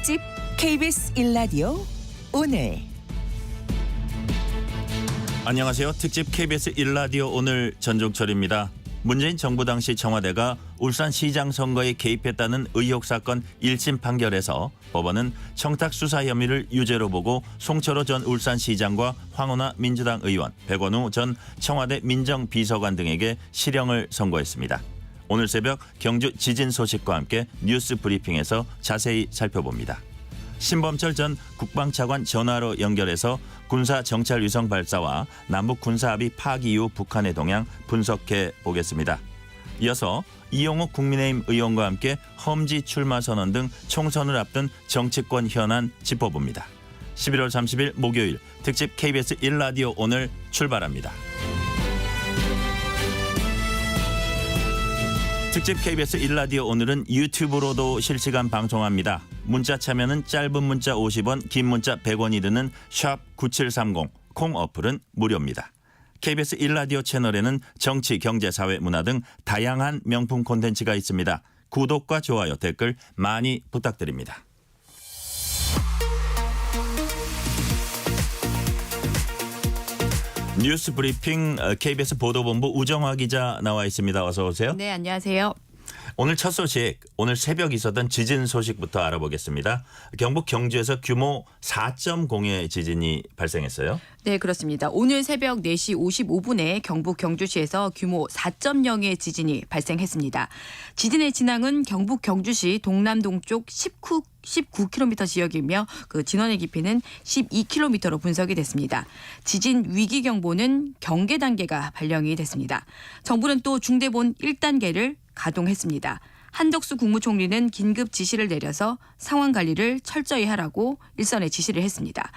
특집 KBS 1라디오 오늘. 안녕하세요. 특집 KBS 1라디오 오늘 전종철입니다. 문재인 정부 당시 청와대가 울산시장 선거에 개입했다는 의혹 사건 1심 판결에서 법원은 청탁 수사 혐의를 유죄로 보고 송철호 전 울산시장과 황운하 민주당 의원, 백원우 전 청와대 민정비서관 등에게 실형을 선고했습니다. 오늘 새벽 경주 지진 소식과 함께 뉴스 브리핑에서 자세히 살펴봅니다. 신범철 전 국방차관 전화로 연결해서 군사 정찰 위성 발사와 남북 군사 합의 파기 이후 북한의 동향 분석해 보겠습니다. 이어서 이용욱 국민의힘 의원과 함께 험지 출마 선언 등 총선을 앞둔 정치권 현안 짚어봅니다. 11월 30일 목요일 특집 KBS 1라디오 오늘 출발합니다. 특집 KBS 1라디오 오늘은 유튜브로도 실시간 방송합니다. 문자 참여는 짧은 문자 50원, 긴 문자 100원이 드는 샵 9730, 콩 어플은 무료입니다. KBS 1라디오 채널에는 정치, 경제, 사회, 문화 등 다양한 명품 콘텐츠가 있습니다. 구독과 좋아요, 댓글 많이 부탁드립니다. 뉴스 브리핑 KBS 보도본부 우정화 기자 나와 있습니다. 어서 오세요. 네, 안녕하세요. 오늘 첫 소식, 오늘 새벽 있었던 지진 소식부터 알아보겠습니다. 경북 경주에서 규모 4.0의 지진이 발생했어요. 네, 그렇습니다. 오늘 새벽 4시 55분에 경북 경주시에서 규모 4.0의 지진이 발생했습니다. 지진의 진앙은 경북 경주시 동남동쪽 19km 지역이며 그 진원의 깊이는 12km로 분석이 됐습니다. 지진 위기 경보는 경계 단계가 발령이 됐습니다. 정부는 또 중대본 1단계를 가동했습니다. 한덕수 국무총리는 긴급 지시를 내려서 상황 관리를 철저히 하라고 일선에 지시를 했습니다.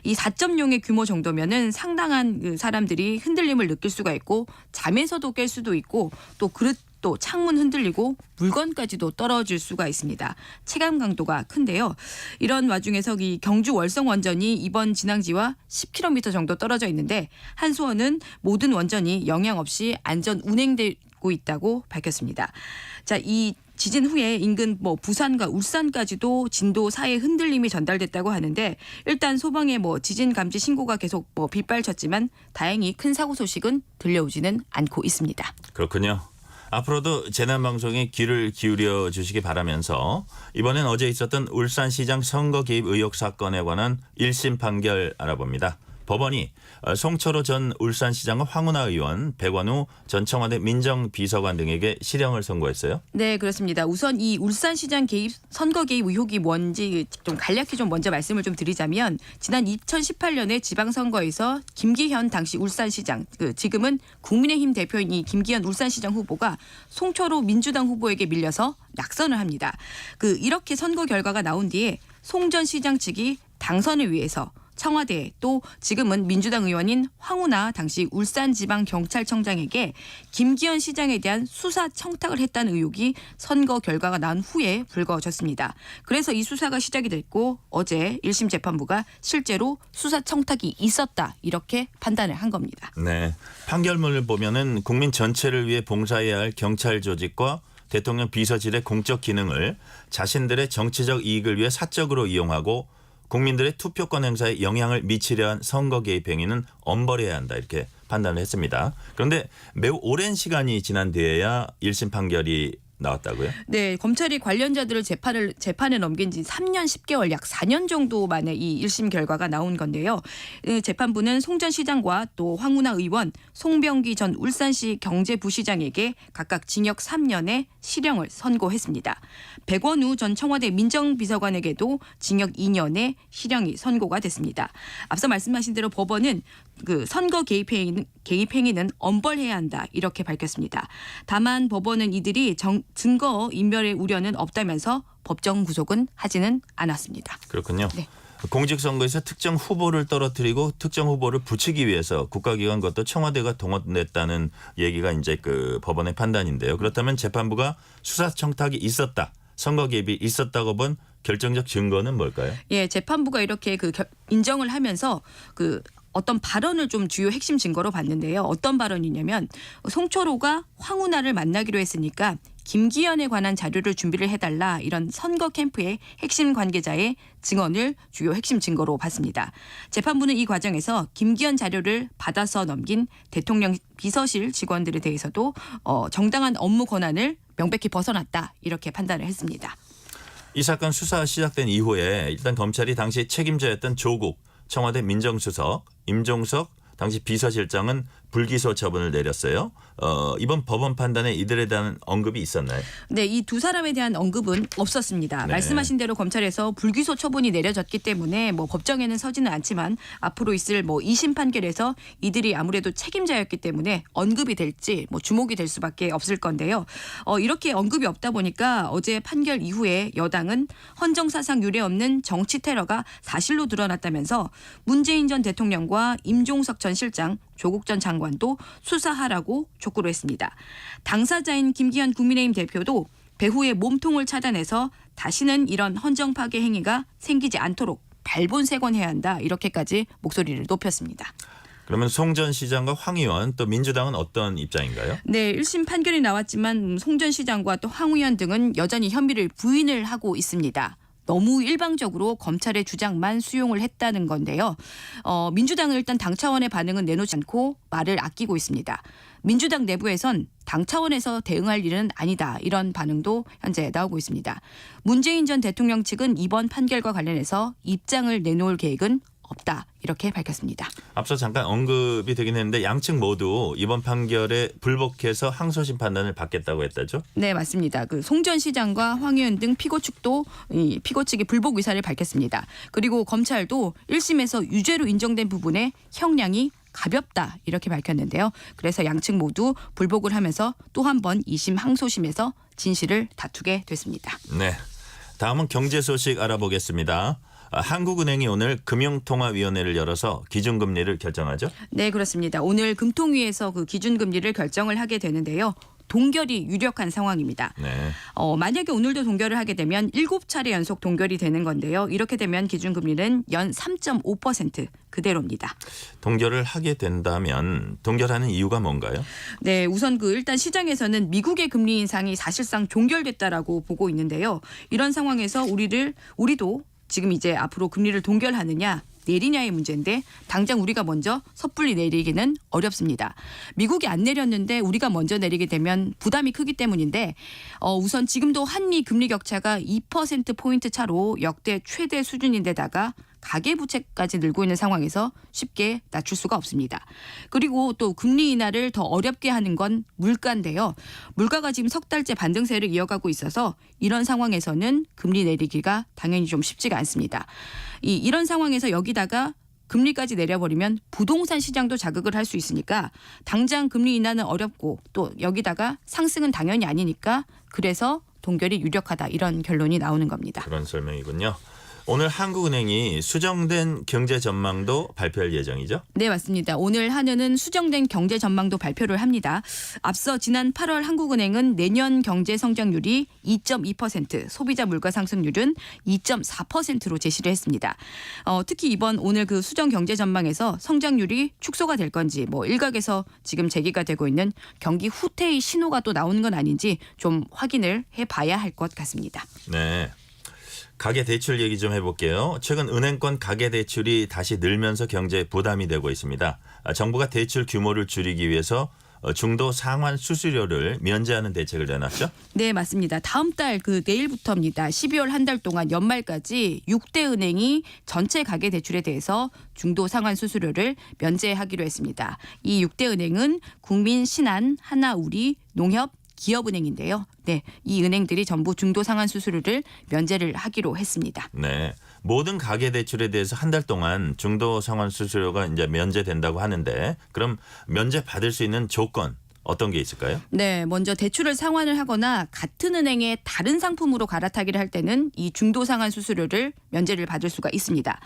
이 4.0의 규모 정도면은 상당한 사람들이 흔들림을 느낄 수가 있고 잠에서도 깰 수도 있고 또 그릇도 창문 흔들리고 물건까지도 떨어질 수가 있습니다. 체감 강도가 큰데요. 이런 와중에서 이 경주 월성 원전이 이번 진앙지와 10km 정도 떨어져 있는데 한수원은 모든 원전이 영향 없이 안전 운행되고 있다고 밝혔습니다. 자, 이 지진 후에 인근 부산과 울산까지도 진도 4의 흔들림이 전달됐다고 하는데 일단 소방에 지진 감지 신고가 계속 빗발쳤지만 다행히 큰 사고 소식은 들려오지는 않고 있습니다. 그렇군요. 앞으로도 재난방송에 귀를 기울여 주시기 바라면서 이번엔 어제 있었던 울산시장 선거 개입 의혹 사건에 관한 1심 판결 알아봅니다. 법원이 송철호 전 울산시장과 황운하 의원, 백원우 전 청와대 민정비서관 등에게 실형을 선고했어요. 네, 그렇습니다. 우선 이 울산시장 선거 개입 의혹이 뭔지 좀 간략히 좀 먼저 말씀을 좀 드리자면 지난 2018년에 지방선거에서 김기현 당시 울산시장, 지금은 국민의힘 대표인 이 김기현 울산시장 후보가 송철호 민주당 후보에게 밀려서 낙선을 합니다. 이렇게 선거 결과가 나온 뒤에 송 전 시장 측이 당선을 위해서 청와대 또 지금은 민주당 의원인 황운하 당시 울산지방경찰청장에게 김기현 시장에 대한 수사 청탁을 했다는 의혹이 선거 결과가 난 후에 불거졌습니다. 그래서 이 수사가 시작이 됐고 어제 1심 재판부가 실제로 수사 청탁이 있었다 이렇게 판단을 한 겁니다. 네, 판결문을 보면은 국민 전체를 위해 봉사해야 할 경찰 조직과 대통령 비서실의 공적 기능을 자신들의 정치적 이익을 위해 사적으로 이용하고 국민들의 투표권 행사에 영향을 미치려 한 선거 개입 행위는 엄벌해야 한다 이렇게 판단을 했습니다. 그런데 매우 오랜 시간이 지난 뒤에야 1심 판결이 나왔다고요? 네, 검찰이 관련자들을 재판에 넘긴 지 3년 10개월 약 4년 정도 만에 이 1심 결과가 나온 건데요. 재판부는 송 전 시장과 또 황운하 의원, 송병기 전 울산시 경제부시장에게 각각 징역 3년에 실형을 선고했습니다. 백원우 전 청와대 민정비서관에게도 징역 2년의 실형이 선고가 됐습니다. 앞서 말씀하신 대로 법원은 선거 개입 행위는 엄벌해야 한다 이렇게 밝혔습니다. 다만 법원은 이들이 증거 인멸의 우려는 없다면서 법정 구속은 하지는 않았습니다. 그렇군요. 네. 공직선거에서 특정 후보를 떨어뜨리고 특정 후보를 붙이기 위해서 국가기관 것도 청와대가 동원됐다는 얘기가 이제 법원의 판단인데요. 그렇다면 재판부가 수사 청탁이 있었다, 선거 개입이 있었다고 본 결정적 증거는 뭘까요? 예, 재판부가 이렇게 인정을 하면서 어떤 발언을 좀 주요 핵심 증거로 봤는데요. 어떤 발언이냐면 송철호가 황운하를 만나기로 했으니까 김기현에 관한 자료를 준비를 해달라 이런 선거 캠프의 핵심 관계자의 증언을 주요 핵심 증거로 봤습니다. 재판부는 이 과정에서 김기현 자료를 받아서 넘긴 대통령 비서실 직원들에 대해서도 정당한 업무 권한을 명백히 벗어났다 이렇게 판단을 했습니다. 이 사건 수사 시작된 이후에 일단 검찰이 당시 책임자였던 조국 청와대 민정수석, 임종석 당시 비서실장은 불기소 처분을 내렸어요. 이번 법원 판단에 이들에 대한 언급이 있었나요? 네, 이 두 사람에 대한 언급은 없었습니다. 네. 말씀하신 대로 검찰에서 불기소 처분이 내려졌기 때문에 뭐 법정에는 서지는 않지만 앞으로 있을 뭐 2심 판결에서 이들이 아무래도 책임자였기 때문에 언급이 될지 뭐 주목이 될 수밖에 없을 건데요. 이렇게 언급이 없다 보니까 어제 판결 이후에 여당은 헌정사상 유례 없는 정치 테러가 사실로 드러났다면서 문재인 전 대통령과 임종석 전 실장, 조국 전 장관도 수사하라고 촉구를 했습니다. 당사자인 김기현 국민의힘 대표도 배후의 몸통을 차단해서 다시는 이런 헌정 파괴 행위가 생기지 않도록 발본색원해야 한다 이렇게까지 목소리를 높였습니다. 그러면 송 전 시장과 황 의원 또 민주당은 어떤 입장인가요? 네, 1심 판결이 나왔지만 송 전 시장과 또 황 의원 등은 여전히 혐의를 부인을 하고 있습니다. 너무 일방적으로 검찰의 주장만 수용을 했다는 건데요. 민주당은 일단 당 차원의 반응은 내놓지 않고 말을 아끼고 있습니다. 민주당 내부에선 당 차원에서 대응할 일은 아니다 이런 반응도 현재 나오고 있습니다. 문재인 전 대통령 측은 이번 판결과 관련해서 입장을 내놓을 계획은 없다 이렇게 밝혔습니다. 앞서 잠깐 언급이 되긴 했는데 양측 모두 이번 판결에 불복해서 항소심 판단을 받겠다고 했다죠? 네, 맞습니다. 그 송 전 시장과 황 의원 등 피고 측도 피고 측이 불복 의사를 밝혔습니다. 그리고 검찰도 1심에서 유죄로 인정된 부분에 형량이 가볍다 이렇게 밝혔는데요. 그래서 양측 모두 불복을 하면서 또 한 번 2심 항소심에서 진실을 다투게 됐습니다. 네, 다음은 경제 소식 알아보겠습니다. 한국은행이 오늘 금융통화위원회를 열어서 기준금리를 결정하죠? 네, 그렇습니다. 오늘 금통위에서 그 기준금리를 결정을 하게 되는데요. 동결이 유력한 상황입니다. 네. 만약에 오늘도 동결을 하게 되면 7차례 연속 동결이 되는 건데요. 이렇게 되면 기준금리는 연 3.5% 그대로입니다. 동결을 하게 된다면 동결하는 이유가 뭔가요? 네, 우선 일단 시장에서는 미국의 금리 인상이 사실상 종결됐다라고 보고 있는데요. 이런 상황에서 우리도 지금 이제 앞으로 금리를 동결하느냐 내리냐의 문제인데 당장 우리가 먼저 섣불리 내리기는 어렵습니다. 미국이 안 내렸는데 우리가 먼저 내리게 되면 부담이 크기 때문인데 우선 지금도 한미 금리 격차가 2%포인트 차로 역대 최대 수준인데다가 가계부채까지 늘고 있는 상황에서 쉽게 낮출 수가 없습니다. 그리고 또 금리 인하를 더 어렵게 하는 건 물가인데요. 물가가 지금 석 달째 반등세를 이어가고 있어서 이런 상황에서는 금리 내리기가 당연히 좀 쉽지가 않습니다. 이런 상황에서 여기다가 금리까지 내려버리면 부동산 시장도 자극을 할 수 있으니까 당장 금리 인하는 어렵고 또 여기다가 상승은 당연히 아니니까 그래서 동결이 유력하다 이런 결론이 나오는 겁니다. 그런 설명이군요. 오늘 한국은행이 수정된 경제 전망도 발표할 예정이죠? 네, 맞습니다. 오늘 한은은 수정된 경제 전망도 발표를 합니다. 앞서 지난 8월 한국은행은 내년 경제 성장률이 2.2%, 소비자 물가 상승률은 2.4%로 제시를 했습니다. 특히 이번 오늘 그 수정 경제 전망에서 성장률이 축소가 될 건지 일각에서 지금 제기가 되고 있는 경기 후퇴의 신호가 또 나오는 건 아닌지 좀 확인을 해봐야 할 것 같습니다. 네. 가계대출 얘기 좀 해볼게요. 최근 은행권 가계대출이 다시 늘면서 경제에 부담이 되고 있습니다. 정부가 대출 규모를 줄이기 위해서 중도 상환 수수료를 면제하는 대책을 내놨죠? 네, 맞습니다. 다음 달 내일부터입니다. 12월 한 달 동안 연말까지 6대 은행이 전체 가계대출에 대해서 중도 상환 수수료를 면제하기로 했습니다. 이 6대 은행은 국민, 신한, 하나우리, 농협, 기업은행인데요. 네, 이 은행들이 전부 중도 상환 수수료를 면제를 하기로 했습니다. 네, 모든 가계 대출에 대해서 한 달 동안 중도 상환 수수료가 이제 면제된다고 하는데 그럼 면제 받을 수 있는 조건 어떤 게 있을까요? 네, 먼저 대출을 상환을 하거나 같은 은행의 다른 상품으로 갈아타기를 할 때는 이 중도 상환 수수료를 면제를 받을 수가 있습니다.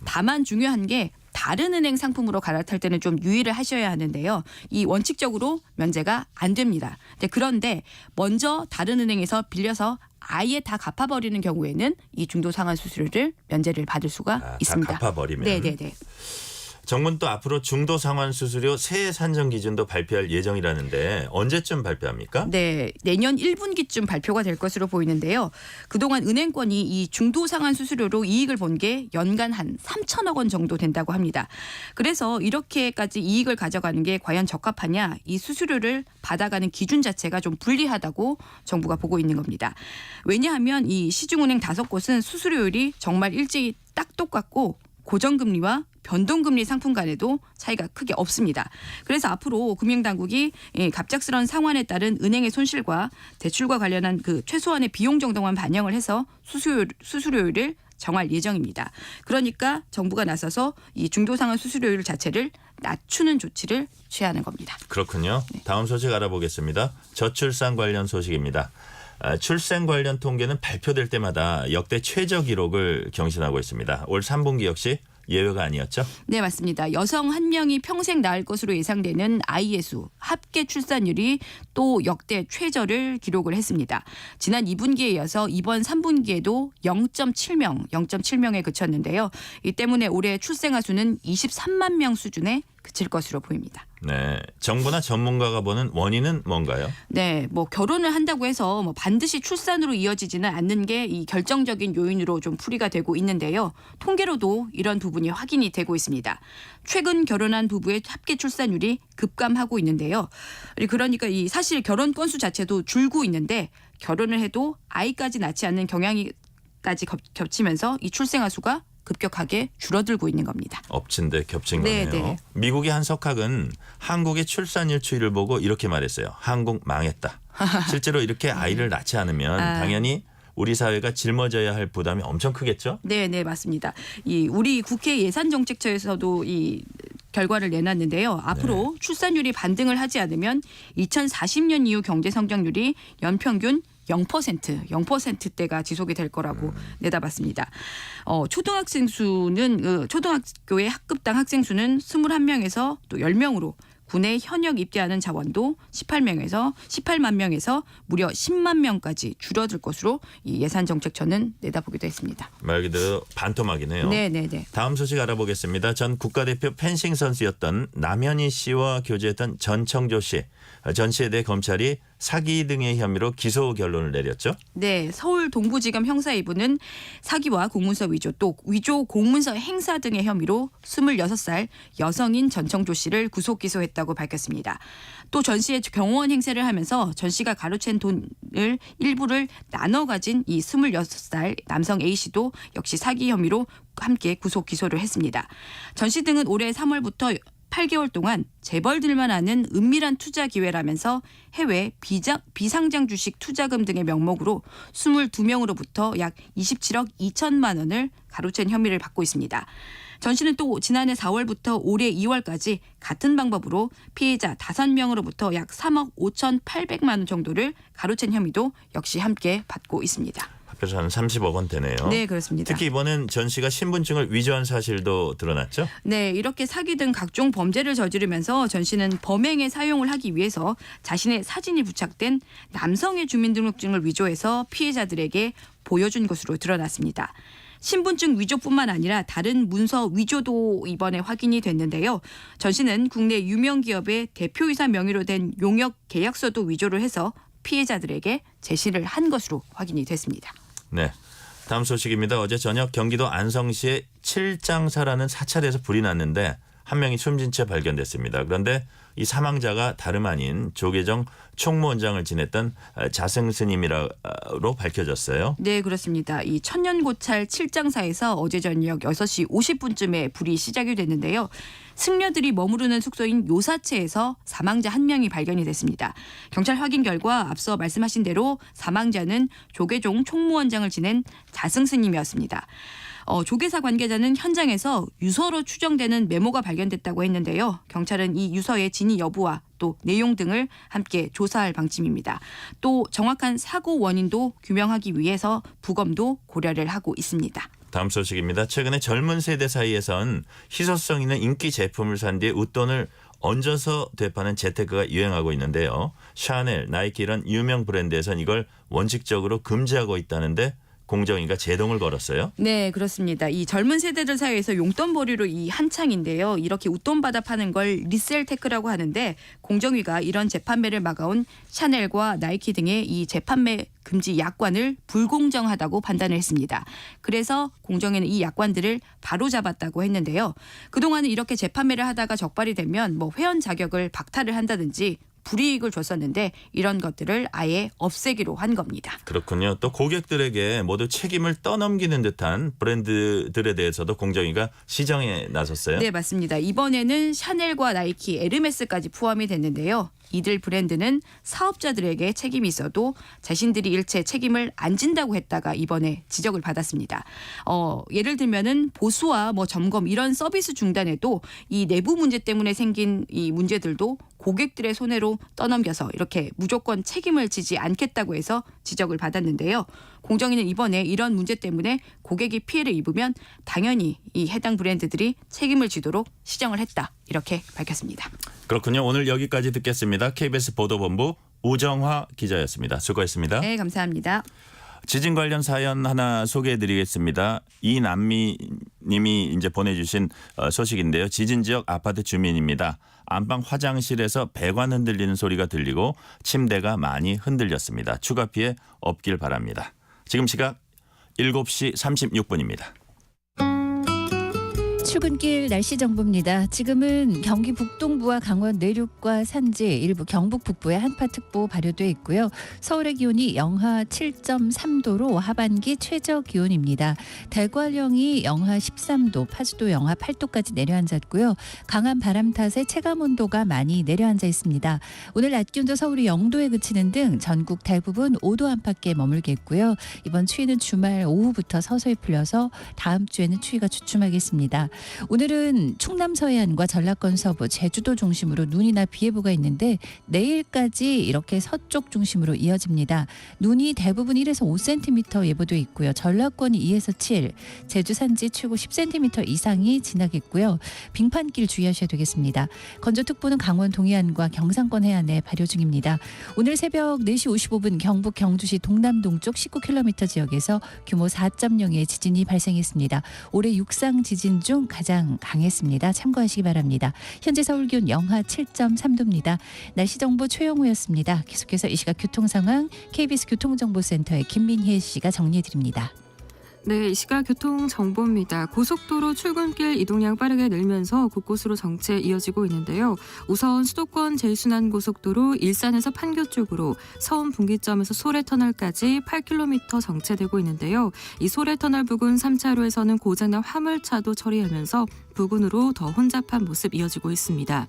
다만 중요한 게 다른 은행 상품으로 갈아탈 때는 좀 유의를 하셔야 하는데요. 이 원칙적으로 면제가 안 됩니다. 그런데 먼저 다른 은행에서 빌려서 아예 다 갚아버리는 경우에는 이 중도 상환 수수료를 면제를 받을 수가 있습니다. 다 갚아버리면. 네네네. 정부는 또 앞으로 중도 상환 수수료 세액 산정 기준도 발표할 예정이라는데 언제쯤 발표합니까? 네, 내년 1분기쯤 발표가 될 것으로 보이는데요. 그동안 은행권이 이 중도 상환 수수료로 이익을 본 게 연간 한 3천억 원 정도 된다고 합니다. 그래서 이렇게까지 이익을 가져가는 게 과연 적합하냐? 이 수수료를 받아가는 기준 자체가 좀 불리하다고 정부가 보고 있는 겁니다. 왜냐하면 이 시중은행 5곳은 수수료율이 정말 일제히 딱 똑같고 고정금리와 변동금리 상품 간에도 차이가 크게 없습니다. 그래서 앞으로 금융당국이 갑작스러운 상환에 따른 은행의 손실과 대출과 관련한 그 최소한의 비용 정도만 반영을 해서 수수료율을 정할 예정입니다. 그러니까 정부가 나서서 이 중도상환 수수료율 자체를 낮추는 조치를 취하는 겁니다. 그렇군요. 다음 소식 알아보겠습니다. 저출산 관련 소식입니다. 출생 관련 통계는 발표될 때마다 역대 최저 기록을 경신하고 있습니다. 올 3분기 역시 예외가 아니었죠? 네, 맞습니다. 여성 한 명이 평생 낳을 것으로 예상되는 아이의 수, 합계 출산율이 또 역대 최저를 기록을 했습니다. 지난 2분기에 이어서 이번 3분기에도 0.7명에 그쳤는데요. 이 때문에 올해 출생아 수는 23만 명 수준에 그칠 것으로 보입니다. 네, 정부나 전문가가 보는 원인은 뭔가요? 네, 뭐 결혼을 한다고 해서 뭐 반드시 출산으로 이어지지는 않는 게 이 결정적인 요인으로 좀 풀이가 되고 있는데요. 통계로도 이런 부분이 확인이 되고 있습니다. 최근 결혼한 부부의 합계 출산율이 급감하고 있는데요. 그러니까 이 사실 결혼 건수 자체도 줄고 있는데 결혼을 해도 아이까지 낳지 않는 경향이까지 겹치면서 이 출생아 수가 급격하게 줄어들고 있는 겁니다. 엎친 데 겹친 거네요. 네. 미국의 한 석학은 한국의 출산율 추이를 보고 이렇게 말했어요. 한국 망했다. 실제로 이렇게 아이를 낳지 않으면 당연히 우리 사회가 짊어져야 할 부담이 엄청 크겠죠? 네, 맞습니다. 이 우리 국회 예산정책처에서도 이 결과를 내놨는데요. 앞으로 출산율이 반등을 하지 않으면 2040년 이후 경제 성장률이 연평균 0%대가 지속이 될 거라고 내다봤습니다. 초등학생 수는 초등학교의 학급당 학생 수는 21명에서 또 10명으로 군에 현역 입대하는 자원도 18만 명에서 무려 10만 명까지 줄어들 것으로 이 예산정책처는 내다보기도 했습니다. 말 그대로 반토막이네요. 네. 다음 소식 알아보겠습니다. 전 국가대표 펜싱 선수였던 남현희 씨와 교제했던 전청조 씨. 전 씨에 대해 검찰이 사기 등의 혐의로 기소 결론을 내렸죠. 네, 서울 동부지검 형사 2부는 사기와 공문서 위조 또 위조 공문서 행사 등의 혐의로 26살 여성인 전청조 씨를 구속 기소했다고 밝혔습니다. 또 전 씨의 경호원 행세를 하면서 전 씨가 가로챈 돈을 일부를 나눠 가진 이 26살 남성 A 씨도 역시 사기 혐의로 함께 구속 기소를 했습니다. 전 씨 등은 올해 3월부터 8개월 동안 재벌들만 아는 은밀한 투자 기회라면서 해외 비상장 주식 투자금 등의 명목으로 22명으로부터 약 27억 2천만 원을 가로챈 혐의를 받고 있습니다. 전 씨는 또 지난해 4월부터 올해 2월까지 같은 방법으로 피해자 5명으로부터 약 3억 5,800만 원 정도를 가로챈 혐의도 역시 함께 받고 있습니다. 합해서 한 30억 원 되네요. 네, 그렇습니다. 특히 이번엔 전 씨가 신분증을 위조한 사실도 드러났죠? 네, 이렇게 사기 등 각종 범죄를 저지르면서 전 씨는 범행에 사용을 하기 위해서 자신의 사진이 부착된 남성의 주민등록증을 위조해서 피해자들에게 보여준 것으로 드러났습니다. 신분증 위조뿐만 아니라 다른 문서 위조도 이번에 확인이 됐는데요. 전 씨는 국내 유명 기업의 대표이사 명의로 된 용역 계약서도 위조를 해서 피해자들에게 제시를 한 것으로 확인이 됐습니다. 네. 다음 소식입니다. 어제 저녁 경기도 안성시의 칠장사라는 사찰에서 불이 났는데 한 명이 숨진 채 발견됐습니다. 그런데 이 사망자가 다름 아닌 조계정 총무원장을 지냈던 자승 스님이라고 밝혀졌어요. 네, 그렇습니다. 이 천년고찰 칠장사에서 어제 저녁 6시 50분쯤에 불이 시작이 됐는데요. 승려들이 머무르는 숙소인 요사체에서 사망자 한 명이 발견이 됐습니다. 경찰 확인 결과 앞서 말씀하신 대로 사망자는 조계종 총무원장을 지낸 자승 스님이었습니다. 조계사 관계자는 현장에서 유서로 추정되는 메모가 발견됐다고 했는데요. 경찰은 이 유서의 진위 여부와 또 내용 등을 함께 조사할 방침입니다. 또 정확한 사고 원인도 규명하기 위해서 부검도 고려를 하고 있습니다. 다음 소식입니다. 최근에 젊은 세대 사이에선 희소성 있는 인기 제품을 산 뒤에 웃돈을 얹어서 되파는 재테크가 유행하고 있는데요. 샤넬, 나이키 이런 유명 브랜드에선 이걸 원칙적으로 금지하고 있다는데 공정위가 제동을 걸었어요. 네, 그렇습니다. 이 젊은 세대들 사이에서 용돈벌이로 이 한창인데요. 이렇게 웃돈 받아 파는 걸 리셀테크라고 하는데 공정위가 이런 재판매를 막아온 샤넬과 나이키 등의 이 재판매 금지 약관을 불공정하다고 판단을 했습니다. 그래서 공정위는 이 약관들을 바로잡았다고 했는데요. 그동안은 이렇게 재판매를 하다가 적발이 되면 뭐 회원 자격을 박탈을 한다든지 불이익을 줬었는데 이런 것들을 아예 없애기로 한 겁니다. 그렇군요. 또 고객들에게 모두 책임을 떠넘기는 듯한 브랜드들에 대해서도 공정위가 시정에 나섰어요. 네, 맞습니다. 이번에는 샤넬과 나이키, 에르메스까지 포함이 됐는데요. 이들 브랜드는 사업자들에게 책임이 있어도 자신들이 일체 책임을 안 진다고 했다가 이번에 지적을 받았습니다. 예를 들면은 보수와 뭐 점검 이런 서비스 중단에도 이 내부 문제 때문에 생긴 이 문제들도 고객들의 손해로 떠넘겨서 이렇게 무조건 책임을 지지 않겠다고 해서 지적을 받았는데요. 공정위는 이번에 이런 문제 때문에 고객이 피해를 입으면 당연히 이 해당 브랜드들이 책임을 지도록 시정을 했다. 이렇게 밝혔습니다. 그렇군요. 오늘 여기까지 듣겠습니다. KBS 보도본부 우정화 기자였습니다. 수고했습니다. 네, 감사합니다. 지진 관련 사연 하나 소개해드리겠습니다. 이남미 님이 이제 보내주신 소식인데요. 지진 지역 아파트 주민입니다. 안방 화장실에서 배관 흔들리는 소리가 들리고 침대가 많이 흔들렸습니다. 추가 피해 없길 바랍니다. 지금 시각 7시 36분입니다. 출근길 날씨 정보입니다. 지금은 경기 북동부와 강원 내륙과 산지, 일부 경북 북부에 한파특보 발효돼 있고요. 서울의 기온이 영하 7.3도로 하반기 최저 기온입니다. 대관령이 영하 13도, 파주도 영하 8도까지 내려앉았고요. 강한 바람 탓에 체감온도가 많이 내려앉아 있습니다. 오늘 낮 기온도 서울이 0도에 그치는 등 전국 대부분 5도 안팎에 머물겠고요. 이번 추위는 주말 오후부터 서서히 풀려서 다음 주에는 추위가 주춤하겠습니다. 오늘은 충남 서해안과 전라권 서부, 제주도 중심으로 눈이나 비 예보가 있는데 내일까지 이렇게 서쪽 중심으로 이어집니다. 눈이 대부분 1에서 5cm 예보도 있고요. 전라권이 2에서 7, 제주 산지 최고 10cm 이상이 지나겠고요. 빙판길 주의하셔야 되겠습니다. 건조특보는 강원 동해안과 경상권 해안에 발효 중입니다. 오늘 새벽 4시 55분 경북 경주시 동남동쪽 19km 지역에서 규모 4.0의 지진이 발생했습니다. 올해 육상 지진 중 가장 강했습니다. 참고하시기 바랍니다. 현재 서울 기온 영하 7.3도입니다. 날씨 정보 최영우였습니다. 계속해서 이 시각 교통 상황 KBS 교통정보센터의 김민혜 씨가 정리해 드립니다. 네, 이 시각 교통 정보입니다. 고속도로 출근길 이동량 빠르게 늘면서 곳곳으로 정체 이어지고 있는데요. 우선 수도권 제일순환고속도로 일산에서 판교 쪽으로 서운 분기점에서 소래터널까지 8km 정체되고 있는데요. 이 소래터널 부근 3차로에서는 고장난 화물차도 처리하면서 부근으로 더 혼잡한 모습 이어지고 있습니다.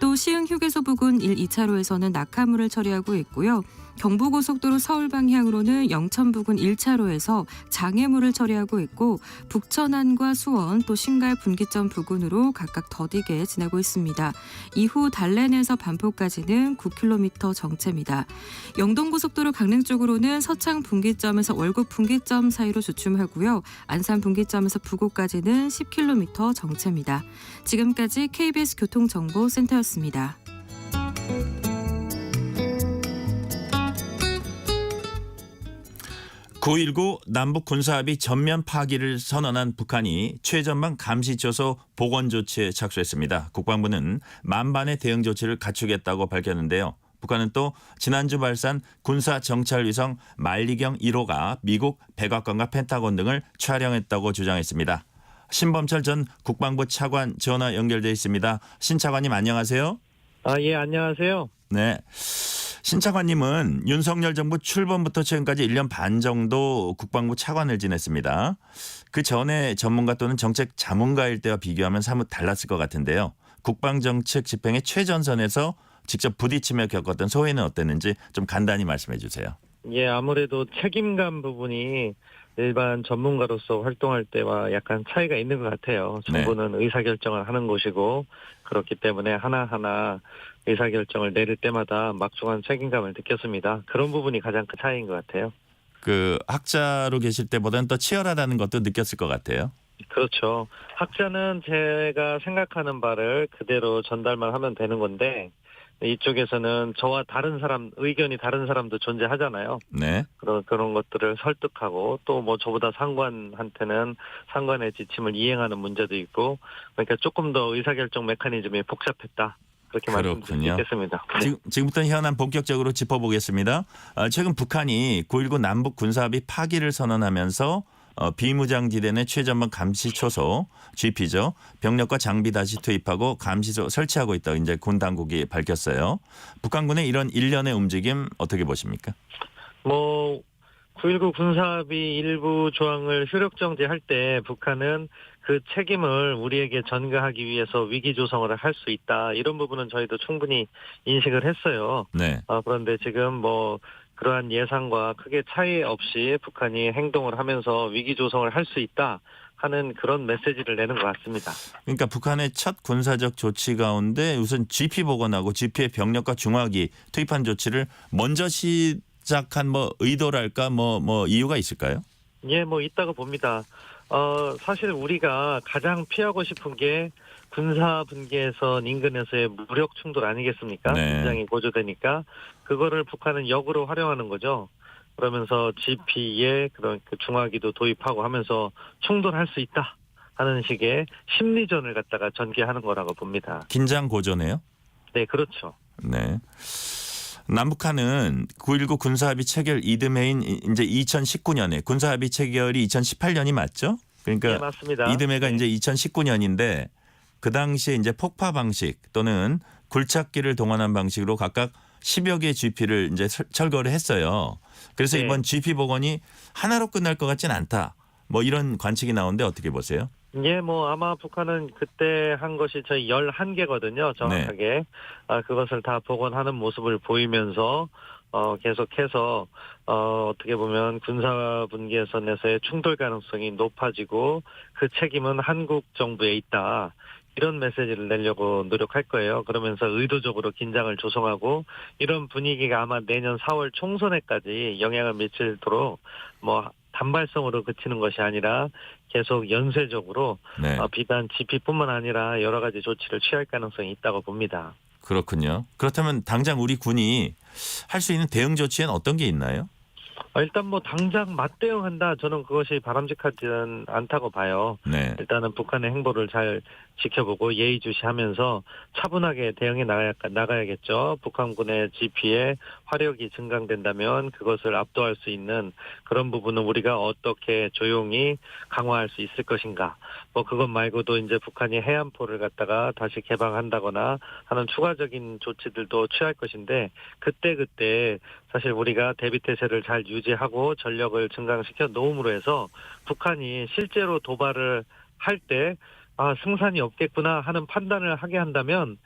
또 시흥 휴게소 부근 1, 2차로에서는 낙하물을 처리하고 있고요. 경부고속도로 서울 방향으로는 영천 부근 1차로에서 장애물을 처리하고 있고 북천안과 수원 또 신갈 분기점 부근으로 각각 더디게 지나고 있습니다. 이후 달래내에서 반포까지는 9km 정체입니다. 영동고속도로 강릉 쪽으로는 서창 분기점에서 월곡 분기점 사이로 주춤하고요. 안산 분기점에서 부곡까지는 10km 정체입니다. 지금까지 KBS 교통정보센터였습니다. (9.19) 남북 군사합의 전면 파기를 선언한 북한이 최전방 감시초소 복원 조치에 착수했습니다. 국방부는 만반의 대응 조치를 갖추겠다고 밝혔는데요. 북한은 또 지난주 발사한 군사 정찰 위성 만리경 1호가 미국 백악관과 펜타곤 등을 촬영했다고 주장했습니다. 신범철 전 국방부 차관 전화 연결돼 있습니다. 신 차관님 안녕하세요. 예, 안녕하세요. 네. 신 차관님은 윤석열 정부 출범부터 최근까지 1년 반 정도 국방부 차관을 지냈습니다. 그 전에 전문가 또는 정책 자문가일 때와 비교하면 사뭇 달랐을 것 같은데요. 국방정책 집행의 최전선에서 직접 부딪히며 겪었던 소회는 어땠는지 좀 간단히 말씀해 주세요. 예, 아무래도 책임감 부분이 일반 전문가로서 활동할 때와 약간 차이가 있는 것 같아요. 정부는 의사결정을 하는 곳이고 그렇기 때문에 하나하나 의사결정을 내릴 때마다 막중한 책임감을 느꼈습니다. 그런 부분이 가장 큰 차이인 것 같아요. 그 학자로 계실 때보다는 더 치열하다는 것도 느꼈을 것 같아요. 그렇죠. 학자는 제가 생각하는 바를 그대로 전달만 하면 되는 건데 이쪽에서는 저와 다른 사람, 의견이 다른 사람도 존재하잖아요. 네. 그런 것들을 설득하고 또 뭐 저보다 상관한테는 상관의 지침을 이행하는 문제도 있고 그러니까 조금 더 의사결정 메커니즘이 복잡했다. 그렇게 말씀드릴 수 그렇군요. 있겠습니다. 네. 지금부터 현안 본격적으로 짚어보겠습니다. 최근 북한이 9.19 남북 군사합의 파기를 선언하면서 비무장지대 내 최전방 감시초소 GP죠. 병력과 장비 다시 투입하고 감시소 설치하고 있다고 이제 군 당국이 밝혔어요. 북한군의 이런 일련의 움직임 어떻게 보십니까? 뭐 9.19 군사합의 일부 조항을 효력 정지할 때 북한은 그 책임을 우리에게 전가하기 위해서 위기 조성을 할 수 있다. 이런 부분은 저희도 충분히 인식을 했어요. 네. 그런데 지금 뭐 그러한 예상과 크게 차이 없이 북한이 행동을 하면서 위기 조성을 할 수 있다 하는 그런 메시지를 내는 것 같습니다. 그러니까 북한의 첫 군사적 조치 가운데 우선 GP 복원하고 GP의 병력과 중화기 투입한 조치를 먼저 시작한 뭐 의도랄까 뭐 이유가 있을까요? 예, 뭐 있다고 봅니다. 사실 우리가 가장 피하고 싶은 게 군사 분계선 인근에서의 무력 충돌 아니겠습니까? 네. 긴장이 고조되니까 그거를 북한은 역으로 활용하는 거죠. 그러면서 GP에 그런 그 중화기도 도입하고 하면서 충돌할 수 있다 하는 식의 심리전을 갖다가 전개하는 거라고 봅니다. 긴장 고조네요. 네, 그렇죠. 네. 남북한은 9.19 군사합의 체결 이듬해인 이제 2019년에 군사합의 체결이 2018년이 맞죠? 그러니까 네, 맞습니다. 이듬해가 네. 이제 2019년인데 그 당시에 이제 폭파 방식 또는 굴착기를 동원한 방식으로 각각 10여 개의 GP를 이제 철거를 했어요. 그래서 네. 이번 GP 복원이 하나로 끝날 것 같진 않다. 뭐 이런 관측이 나오는데 어떻게 보세요? 예, 뭐 아마 북한은 그때 한 것이 저희 11개거든요. 정확하게. 그것을 다 복원하는 모습을 보이면서 계속해서 어떻게 보면 군사 분계선에서의 충돌 가능성이 높아지고 그 책임은 한국 정부에 있다. 이런 메시지를 내려고 노력할 거예요. 그러면서 의도적으로 긴장을 조성하고 이런 분위기가 아마 내년 4월 총선에까지 영향을 미치도록 뭐 단발성으로 그치는 것이 아니라 계속 연쇄적으로 네. 비단 GP뿐만 아니라 여러 가지 조치를 취할 가능성이 있다고 봅니다. 그렇군요. 그렇다면 당장 우리 군이 할 수 있는 대응 조치에는 어떤 게 있나요? 일단 뭐 당장 맞대응한다. 저는 그것이 바람직하지는 않다고 봐요. 네. 일단은 북한의 행보를 잘 지켜보고 예의주시하면서 차분하게 대응해 나가야겠죠. 북한군의 GP에 화력이 증강된다면 그것을 압도할 수 있는 그런 부분은 우리가 어떻게 조용히 강화할 수 있을 것인가. 뭐 그것 말고도 이제 북한이 해안포를 갖다가 다시 개방한다거나 하는 추가적인 조치들도 취할 것인데 그때 사실 우리가 대비태세를 잘 유지하고 전력을 증강시켜 놓음으로 해서 북한이 실제로 도발을 할 때 승산이 없겠구나 하는 판단을 하게 한다면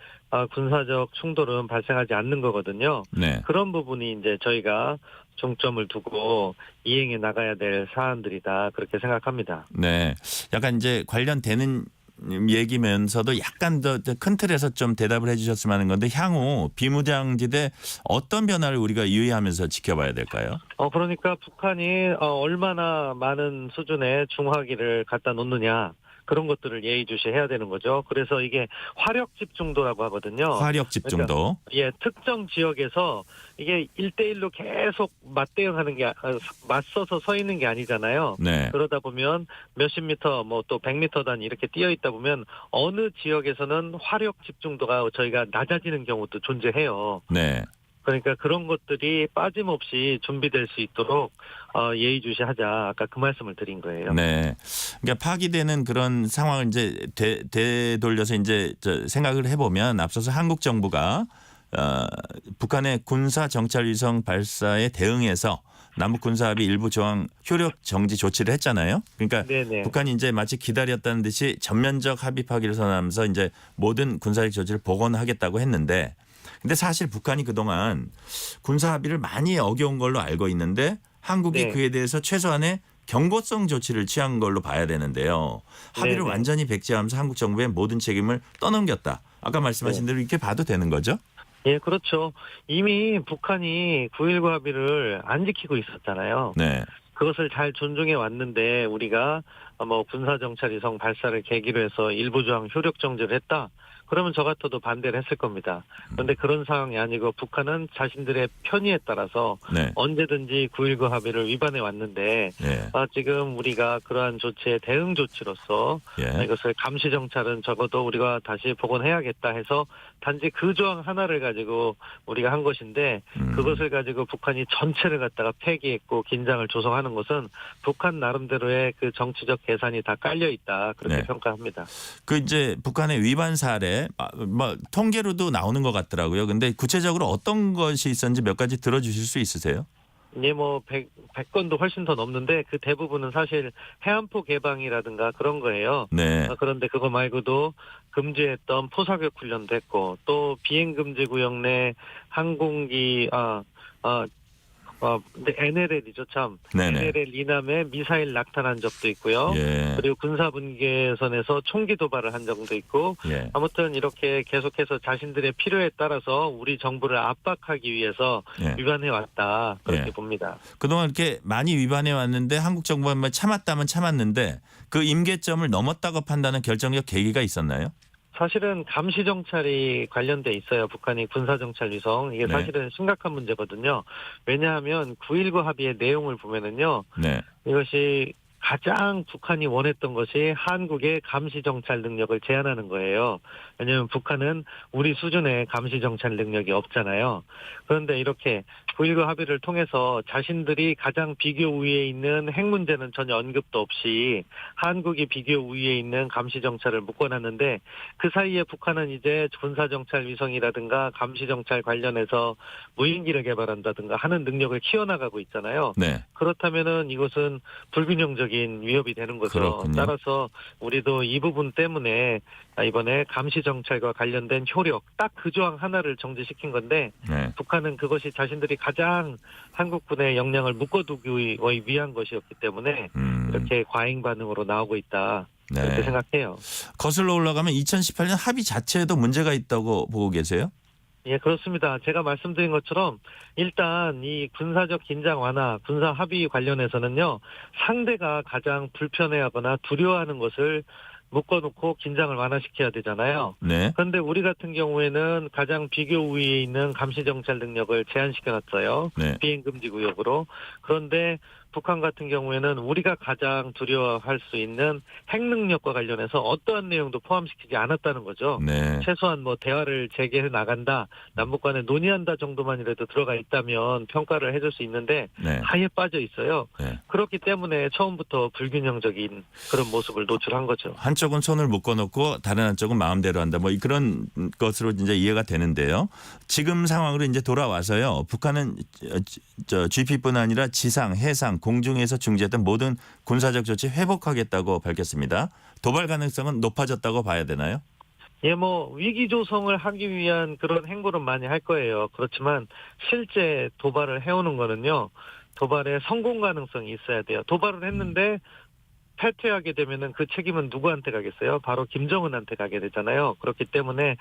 군사적 충돌은 발생하지 않는 거거든요. 네. 그런 부분이 이제 저희가 중점을 두고 이행해 나가야 될 사안들이다 그렇게 생각합니다. 네. 약간 이제 관련되는 얘기면서도 약간 더 큰 틀에서 좀 대답을 해 주셨으면 하는 건데 향후 비무장지대 어떤 변화를 우리가 유의하면서 지켜봐야 될까요? 그러니까 북한이 얼마나 많은 수준의 중화기를 갖다 놓느냐 그런 것들을 예의주시해야 되는 거죠. 그래서 이게 화력 집중도라고 하거든요. 화력 집중도. 그러니까, 특정 지역에서 이게 1대1로 계속 맞대응하는 게 맞서서 서 있는 게 아니잖아요. 네. 그러다 보면 몇십 미터 뭐 또 100m 단위 이렇게 뛰어 있다 보면 어느 지역에서는 화력 집중도가 저희가 낮아지는 경우도 존재해요. 네. 그러니까 그런 것들이 빠짐없이 준비될 수 있도록 예의주시하자. 아까 그 말씀을 드린 거예요. 네. 그러니까 파기되는 그런 상황을 이제 되돌려서 이제 생각을 해보면 앞서서 한국 정부가 북한의 군사 정찰 위성 발사에 대응해서 남북 군사합의 일부 조항 효력 정지 조치를 했잖아요. 그러니까 네네. 북한이 이제 마치 기다렸다는 듯이 전면적 합의 파기를 선언하면서 이제 모든 군사적 조치를 복원하겠다고 했는데 근데 사실 북한이 그동안 군사 합의를 많이 어겨운 걸로 알고 있는데 한국이 네. 그에 대해서 최소한의 경고성 조치를 취한 걸로 봐야 되는데요. 합의를 네네. 완전히 백지화하면서 한국 정부의 모든 책임을 떠넘겼다. 아까 말씀하신 대로 이렇게 봐도 되는 거죠? 예, 그렇죠. 이미 북한이 9.19 합의를 안 지키고 있었잖아요. 네. 그것을 잘 존중해 왔는데 우리가 뭐 군사정찰위성 발사를 계기로 해서 일부 조항 효력 정지를 했다. 그러면 저 같아도 반대를 했을 겁니다. 그런데 그런 상황이 아니고 북한은 자신들의 편의에 따라서 네. 언제든지 9.19 합의를 위반해 왔는데 예. 지금 우리가 그러한 조치에 대응 조치로서 예. 이것을 감시 정찰은 적어도 우리가 다시 복원해야겠다 해서 단지 그 조항 하나를 가지고 우리가 한 것인데 그것을 가지고 북한이 전체를 갖다가 폐기했고 긴장을 조성하는 것은 북한 나름대로의 그 정치적 계산이 다 깔려 있다 그렇게 네. 평가합니다. 그 이제 북한의 위반 사례 뭐 통계로도 나오는 것 같더라고요. 근데 구체적으로 어떤 것이 있었는지 몇 가지 들어주실 수 있으세요? 예, 뭐 100건도 훨씬 더 넘는데 그 대부분은 사실 해안포 개방이라든가 그런 거예요. 네. 그런데 그거 말고도 금지했던 포사격 훈련도 했고 또 비행금지 구역 내 항공기 근데 NLL이죠 참. 네네. NLL 이남에 미사일 낙탄한 적도 있고요. 예. 그리고 군사분계선에서 총기 도발을 한 적도 있고 예. 아무튼 이렇게 계속해서 자신들의 필요에 따라서 우리 정부를 압박하기 위해서 예. 위반해 왔다 그렇게 예. 봅니다. 그동안 이렇게 많이 위반해 왔는데 한국 정부가 참았다면 참았는데 그 임계점을 넘었다고 판단하는 결정적 계기가 있었나요? 사실은 감시 정찰이 관련돼 있어요. 북한이 군사 정찰 위성 이게 네. 사실은 심각한 문제거든요. 왜냐하면 9.19 합의의 내용을 보면은요. 네. 이것이 가장 북한이 원했던 것이 한국의 감시 정찰 능력을 제한하는 거예요. 왜냐하면 북한은 우리 수준의 감시 정찰 능력이 없잖아요. 그런데 이렇게 9.19 합의를 통해서 자신들이 가장 비교 우위에 있는 핵 문제는 전혀 언급도 없이 한국이 비교 우위에 있는 감시 정찰을 묶어놨는데 그 사이에 북한은 이제 군사 정찰 위성이라든가 감시 정찰 관련해서 무인기를 개발한다든가 하는 능력을 키워나가고 있잖아요. 네. 그렇다면은 이것은 불균형적인 위협이 되는 거죠. 그렇군요. 따라서 우리도 이 부분 때문에 이번에 감시 정찰과 관련된 효력 딱 그 조항 하나를 정지시킨 건데 네. 북한은 그것이 자신들이 가장 한국군의 역량을 묶어두기 위한 것이었기 때문에 이렇게 과잉 반응으로 나오고 있다. 그렇게 네. 생각해요. 거슬러 올라가면 2018년 합의 자체에도 문제가 있다고 보고 계세요? 예, 그렇습니다. 제가 말씀드린 것처럼 일단 이 군사적 긴장 완화, 군사 합의 관련해서는요. 상대가 가장 불편해하거나 두려워하는 것을 묶어놓고 긴장을 완화시켜야 되잖아요. 네. 그런데 우리 같은 경우에는 가장 비교 우위에 있는 감시정찰 능력을 제한시켜놨어요. 네. 비행금지 구역으로. 그런데 북한 같은 경우에는 우리가 가장 두려워할 수 있는 핵 능력과 관련해서 어떠한 내용도 포함시키지 않았다는 거죠. 네. 최소한 뭐 대화를 재개해 나간다, 남북 간에 논의한다 정도만이라도 들어가 있다면 평가를 해줄 수 있는데 네. 하에 빠져 있어요. 네. 그렇기 때문에 처음부터 불균형적인 그런 모습을 노출한 거죠. 한쪽은 손을 묶어놓고 다른 한쪽은 마음대로 한다. 뭐 그런 것으로 이제 이해가 되는데요. 지금 상황으로 이제 돌아와서요. 북한은 GP뿐 아니라 지상, 해상, 공중에서 중지했던 모든 군사적 조치 회복하겠다고 밝혔습니다. 도발 가능성은 높아졌다고 봐야 되나요? 예, 뭐 위기 조성을 하기 위한 그런 행보는 많이 할 거예요. 그렇지만 실제 도발을 해오는 거는요. 도발의 성공 가능성이 있어야 돼요. 도발을 했는데 패퇴하게 되면은 그 책임은 누구한테 가겠어요? 바로 김정은한테 가게 되잖아요. 그렇기 때문에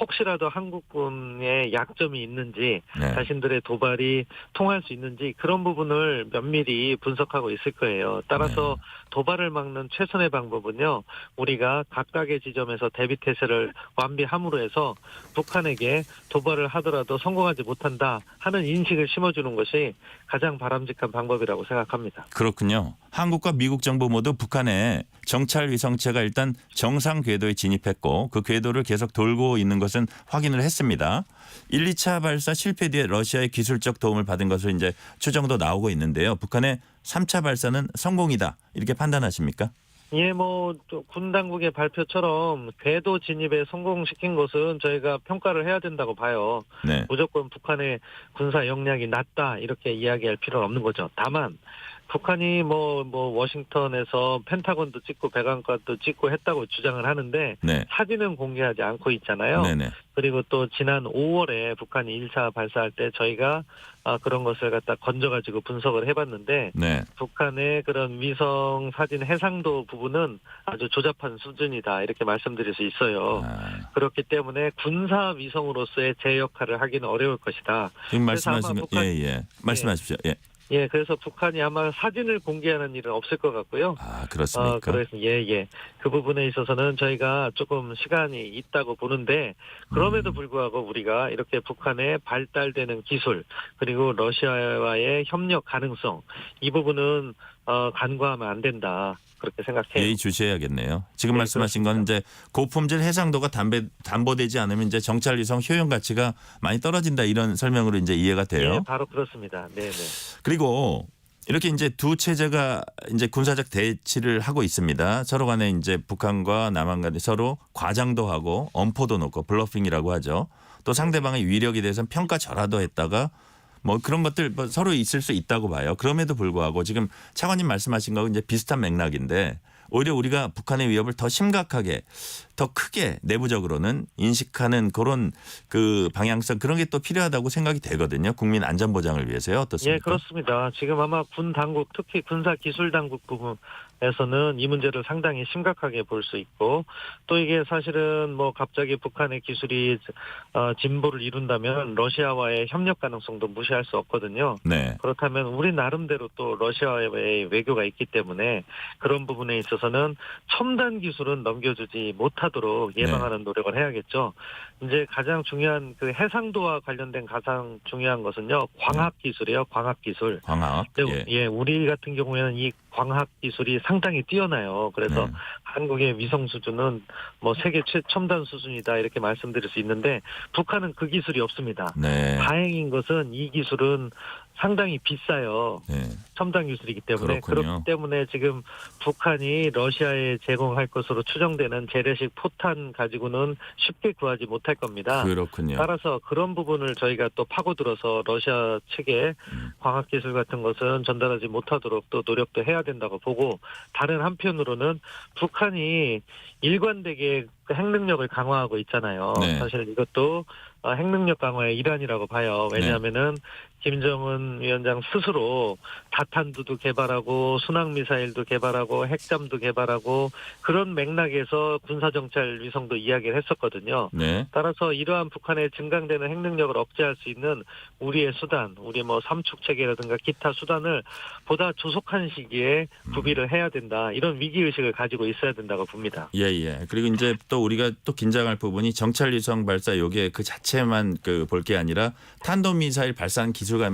혹시라도 한국군의 약점이 있는지 네. 자신들의 도발이 통할 수 있는지 그런 부분을 면밀히 분석하고 있을 거예요. 따라서 네. 도발을 막는 최선의 방법은요. 우리가 각각의 지점에서 대비태세를 완비함으로 해서 북한에게 도발을 하더라도 성공하지 못한다 하는 인식을 심어주는 것이 가장 바람직한 방법이라고 생각합니다. 그렇군요. 한국과 미국 정부 모두 북한의 정찰 위성체가 일단 정상 궤도에 진입했고 그 궤도를 계속 돌고 있는 것은 확인을 했습니다. 1, 2차 발사 실패 뒤에 러시아의 기술적 도움을 받은 것으로 이제 추정도 나오고 있는데요. 북한의 3차 발사는 성공이다. 이렇게 판단하십니까? 예, 군 당국의 발표처럼 궤도 진입에 성공시킨 것은 저희가 평가를 해야 된다고 봐요. 네. 무조건 북한의 군사 역량이 낮다 이렇게 이야기할 필요는 없는 거죠. 다만 북한이 워싱턴에서 펜타곤도 찍고 백악관도 찍고 했다고 주장을 하는데 네. 사진은 공개하지 않고 있잖아요. 네네. 그리고 또 지난 5월에 북한이 1차 발사할 때 저희가 그런 것을 갖다 건져가지고 분석을 해봤는데 네. 북한의 그런 위성 사진 해상도 부분은 아주 조잡한 수준이다 이렇게 말씀드릴 수 있어요. 그렇기 때문에 군사 위성으로서의 제 역할을 하기는 어려울 것이다. 지금 그래서 아마 말씀하시면 북한- 예. 말씀하십시오. 예. 예, 그래서 북한이 아마 사진을 공개하는 일은 없을 것 같고요. 아, 그렇습니까? 그래서 예. 그 부분에 있어서는 저희가 조금 시간이 있다고 보는데 그럼에도 불구하고 우리가 이렇게 북한의 발달되는 기술 그리고 러시아와의 협력 가능성 이 부분은 간과하면 안 된다. 그렇게 생각해요. 예의 주시해야겠네요. 지금 네, 말씀하신 건 이제 고품질 해상도가 담보되지 않으면 이제 정찰 위성 효용 가치가 많이 떨어진다 이런 설명으로 이제 이해가 돼요. 예, 바로 그렇습니다. 네. 그리고 이렇게 이제 두 체제가 이제 군사적 대치를 하고 있습니다. 서로 간에 이제 북한과 남한 간에 서로 과장도 하고 엄포도 놓고 블러핑이라고 하죠. 또 상대방의 위력에 대해서는 평가절하도 했다가 뭐 그런 것들 뭐 서로 있을 수 있다고 봐요. 그럼에도 불구하고 지금 차관님 말씀하신 거하고 이제 비슷한 맥락인데 오히려 우리가 북한의 위협을 더 심각하게 더 크게 내부적으로는 인식하는 그런 그 방향성 그런 게 또 필요하다고 생각이 되거든요. 국민 안전 보장을 위해서요. 어떻습니까? 예, 그렇습니다. 지금 아마 군 당국 특히 군사 기술 당국 부분에서는 이 문제를 상당히 심각하게 볼 수 있고 또 이게 사실은 뭐 갑자기 북한의 기술이 진보를 이룬다면 러시아와의 협력 가능성도 무시할 수 없거든요. 네. 그렇다면 우리 나름대로 또 러시아와의 외교가 있기 때문에 그런 부분에 있어서는 첨단 기술은 넘겨주지 못하도록 예방하는 노력을 해야겠죠. 이제 가장 중요한 그 해상도와 관련된 가장 중요한 것은요. 광학 기술이에요. 광학 기술. 광학. 예, 우리 같은 경우에는 이 광학 기술이 상당히 뛰어나요. 그래서 한국의 위성 수준은 뭐 세계 최첨단 수준이다 이렇게 말씀드릴 수 있는데 북한은 그 기술이 없습니다. 네. 다행인 것은 이 기술은 상당히 비싸요. 네. 첨단 기술이기 때문에 그렇군요. 그렇기 때문에 지금 북한이 러시아에 제공할 것으로 추정되는 재래식 포탄 가지고는 쉽게 구하지 못할 겁니다. 그렇군요. 따라서 그런 부분을 저희가 또 파고들어서 러시아 측에 광학 기술 같은 것은 전달하지 못하도록 또 노력도 해야 된다고 보고 다른 한편으로는 북한이 일관되게 그 핵능력을 강화하고 있잖아요. 네. 사실 이것도 핵능력 강화의 일환이라고 봐요. 왜냐하면은 김정은 위원장 스스로 다탄두도 개발하고 순항미사일도 개발하고 핵잠도 개발하고 그런 맥락에서 군사정찰 위성도 이야기를 했었거든요. 네. 따라서 이러한 북한의 증강되는 핵능력을 억제할 수 있는 우리의 수단, 우리 뭐 삼축체계라든가 기타 수단을 보다 조속한 시기에 구비를 해야 된다. 이런 위기의식을 가지고 있어야 된다고 봅니다. 예. 그리고 이제 또 우리가 또 긴장할 부분이 정찰 위성 발사 요게 그 자체만 그 볼 게 아니라 탄도미사일 발사하는 기술과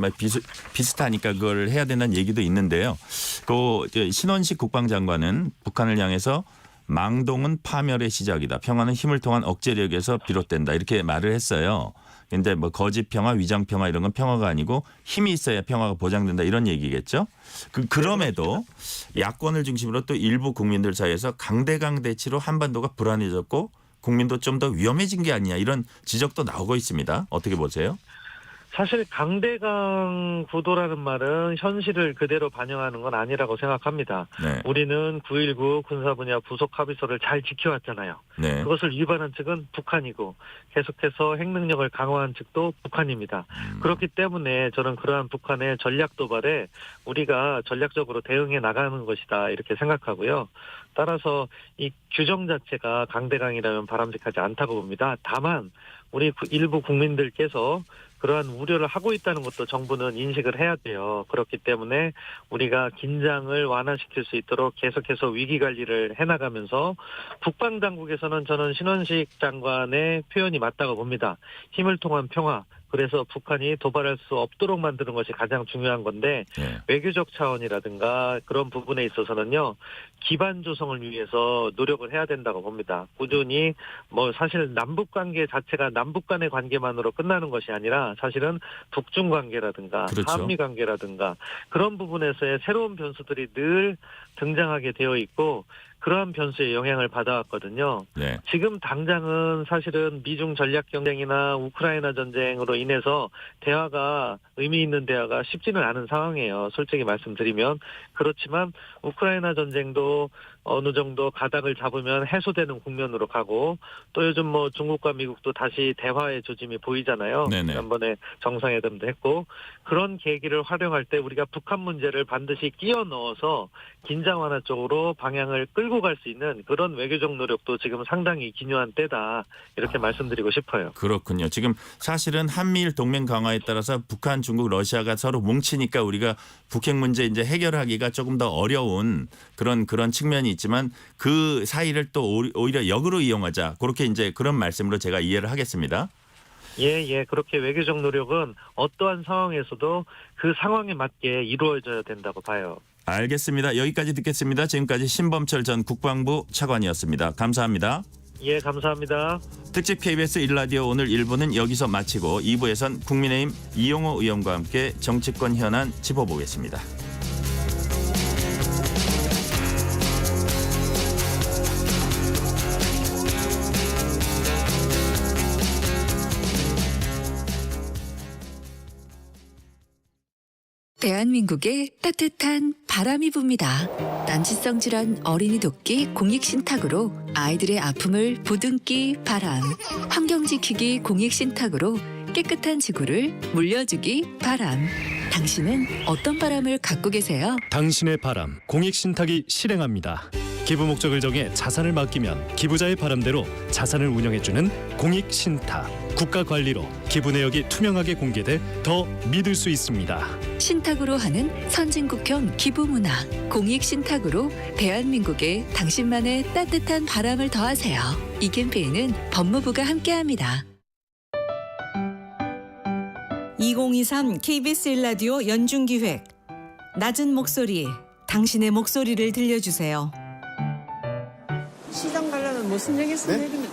비슷하니까 그걸 해야 된다는 얘기도 있는데요. 그 신원식 국방장관은 북한을 향해서 망동은 파멸의 시작이다. 평화는 힘을 통한 억제력에서 비롯된다. 이렇게 말을 했어요. 근데 뭐 거짓 평화, 위장 평화 이런 건 평화가 아니고 힘이 있어야 평화가 보장된다 이런 얘기겠죠. 그럼에도 야권을 중심으로 또 일부 국민들 사이에서 강대강 대치로 한반도가 불안해졌고 국민도 좀 더 위험해진 게 아니냐 이런 지적도 나오고 있습니다. 어떻게 보세요? 사실 강대강 구도라는 말은 현실을 그대로 반영하는 건 아니라고 생각합니다. 네. 우리는 9.19 군사 분야 부속 합의서를 잘 지켜왔잖아요. 네. 그것을 위반한 측은 북한이고 계속해서 핵능력을 강화한 측도 북한입니다. 그렇기 때문에 저는 그러한 북한의 전략 도발에 우리가 전략적으로 대응해 나가는 것이다 이렇게 생각하고요. 따라서 이 규정 자체가 강대강이라면 바람직하지 않다고 봅니다. 다만 우리 일부 국민들께서 그러한 우려를 하고 있다는 것도 정부는 인식을 해야 돼요. 그렇기 때문에 우리가 긴장을 완화시킬 수 있도록 계속해서 위기관리를 해나가면서 국방당국에서는 저는 신원식 장관의 표현이 맞다고 봅니다. 힘을 통한 평화. 그래서 북한이 도발할 수 없도록 만드는 것이 가장 중요한 건데 외교적 차원이라든가 그런 부분에 있어서는요. 기반 조성을 위해서 노력을 해야 된다고 봅니다. 꾸준히 뭐 사실 남북 관계 자체가 남북 간의 관계만으로 끝나는 것이 아니라 사실은 북중 관계라든가 그렇죠. 한미 관계라든가 그런 부분에서의 새로운 변수들이 늘 등장하게 되어 있고 그러한 변수에 영향을 받아왔거든요. 네. 지금 당장은 사실은 미중 전략 경쟁이나 우크라이나 전쟁으로 인해서 대화가 의미 있는 대화가 쉽지는 않은 상황이에요. 솔직히 말씀드리면. 그렇지만 우크라이나 전쟁도 어느 정도 가닥을 잡으면 해소되는 국면으로 가고 또 요즘 뭐 중국과 미국도 다시 대화의 조짐이 보이잖아요. 네네. 지난번에 정상회담도 했고 그런 계기를 활용할 때 우리가 북한 문제를 반드시 끼워 넣어서 긴장 완화 쪽으로 방향을 끌고 갈 수 있는 그런 외교적 노력도 지금 상당히 기묘한 때다 이렇게 말씀드리고 싶어요. 그렇군요. 지금 사실은 한미일 동맹 강화에 따라서 북한, 중국, 러시아가 서로 뭉치니까 우리가 북핵 문제 이제 해결하기가 조금 더 어려운 그런 측면이 있지만 그 사이를 또 오히려 역으로 이용하자. 그렇게 이제 그런 말씀으로 제가 이해를 하겠습니다. 예. 그렇게 외교적 노력은 어떠한 상황에서도 그 상황에 맞게 이루어져야 된다고 봐요. 알겠습니다. 여기까지 듣겠습니다. 지금까지 신범철 전 국방부 차관이었습니다. 감사합니다. 예, 감사합니다. 특집 KBS 1라디오 오늘 1부는 여기서 마치고 2부에선 국민의힘 이용호 의원과 함께 정치권 현안 짚어보겠습니다. 대한민국에 따뜻한 바람이 붑니다. 난치성 질환 어린이 돕기 공익신탁으로 아이들의 아픔을 보듬기 바람. 환경 지키기 공익신탁으로 깨끗한 지구를 물려주기 바람. 당신은 어떤 바람을 갖고 계세요? 당신의 바람 공익신탁이 실행합니다. 기부 목적을 정해 자산을 맡기면 기부자의 바람대로 자산을 운영해주는 공익신탁. 국가 관리로 기부 내역이 투명하게 공개돼 더 믿을 수 있습니다. 신탁으로 하는 선진국형 기부 문화. 공익신탁으로 대한민국에 당신만의 따뜻한 바람을 더하세요. 이 캠페인은 법무부가 함께합니다. 2023 KBS 1라디오 연중기획 낮은 목소리 당신의 목소리를 들려주세요. 시장 가려면 무슨 얘기 쓰면 네?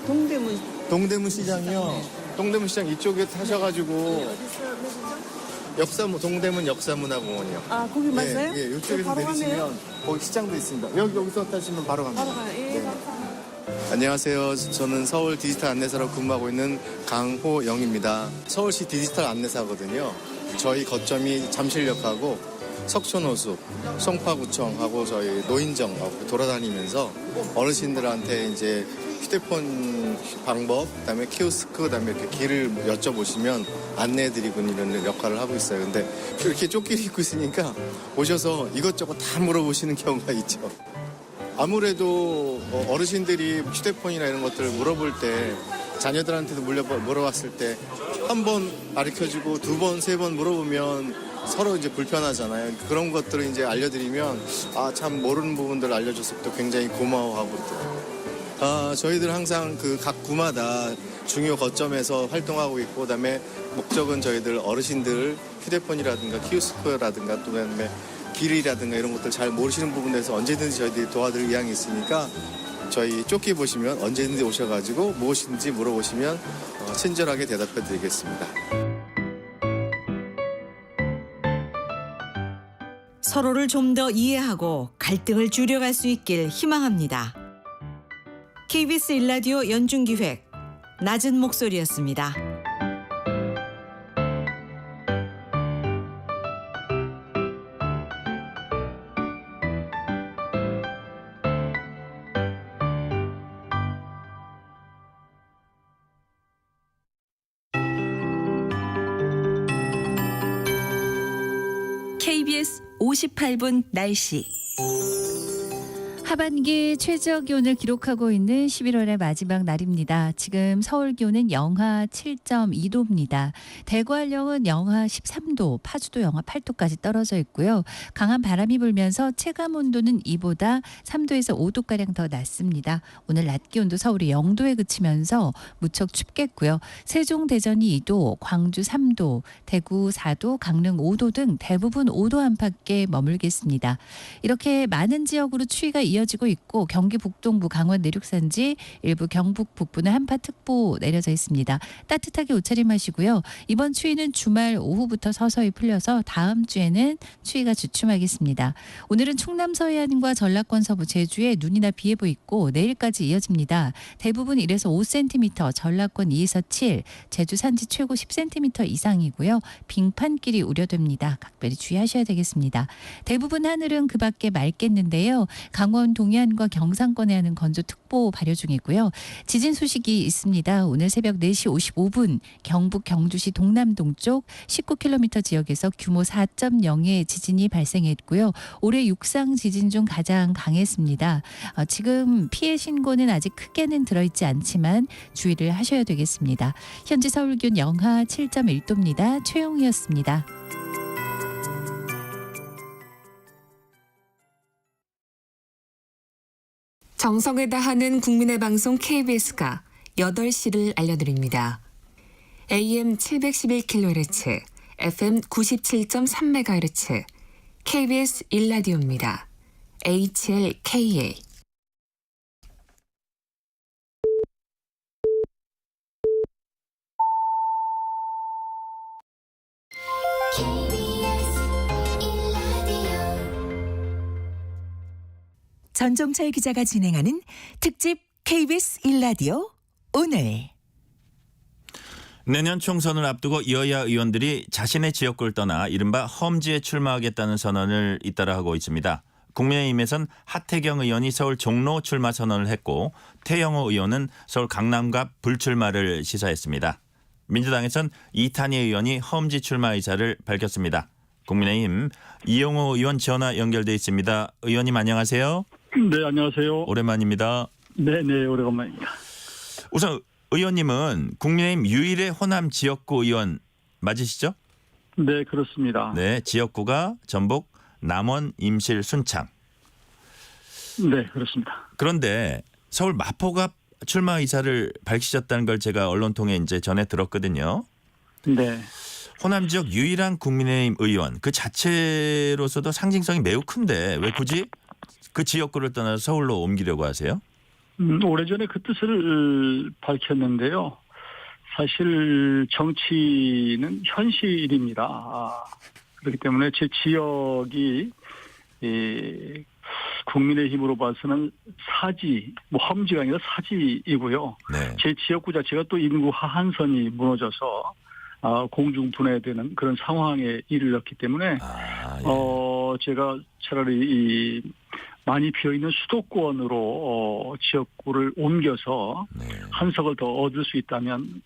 동대문 시장이요. 동대문 시장 이쪽에 타셔가지고 동대문 역사문화공원이요. 아 거기 맞아요? 예, 이쪽에서 내리시면 거기 시장도 있습니다. 여기서 타시면 바로 갑니다. 바로 가요. 예, 안녕하세요. 저는 서울 디지털 안내사로 근무하고 있는 강호영입니다. 서울시 디지털 안내사거든요. 저희 거점이 잠실역하고 석촌호수, 송파구청하고 저희 노인정하고 돌아다니면서 어르신들한테 이제 휴대폰 방법, 그다음에 키오스크, 그다음에 이렇게 길을 여쭤보시면 안내해드리고 이런 역할을 하고 있어요. 근데 이렇게 조끼를 입고 있으니까 오셔서 이것저것 다 물어보시는 경우가 있죠. 아무래도 어르신들이 휴대폰이나 이런 것들을 물어볼 때 자녀들한테도 물어봤을 때 한 번 가르쳐주고 두 번, 세 번 물어보면 서로 이제 불편하잖아요. 그런 것들을 이제 알려드리면 참 모르는 부분들을 알려줘서 또 굉장히 고마워하고 또 저희들 항상 그 각 구마다 중요 거점에서 활동하고 있고 그다음에 목적은 저희들 어르신들 휴대폰이라든가 키오스크라든가 또 그다음에 길이라든가 이런 것들 잘 모르시는 부분에서 언제든지 저희들이 도와드릴 의향이 있으니까 저희 조끼 보시면 언제든지 오셔가지고 무엇인지 물어보시면 친절하게 대답해 드리겠습니다. 서로를 좀 더 이해하고 갈등을 줄여갈 수 있길 희망합니다. KBS 1라디오 연중기획 낮은 목소리였습니다. KBS 58분 날씨. 하반기 최저 기온을 기록하고 있는 11월의 마지막 날입니다. 지금 서울 기온은 영하 7.2도입니다. 대구 한령은 영하 13도, 파주도 영하 8도까지 떨어져 있고요. 강한 바람이 불면서 체감 온도는 이보다 3도에서 5도가량 더 낮습니다. 오늘 낮 기온도 서울이 0도에 그치면서 무척 춥겠고요. 세종, 대전이 2도, 광주 3도, 대구 4도, 강릉 5도 등 대부분 5도 안팎에 머물겠습니다. 이렇게 많은 지역으로 추위가 이어지고 있고 경기 북동부, 강원 내륙 산지, 일부 경북 북부는 한파특보 내려져 있습니다. 따뜻하게 옷차림하시고요. 이번 추위는 주말 오후부터 서서히 풀려서 다음 주에는 추위가 주춤하겠습니다. 오늘은 충남 서해안과 전라권 서부 제주에 눈이나 비 예보 있고 내일까지 이어집니다. 대부분 1에서 5cm, 전라권 2에서 7, 제주 산지 최고 10cm 이상이고요. 빙판길이 우려됩니다. 각별히 주의하셔야 되겠습니다. 대부분 하늘은 그 밖에 맑겠는데요. 강원 강원 동해안과 경상권에 하는 건조특보 발효 중이고요. 지진 소식이 있습니다. 오늘 새벽 4시 55분 경북 경주시 동남동쪽 19km 지역에서 규모 4.0의 지진이 발생했고요. 올해 육상 지진 중 가장 강했습니다. 지금 피해 신고는 아직 크게는 들어있지 않지만 주의를 하셔야 되겠습니다. 현재 서울 기온 영하 7.1도입니다. 최영우였습니다. 정성을 다하는 국민의 방송 KBS가 8시를 알려드립니다. AM 711kHz, FM 97.3MHz, KBS 1라디오입니다. HLKA. 전종철 기자가 진행하는 특집 KBS 일라디오 오늘. 내년 총선을 앞두고 여야 의원들이 자신의 지역구를 떠나 이른바 험지에 출마하겠다는 선언을 잇따라 하고 있습니다. 국민의힘에선 하태경 의원이 서울 종로 출마 선언을 했고 태영호 의원은 서울 강남갑 불출마를 시사했습니다. 민주당에선 이탄희 의원이 험지 출마 의사를 밝혔습니다. 국민의힘 이용호 의원 전화 연결돼 있습니다. 의원님 안녕하세요. 네, 안녕하세요. 오랜만입니다. 네, 오래간만입니다. 우선 의원님은 국민의힘 유일의 호남 지역구 의원 맞으시죠? 네, 그렇습니다. 네, 지역구가 전북, 남원, 임실, 순창. 네, 그렇습니다. 그런데 서울 마포갑 출마 의사를 밝히셨다는 걸 제가 언론 통해 이제 전해 들었거든요. 네. 호남 지역 유일한 국민의힘 의원 그 자체로서도 상징성이 매우 큰데 왜 굳이 그 지역구를 떠나서 서울로 옮기려고 하세요? 오래전에 그 뜻을 밝혔는데요. 사실 정치는 현실입니다. 그렇기 때문에 제 지역이 국민의힘으로 봐서는 사지, 험지가 아니라 사지이고요. 네. 제 지역구 자체가 또 인구 하한선이 무너져서 공중 분해되는 그런 상황에 이르렀기 때문에 제가 차라리 많이 비어있는 수도권으로 지역구를 옮겨서 한석을 더 얻을 수 있다면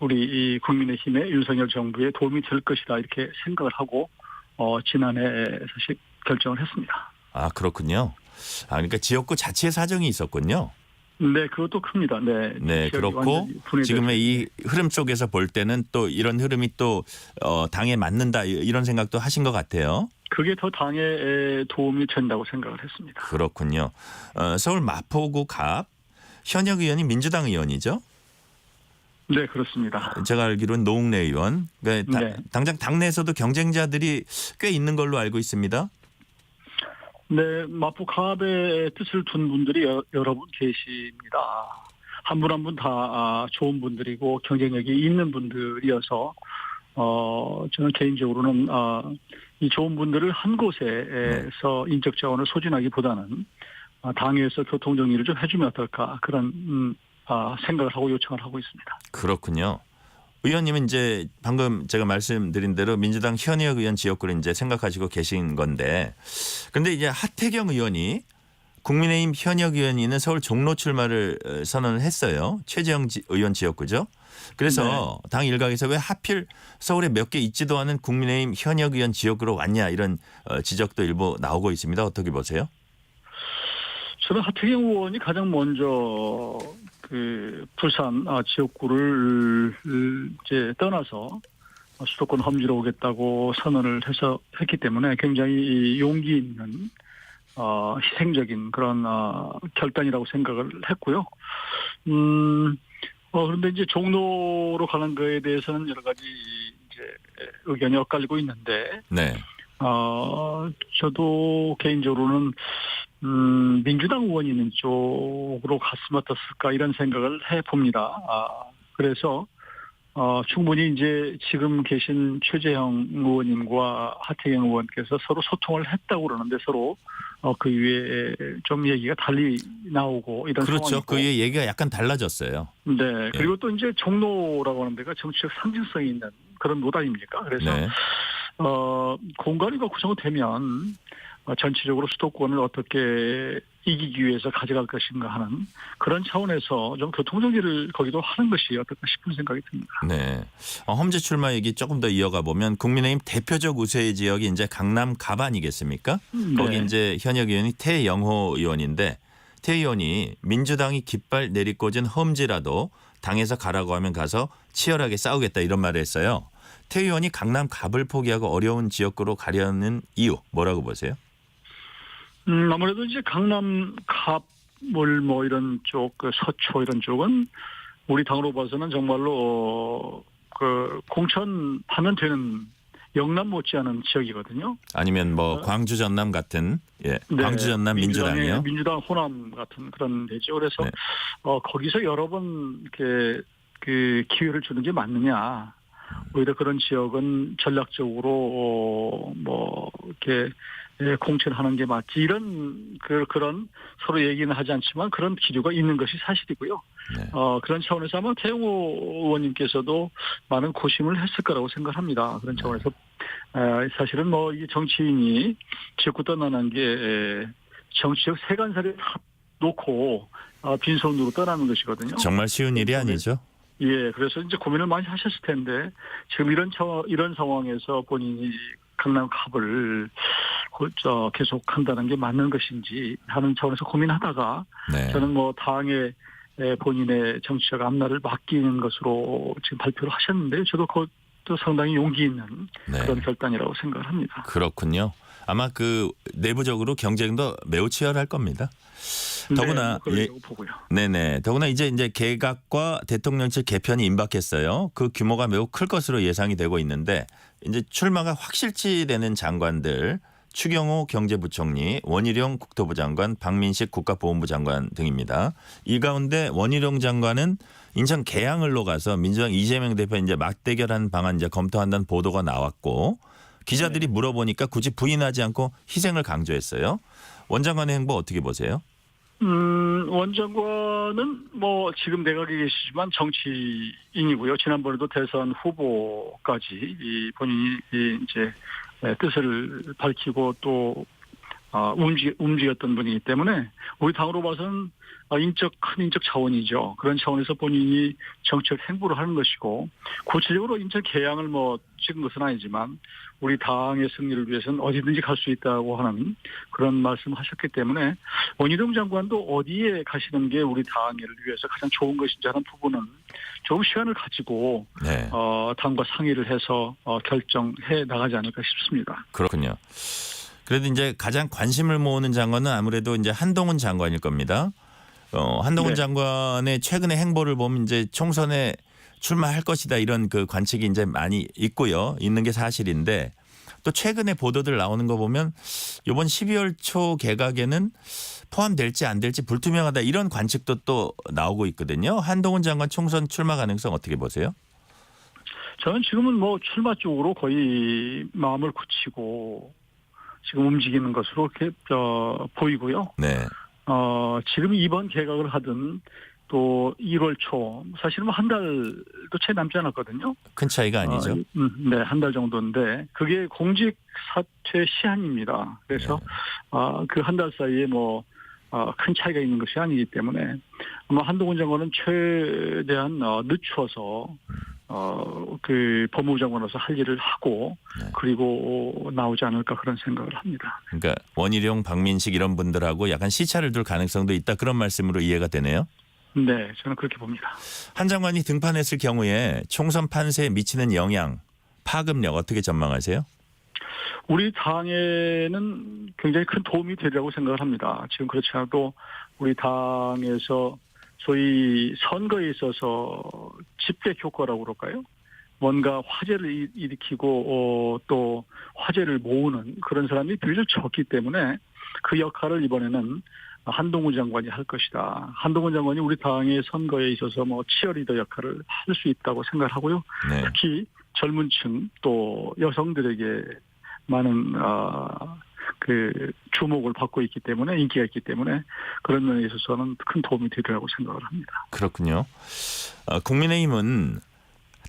우리 국민의힘의 윤석열 정부에 도움이 될 것이다 이렇게 생각을 하고 지난해 사실 결정을 했습니다. 아 그렇군요. 그러니까 지역구 자체의 사정이 있었군요. 네, 그것도 큽니다. 네, 그렇고 지금의 이 흐름 속에서 볼 때는 또 이런 흐름이 또 당에 맞는다 이런 생각도 하신 것 같아요. 그게 더 당에 도움이 된다고 생각을 했습니다. 그렇군요. 서울 마포구 갑 현역 의원이 민주당 의원이죠? 네, 그렇습니다. 제가 알기로는 노웅래 의원. 그러니까 네. 당장 당내에서도 경쟁자들이 꽤 있는 걸로 알고 있습니다. 네, 마포 갑의 뜻을 둔 분들이 여러 분 계십니다. 한 분 한 분 다 좋은 분들이고 경쟁력이 있는 분들이어서 저는 개인적으로는 이 좋은 분들을 한 곳에서 인적 자원을 소진하기보다는 당에서 교통 정리를 좀 해주면 어떨까 그런 생각을 하고 요청을 하고 있습니다. 그렇군요. 의원님은 이제 방금 제가 말씀드린 대로 민주당 현역 의원 지역구를 이제 생각하시고 계신 건데, 근데 이제 하태경 의원이 국민의힘 현역 의원이 있는 서울 종로 출마를 선언을 했어요. 최재형 의원 지역구죠. 그래서 당 일각에서 왜 하필 서울에 몇 개 있지도 않은 국민의힘 현역 의원 지역구로 왔냐 이런 지적도 일부 나오고 있습니다. 어떻게 보세요? 저는 하태경 의원이 가장 먼저 그 부산 지역구를 이제 떠나서 수도권 험지로 오겠다고 선언을 했기 때문에 굉장히 용기 있는 희생적인 그런 결단이라고 생각을 했고요. 그런데 이제 종로로 가는 거에 대해서는 여러 가지 이제 의견이 엇갈리고 있는데, 네. 저도 개인적으로는 민주당 의원이 있는 쪽으로 갔으면 어떻을까 이런 생각을 해봅니다. 그래서 충분히 이제 지금 계신 최재형 의원님과 하태경 의원께서 서로 소통을 했다고 그러는데 서로 그 위에 좀 얘기가 달리 나오고 이런 그렇죠. 상황이고. 그 위에 얘기가 약간 달라졌어요. 네. 그리고 또 이제 종로라고 하는 데가 정치적 상징성이 있는 그런 노다 아닙니까? 그래서 공간이 구성되면 전체적으로 수도권을 어떻게 이기기 위해서 가져갈 것인가 하는 그런 차원에서 좀 교통정리를 거기도 하는 것이 어떨까 싶은 생각이 듭니다. 네. 험지 출마 얘기 조금 더 이어가 보면 국민의힘 대표적 우세 지역이 이제 강남 갑 아니겠습니까? 거기 이제 현역 의원이 태영호 의원인데 태 의원이 민주당이 깃발 내리꽂은 험지라도 당에서 가라고 하면 가서 치열하게 싸우겠다 이런 말을 했어요. 태 의원이 강남 갑을 포기하고 어려운 지역구로 가려는 이유 뭐라고 보세요? 아무래도 이제 강남 갑을 뭐 이런 쪽, 그 서초 이런 쪽은 우리 당으로 봐서는 정말로 그 공천하면 되는 영남 못지않은 지역이거든요. 아니면 뭐 광주 전남 같은 예, 네, 광주 전남 민주당이요. 민주당 호남 같은 그런 데죠. 그래서 네. 거기서 여러 번 이렇게 그 기회를 주는 게 맞느냐. 오히려 그런 지역은 전략적으로 뭐 이렇게 공천하는 게 맞지 이런 그런 서로 얘기는 하지 않지만 그런 기류가 있는 것이 사실이고요. 네. 그런 차원에서 아마 태영호 의원님께서도 많은 고심을 했을 거라고 생각합니다. 그런 차원에서 사실은 뭐 이 정치인이 지역구 떠나는 게 정치적 세간살이 다 놓고 빈손으로 떠나는 것이거든요. 정말 쉬운 일이 아니죠. 예, 그래서 이제 고민을 많이 하셨을 텐데 지금 이런 상황에서 본인이 강남 갑을 계속 한다는 게 맞는 것인지 하는 차원에서 고민하다가 네. 저는 뭐 당에 본인의 정치적 앞날을 맡기는 것으로 지금 발표를 하셨는데 저도 그것도 상당히 용기 있는 네. 그런 결단이라고 생각을 합니다. 그렇군요. 아마 그 내부적으로 경쟁도 매우 치열할 겁니다. 더구나 네, 보고요. 네네. 더구나 이제 개각과 대통령실 개편이 임박했어요. 그 규모가 매우 클 것으로 예상이 되고 있는데 이제 출마가 확실치되는 장관들 추경호 경제부총리, 원희룡 국토부 장관, 박민식 국가보훈부 장관 등입니다. 이 가운데 원희룡 장관은 인천 계양을로 가서 민주당 이재명 대표 이제 맞대결한 방안 이제 검토한다는 보도가 나왔고 기자들이 물어보니까 굳이 부인하지 않고 희생을 강조했어요. 원 장관의 행보 어떻게 보세요? 원 장관은 뭐 지금 내각에 계시지만 정치인이고요. 지난번에도 대선 후보까지 본인이 이제 뜻을 밝히고 또 움직였던 분이기 때문에 우리 당으로 봐서는 큰 인적 차원이죠. 그런 차원에서 본인이 정치적 행보를 하는 것이고 구체적으로 인천 계양을 뭐 찍은 것은 아니지만 우리 당의 승리를 위해서는 어디든지 갈 수 있다고 하는 그런 말씀하셨기 때문에 원희룡 장관도 어디에 가시는 게 우리 당을 위해서 가장 좋은 것인지 하는 부분은 조금 시간을 가지고 네. 당과 상의를 해서 결정해 나가지 않을까 싶습니다. 그렇군요. 그래도 이제 가장 관심을 모으는 장관은 아무래도 이제 한동훈 장관일 겁니다. 한동훈 네. 장관의 최근의 행보를 보면 이제 총선에 출마할 것이다 이런 그 관측이 이제 많이 있는 게 사실인데 또 최근에 보도들 나오는 거 보면 이번 12월 초 개각에는 포함될지 안 될지 불투명하다 이런 관측도 또 나오고 있거든요. 한동훈 장관 총선 출마 가능성 어떻게 보세요? 저는 지금은 뭐 출마 쪽으로 거의 마음을 굳히고 지금 움직이는 것으로 이렇게 보이고요. 네. 지금 이번 개각을 하든 또 1월 초 사실은 한 달도 채 남지 않았거든요. 큰 차이가 아니죠. 네, 한 달 정도인데 그게 공직 사퇴 시한입니다. 그래서 그 한 달 사이에 뭐 큰 차이가 있는 것이 아니기 때문에 아마 한동훈 장관은 최대한 늦춰서 그 법무부 장관으로서 할 일을 하고 그리고 나오지 않을까 그런 생각을 합니다. 그러니까 원희룡, 박민식 이런 분들하고 약간 시차를 둘 가능성도 있다 그런 말씀으로 이해가 되네요. 네, 저는 그렇게 봅니다. 한 장관이 등판했을 경우에 총선 판세에 미치는 영향, 파급력 어떻게 전망하세요? 우리 당에는 굉장히 큰 도움이 되리라고 생각을 합니다. 지금 그렇지 않아도 우리 당에서 소위 선거에 있어서 집대 효과라고 그럴까요? 뭔가 화제를 일으키고 또 화제를 모으는 그런 사람이 비교적 적기 때문에 그 역할을 이번에는 한동훈 장관이 할 것이다. 한동훈 장관이 우리 당의 선거에 있어서 뭐 치어리더 역할을 할 수 있다고 생각을 하고요. 네. 특히 젊은층 또 여성들에게 많은 그 주목을 받고 있기 때문에 인기가 있기 때문에 그런 면에 있어서는 큰 도움이 되리라고 생각을 합니다. 그렇군요. 국민의힘은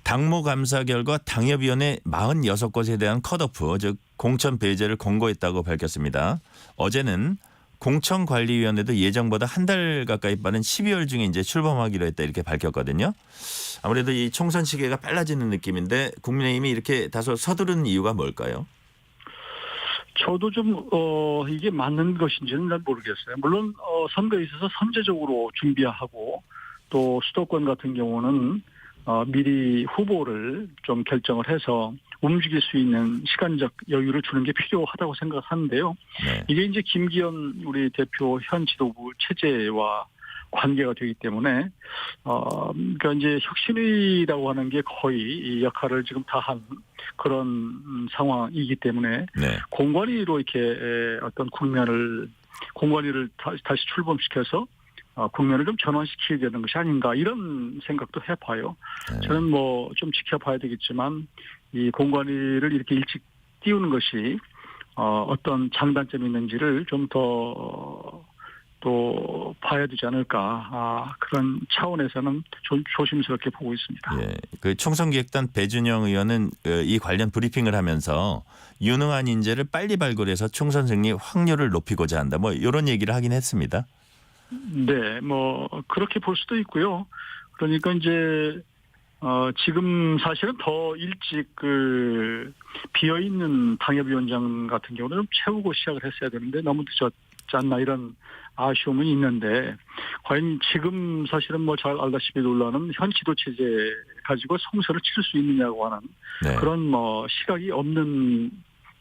당무 감사 결과 당협위원회 46곳에 대한 컷오프, 즉 공천 배제를 권고했다고 밝혔습니다. 어제는 공천관리위원회도 예정보다 한 달 가까이 빠른 12월 중에 이제 출범하기로 했다 이렇게 밝혔거든요. 아무래도 이 총선 시기가 빨라지는 느낌인데 국민의힘이 이렇게 다소 서두른 이유가 뭘까요? 저도 좀 이게 맞는 것인지는 잘 모르겠어요. 물론 선거에 있어서 선제적으로 준비하고 또 수도권 같은 경우는 미리 후보를 좀 결정을 해서 움직일 수 있는 시간적 여유를 주는 게 필요하다고 생각하는데요. 네. 이게 이제 김기현 우리 대표 현 지도부 체제와 관계가 되기 때문에 그러니까 이제 혁신위라고 하는 게 거의 이 역할을 지금 다한 그런 상황이기 때문에 네. 공관위로 이렇게 어떤 공관위를 다시 출범시켜서 국면을 좀 전환시켜야 되는 것이 아닌가 이런 생각도 해봐요. 네. 저는 뭐 좀 지켜봐야 되겠지만 이 공관위를 이렇게 일찍 띄우는 것이 어떤 장단점이 있는지를 좀 더 또 봐야 되지 않을까 그런 차원에서는 좀 조심스럽게 보고 있습니다. 예, 그 총선기획단 배준영 의원은 이 관련 브리핑을 하면서 유능한 인재를 빨리 발굴해서 총선 승리 확률을 높이고자 한다. 뭐 이런 얘기를 하긴 했습니다. 네, 뭐 그렇게 볼 수도 있고요. 그러니까 이제 지금 사실은 더 일찍 그 비어 있는 당협위원장 같은 경우는 좀 채우고 시작을 했어야 되는데 너무 늦었지 않나 이런 아쉬움은 있는데 과연 지금 사실은 뭐 잘 알다시피 논란은 현 지도 체제 가지고 성서를 치를 수 있느냐고 하는 네. 그런 뭐 시각이 없는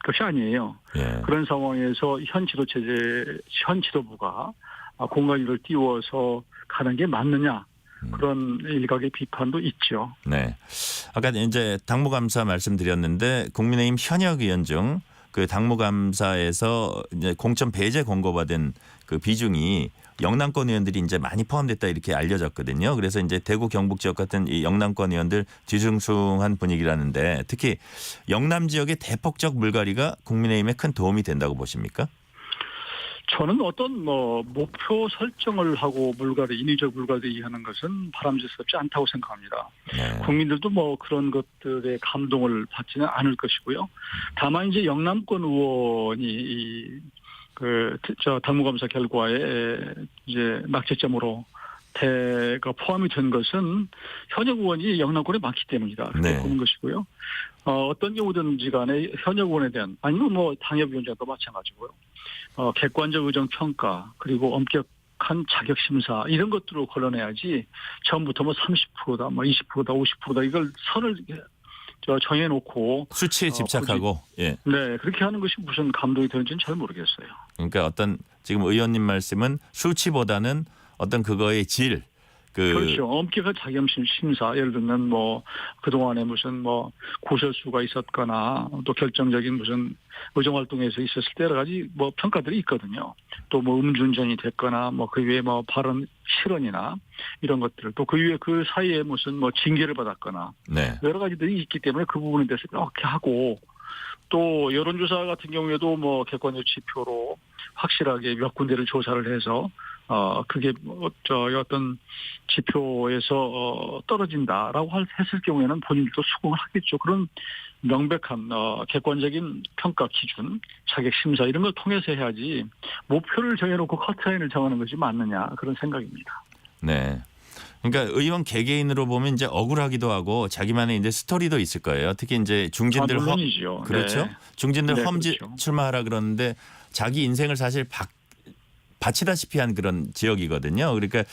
것이 아니에요. 예. 그런 상황에서 현 지도 체제 현 지도부가 공관위를 띄워서 가는 게 맞느냐 그런 일각의 비판도 있죠. 네. 아까 이제 당무감사 말씀드렸는데 국민의힘 현역 의원 중 그 당무감사에서 이제 공천 배제 권고받은 그 비중이 영남권 의원들이 이제 많이 포함됐다 이렇게 알려졌거든요. 그래서 이제 대구 경북 지역 같은 이 영남권 의원들 뒤숭숭한 분위기라는데 특히 영남 지역의 대폭적 물갈이가 국민의힘에 큰 도움이 된다고 보십니까? 저는 어떤 뭐 목표 설정을 하고 인위적 물갈이하는 것은 바람직스럽지 않다고 생각합니다. 네. 국민들도 뭐 그런 것들에 감동을 받지는 않을 것이고요. 다만 이제 영남권 의원이 당무감사 결과에 이제 낙제점으로 대가 포함이 된 것은 현역 의원이 영남권에 많기 때문이다. 그렇게 네. 보는 것이고요. 어떤 경우든지 간에 현역 의원에 대한 아니면 뭐 당협위원장도 마찬가지고요. 객관적 의정 평가 그리고 엄격한 자격 심사 이런 것들로 걸러내야지 처음부터 뭐 30%다, 뭐 20%다, 50%다 이걸 선을 정해놓고 수치에 집착하고 네, 그렇게 하는 것이 무슨 감독이 되는지는 잘 모르겠어요. 그러니까 어떤 지금 의원님 말씀은 수치보다는 어떤 그거의 질. 그렇죠. 엄격한 자격 심사 예를 들면 뭐 그동안에 무슨 뭐 고설수가 있었거나 또 결정적인 무슨 의정 활동에서 있었을 때 여러 가지 뭐 평가들이 있거든요. 또 뭐 음주운전이 됐거나 뭐 그 위에 뭐 발언 실언이나 이런 것들 또 그 위에 그 사이에 무슨 뭐 징계를 받았거나 네. 여러 가지들이 있기 때문에 그 부분에 대해서 이렇게 하고 또 여론조사 같은 경우에도 뭐 객관적 지표로 확실하게 몇 군데를 조사를 해서 그게 어떤 지표에서 떨어진다라고 했을 경우에는 본인들도 수긍을 하겠죠. 그런 명백한 객관적인 평가 기준, 자격 심사 이런 걸 통해서 해야지 목표를 정해놓고 커트라인을 정하는 것이 맞느냐 그런 생각입니다. 네. 그러니까 의원 개개인으로 보면 이제 억울하기도 하고 자기만의 이제 스토리도 있을 거예요. 특히 이제 중진들 물론이죠. 그렇죠. 네. 중진들 네, 험지 그렇죠. 출마하라 그러는데 자기 인생을 사실 바치다시피 한 그런 지역이거든요. 그러니까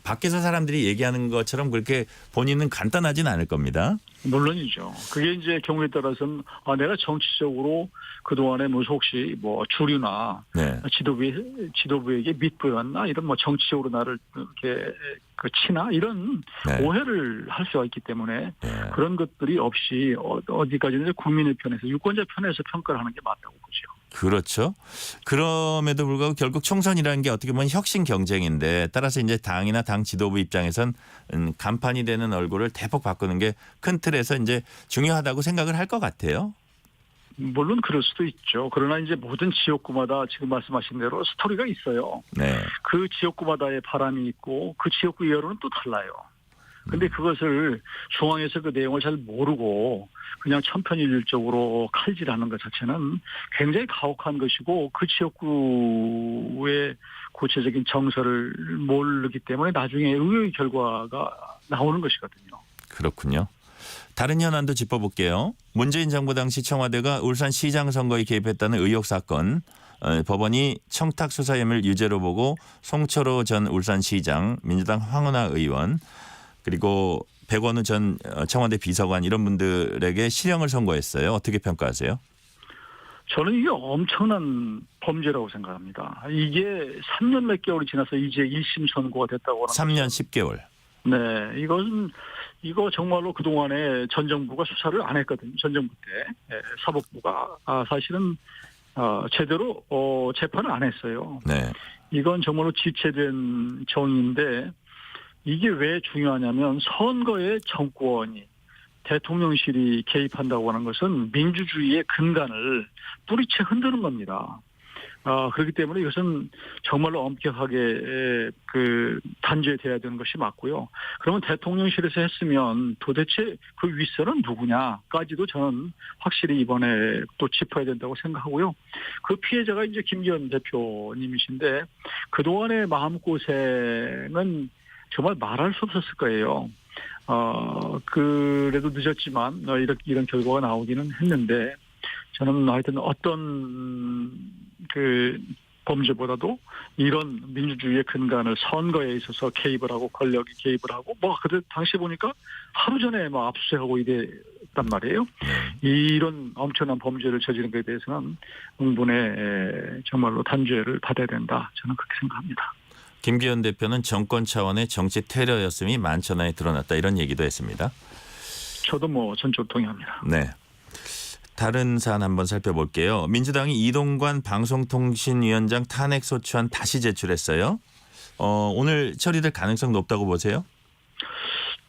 밖에서 사람들이 얘기하는 것처럼 그렇게 본인은 간단하진 않을 겁니다. 물론이죠. 그게 이제 경우에 따라서는 내가 정치적으로 그동안에 뭐 혹시 뭐 주류나 네. 지도부에게 밑보였나 이런 뭐 정치적으로 나를 이렇게 치나 이런 네. 오해를 할 수가 있기 때문에 네. 그런 것들이 없이 어디까지는 국민의 편에서 유권자 편에서 평가를 하는 게 맞다고 보죠. 그렇죠. 그럼에도 불구하고 결국 총선이라는 게 어떻게 보면 혁신 경쟁인데 따라서 이제 당이나 당 지도부 입장에선 간판이 되는 얼굴을 대폭 바꾸는 게 큰 틀에서 이제 중요하다고 생각을 할 것 같아요. 물론 그럴 수도 있죠. 그러나 이제 모든 지역구마다 지금 말씀하신 대로 스토리가 있어요. 네. 그 지역구마다의 바람이 있고 그 지역구 여론은 또 달라요. 근데 그것을 중앙에서 그 내용을 잘 모르고 그냥 천편일률적으로 칼질하는 것 자체는 굉장히 가혹한 것이고 그 지역구의 구체적인 정서를 모르기 때문에 나중에 의외의 결과가 나오는 것이거든요. 그렇군요. 다른 현안도 짚어볼게요. 문재인 정부 당시 청와대가 울산시장 선거에 개입했다는 의혹 사건. 법원이 청탁 수사 혐의를 유죄로 보고 송철호 전 울산시장, 민주당 황운하 의원 그리고 백원우 전 청와대 비서관 이런 분들에게 실형을 선고했어요. 어떻게 평가하세요? 저는 이게 엄청난 범죄라고 생각합니다. 이게 3년 몇 개월이 지나서 이제 1심 선고가 됐다고 하는 3년 10개월. 네, 이거 정말로 그동안에 전 정부가 수사를 안 했거든요. 전 정부 때 사법부가 사실은 제대로 재판을 안 했어요. 네. 이건 정말로 지체된 정의인데 이게 왜 중요하냐면 선거에 정권이 대통령실이 개입한다고 하는 것은 민주주의의 근간을 뿌리채 흔드는 겁니다. 그렇기 때문에 이것은 정말로 엄격하게 단죄돼야 되는 것이 맞고요. 그러면 대통령실에서 했으면 도대체 그 윗선은 누구냐까지도 저는 확실히 이번에 또 짚어야 된다고 생각하고요. 그 피해자가 이제 김기현 대표님이신데 그동안의 마음고생은 정말 말할 수 없었을 거예요. 그래도 늦었지만 이런 결과가 나오기는 했는데 저는 하여튼 어떤 범죄보다도 이런 민주주의의 근간을 선거에 있어서 개입을 하고 권력이 개입을 하고 그때 당시 보니까 하루 전에 압수수색하고 이랬단 말이에요. 이런 엄청난 범죄를 저지른 것에 대해서는 응분의 정말로 단죄를 받아야 된다. 저는 그렇게 생각합니다. 김기현 대표는 정권 차원의 정치 테러였음이 만천하에 드러났다 이런 얘기도 했습니다. 저도 전적으로 동의합니다. 네. 다른 사안 한번 살펴볼게요. 민주당이 이동관 방송통신위원장 탄핵소추안 다시 제출했어요. 오늘 처리될 가능성 높다고 보세요?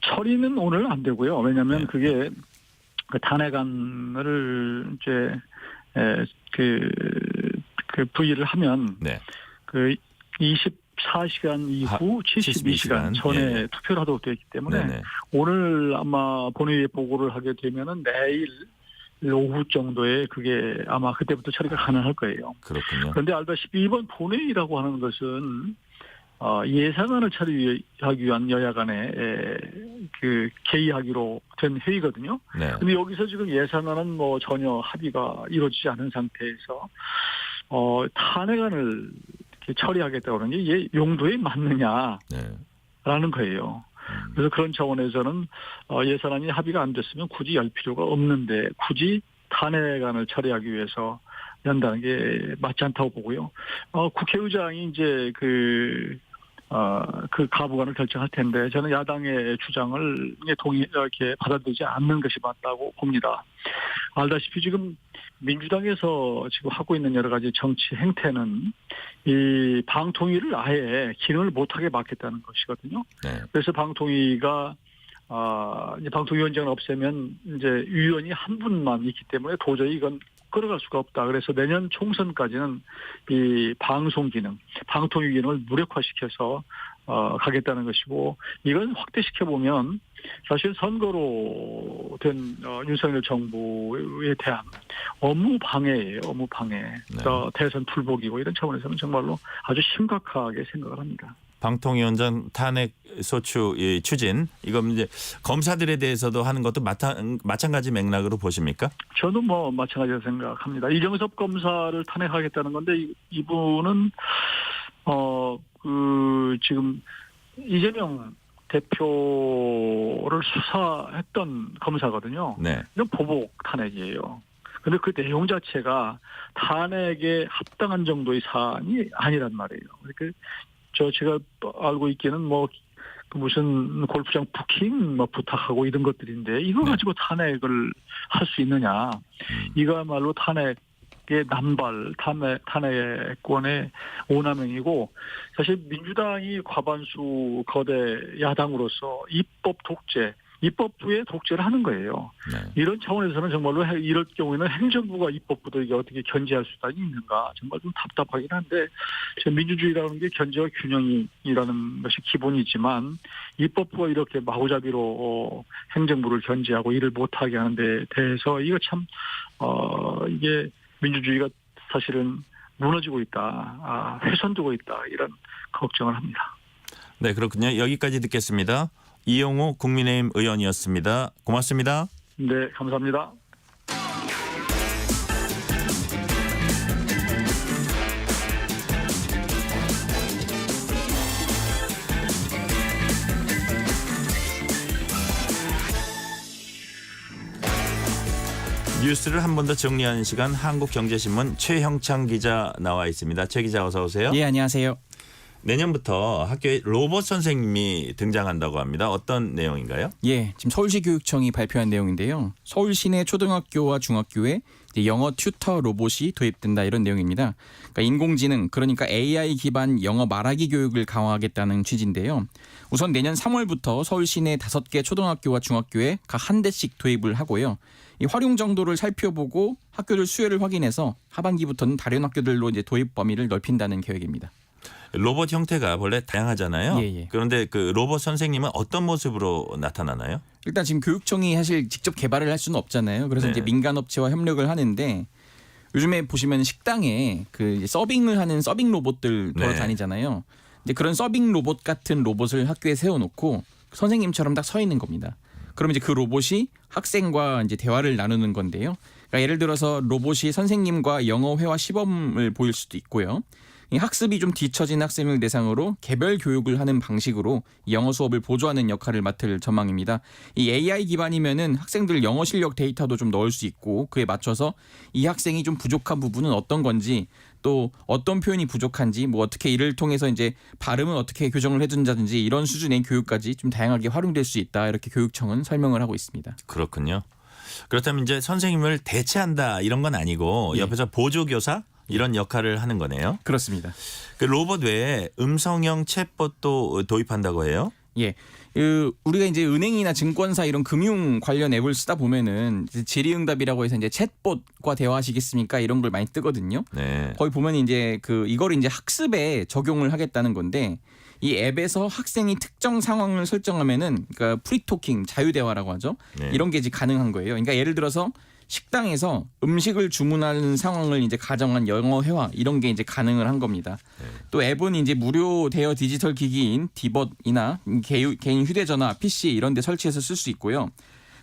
처리는 오늘 안 되고요. 왜냐하면 네. 그게 그 탄핵안을 이제 부의를 하면 네. 24시간 이후 72시간 전에 예. 투표를 하도록 되어 있기 때문에 네네. 오늘 아마 본회의에 보고를 하게 되면은 내일 오후 정도에 그게 아마 그때부터 처리가 가능할 거예요. 그렇군요. 그런데 알다시피 이번 본회의라고 하는 것은 예산안을 처리하기 위한 여야 간의 개의하기로 된 회의거든요. 네. 근데 여기서 지금 예산안은 전혀 합의가 이루어지지 않은 상태에서 탄핵안을 이렇게 처리하겠다고 하는 게 용도에 맞느냐라는 네. 거예요. 그래서 그런 차원에서는 예산안이 합의가 안 됐으면 굳이 열 필요가 없는데 굳이 탄핵안을 처리하기 위해서 연다는 게 맞지 않다고 보고요. 국회의장이 이제 그 가부관을 결정할 텐데 저는 야당의 주장을 이렇게 받아들이지 않는 것이 맞다고 봅니다. 알다시피 지금 민주당에서 지금 하고 있는 여러 가지 정치 행태는 이 방통위를 아예 기능을 못하게 막겠다는 것이거든요. 네. 그래서 방통위가 이제 방통위원장을 없애면 이제 위원이 한 분만 있기 때문에 도저히 이건 끌어갈 수가 없다. 그래서 내년 총선까지는 이 방송 기능, 방통위 기능을 무력화시켜서 가겠다는 것이고 이건 확대시켜 보면 사실 선거로 된 윤석열 정부에 대한 업무 방해예요. 업무 방해. 네. 대선 불복이고 이런 차원에서는 정말로 아주 심각하게 생각을 합니다. 방통위원장 탄핵 소추 추진 이거 이제 검사들에 대해서도 하는 것도 마찬가지 맥락으로 보십니까? 저도 마찬가지로 생각합니다. 이정섭 검사를 탄핵하겠다는 건데 이분은 지금 이재명 대표를 수사했던 검사거든요. 네. 이건 보복 탄핵이에요. 근데 그 내용 자체가 탄핵에 합당한 정도의 사안이 아니란 말이에요. 그러니까 제가 알고 있기는 무슨 골프장 부킹 부탁하고 이런 것들인데 이거 가지고 탄핵을 할 수 있느냐. 이거야말로 탄핵의 남발, 탄핵권의 오남용이고 사실 민주당이 과반수 거대 야당으로서 입법 독재, 입법부에 독재를 하는 거예요. 네. 이런 차원에서는 정말로 이럴 경우에는 행정부가 입법부도 이게 어떻게 견제할 수가 있는가 정말 좀 답답하긴 한데 민주주의라는 게 견제와 균형이라는 것이 기본이지만 입법부가 이렇게 마구잡이로 행정부를 견제하고 일을 못하게 하는 데 대해서 이거 참 이게 민주주의가 사실은 무너지고 있다, 훼손되고 있다 이런 걱정을 합니다. 네, 그렇군요. 여기까지 듣겠습니다. 이용호 국민의힘 의원이었습니다. 고맙습니다. 네, 감사합니다. 뉴스를 한 번 더 정리하는 시간 한국경제신문 최형창 기자 나와 있습니다. 최 기자 어서 오세요. 예, 안녕하세요. 내년부터 학교에 로봇 선생님이 등장한다고 합니다. 어떤 내용인가요? 예, 지금 서울시 교육청이 발표한 내용인데요. 서울시 내 초등학교와 중학교에 영어 튜터 로봇이 도입된다 이런 내용입니다. 그러니까 인공지능 그러니까 AI 기반 영어 말하기 교육을 강화하겠다는 취지인데요. 우선 내년 3월부터 서울시 내 5개 초등학교와 중학교에 각 한 대씩 도입을 하고요. 이 활용 정도를 살펴보고 학교들 수요를 확인해서 하반기부터는 다른 학교들로 이제 도입 범위를 넓힌다는 계획입니다. 로봇 형태가 원래 다양하잖아요. 예. 그런데 그 로봇 선생님은 어떤 모습으로 나타나나요? 일단 지금 교육청이 사실 직접 개발을 할 수는 없잖아요. 그래서 네. 이제 민간 업체와 협력을 하는데 요즘에 보시면 식당에 그 서빙을 하는 서빙 로봇들 돌아다니잖아요. 이제 그런 서빙 로봇 같은 로봇을 학교에 세워놓고 선생님처럼 딱 서 있는 겁니다. 그럼 이제 그 로봇이 학생과 이제 대화를 나누는 건데요. 그러니까 예를 들어서 로봇이 선생님과 영어 회화 시범을 보일 수도 있고요. 이 학습이 좀 뒤처진 학생을 대상으로 개별 교육을 하는 방식으로 영어 수업을 보조하는 역할을 맡을 전망입니다. 이 AI 기반이면은 학생들 영어 실력 데이터도 좀 넣을 수 있고 그에 맞춰서 이 학생이 좀 부족한 부분은 어떤 건지 또 어떤 표현이 부족한지 뭐 어떻게 이를 통해서 이제 발음은 어떻게 교정을 해준다든지 이런 수준의 교육까지 좀 다양하게 활용될 수 있다 이렇게 교육청은 설명을 하고 있습니다. 그렇군요. 그렇다면 이제 선생님을 대체한다 이런 건 아니고 옆에서 보조교사 이런 역할을 하는 거네요. 그렇습니다. 그 로봇 외에 음성형 챗봇도 도입한다고 해요. 예. 우리가 이제 은행이나 증권사 이런 금융 관련 앱을 쓰다 보면은 질의응답이라고 해서 이제 챗봇과 대화하시겠습니까? 이런 걸 많이 뜨거든요. 네. 거기 보면 이제 이걸 이제 학습에 적용을 하겠다는 건데 이 앱에서 학생이 특정 상황을 설정하면은 그러니까 프리토킹 자유대화라고 하죠. 네. 이런 게 이제 가능한 거예요. 그러니까 예를 들어서 식당에서 음식을 주문하는 상황을 이제 가정한 영어 회화 이런 게 이제 가능을 한 겁니다. 또 앱은 이제 무료 대여 디지털 기기인 디벗이나 개인 휴대전화, PC 이런 데 설치해서 쓸 수 있고요.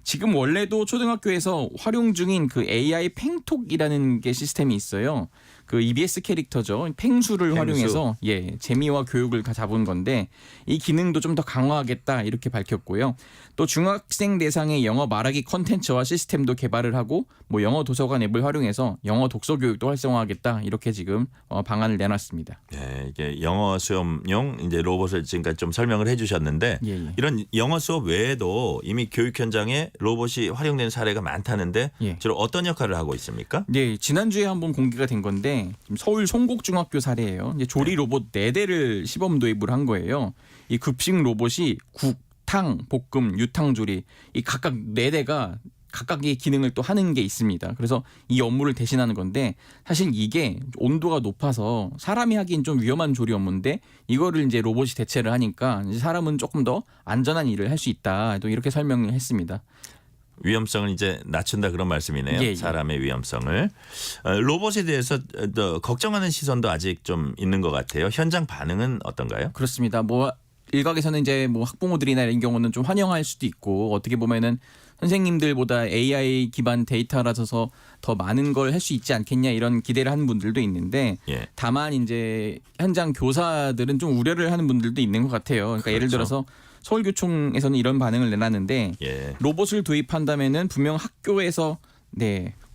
지금 원래도 초등학교에서 활용 중인 그 AI 팽톡이라는 게 시스템이 있어요. 그 EBS 캐릭터죠. 팽수를 활용해서 재미와 교육을 다 잡은 건데 이 기능도 좀 더 강화하겠다 이렇게 밝혔고요. 또 중학생 대상의 영어 말하기 콘텐츠와 시스템도 개발을 하고 뭐 영어 도서관 앱을 활용해서 영어 독서 교육도 활성화하겠다 이렇게 지금 방안을 내놨습니다. 네, 이게 영어 수업용 이제 로봇을 지금까지 좀 설명을 해주셨는데 이런 영어 수업 외에도 이미 교육 현장에 로봇이 활용된 사례가 많다는데 주로 어떤 역할을 하고 있습니까? 네, 지난주에 한번 공개가 된 건데 지금 서울 송곡중학교 사례예요. 이제 조리 로봇 4대를 시범 도입을 한 거예요. 이 급식 로봇이 국, 탕, 볶음, 유탕조리 이 각각 4대가 각각의 기능을 또 하는 게 있습니다. 그래서 이 업무를 대신하는 건데 사실 이게 온도가 높아서 사람이 하기엔 좀 위험한 조리 업무인데 이거를 이제 로봇이 대체를 하니까 이제 사람은 조금 더 안전한 일을 할 수 있다. 또 이렇게 설명을 했습니다. 위험성을 이제 낮춘다 그런 말씀이네요. 사람의 위험성을. 로봇에 대해서 더 걱정하는 시선도 아직 좀 있는 것 같아요. 현장 반응은 어떤가요? 그렇습니다. 뭐 일각에서는 이제 뭐 학부모들이나 이런 경우는 좀 환영할 수도 있고 어떻게 보면은 선생님들보다 AI 기반 데이터라서 더 많은 걸 할 수 있지 않겠냐 이런 기대를 하는 분들도 있는데 다만 이제 현장 교사들은 좀 우려를 하는 분들도 있는 것 같아요. 그러니까 예를 들어서 서울교총에서는 이런 반응을 내놨는데 로봇을 도입한다면은 분명 학교에서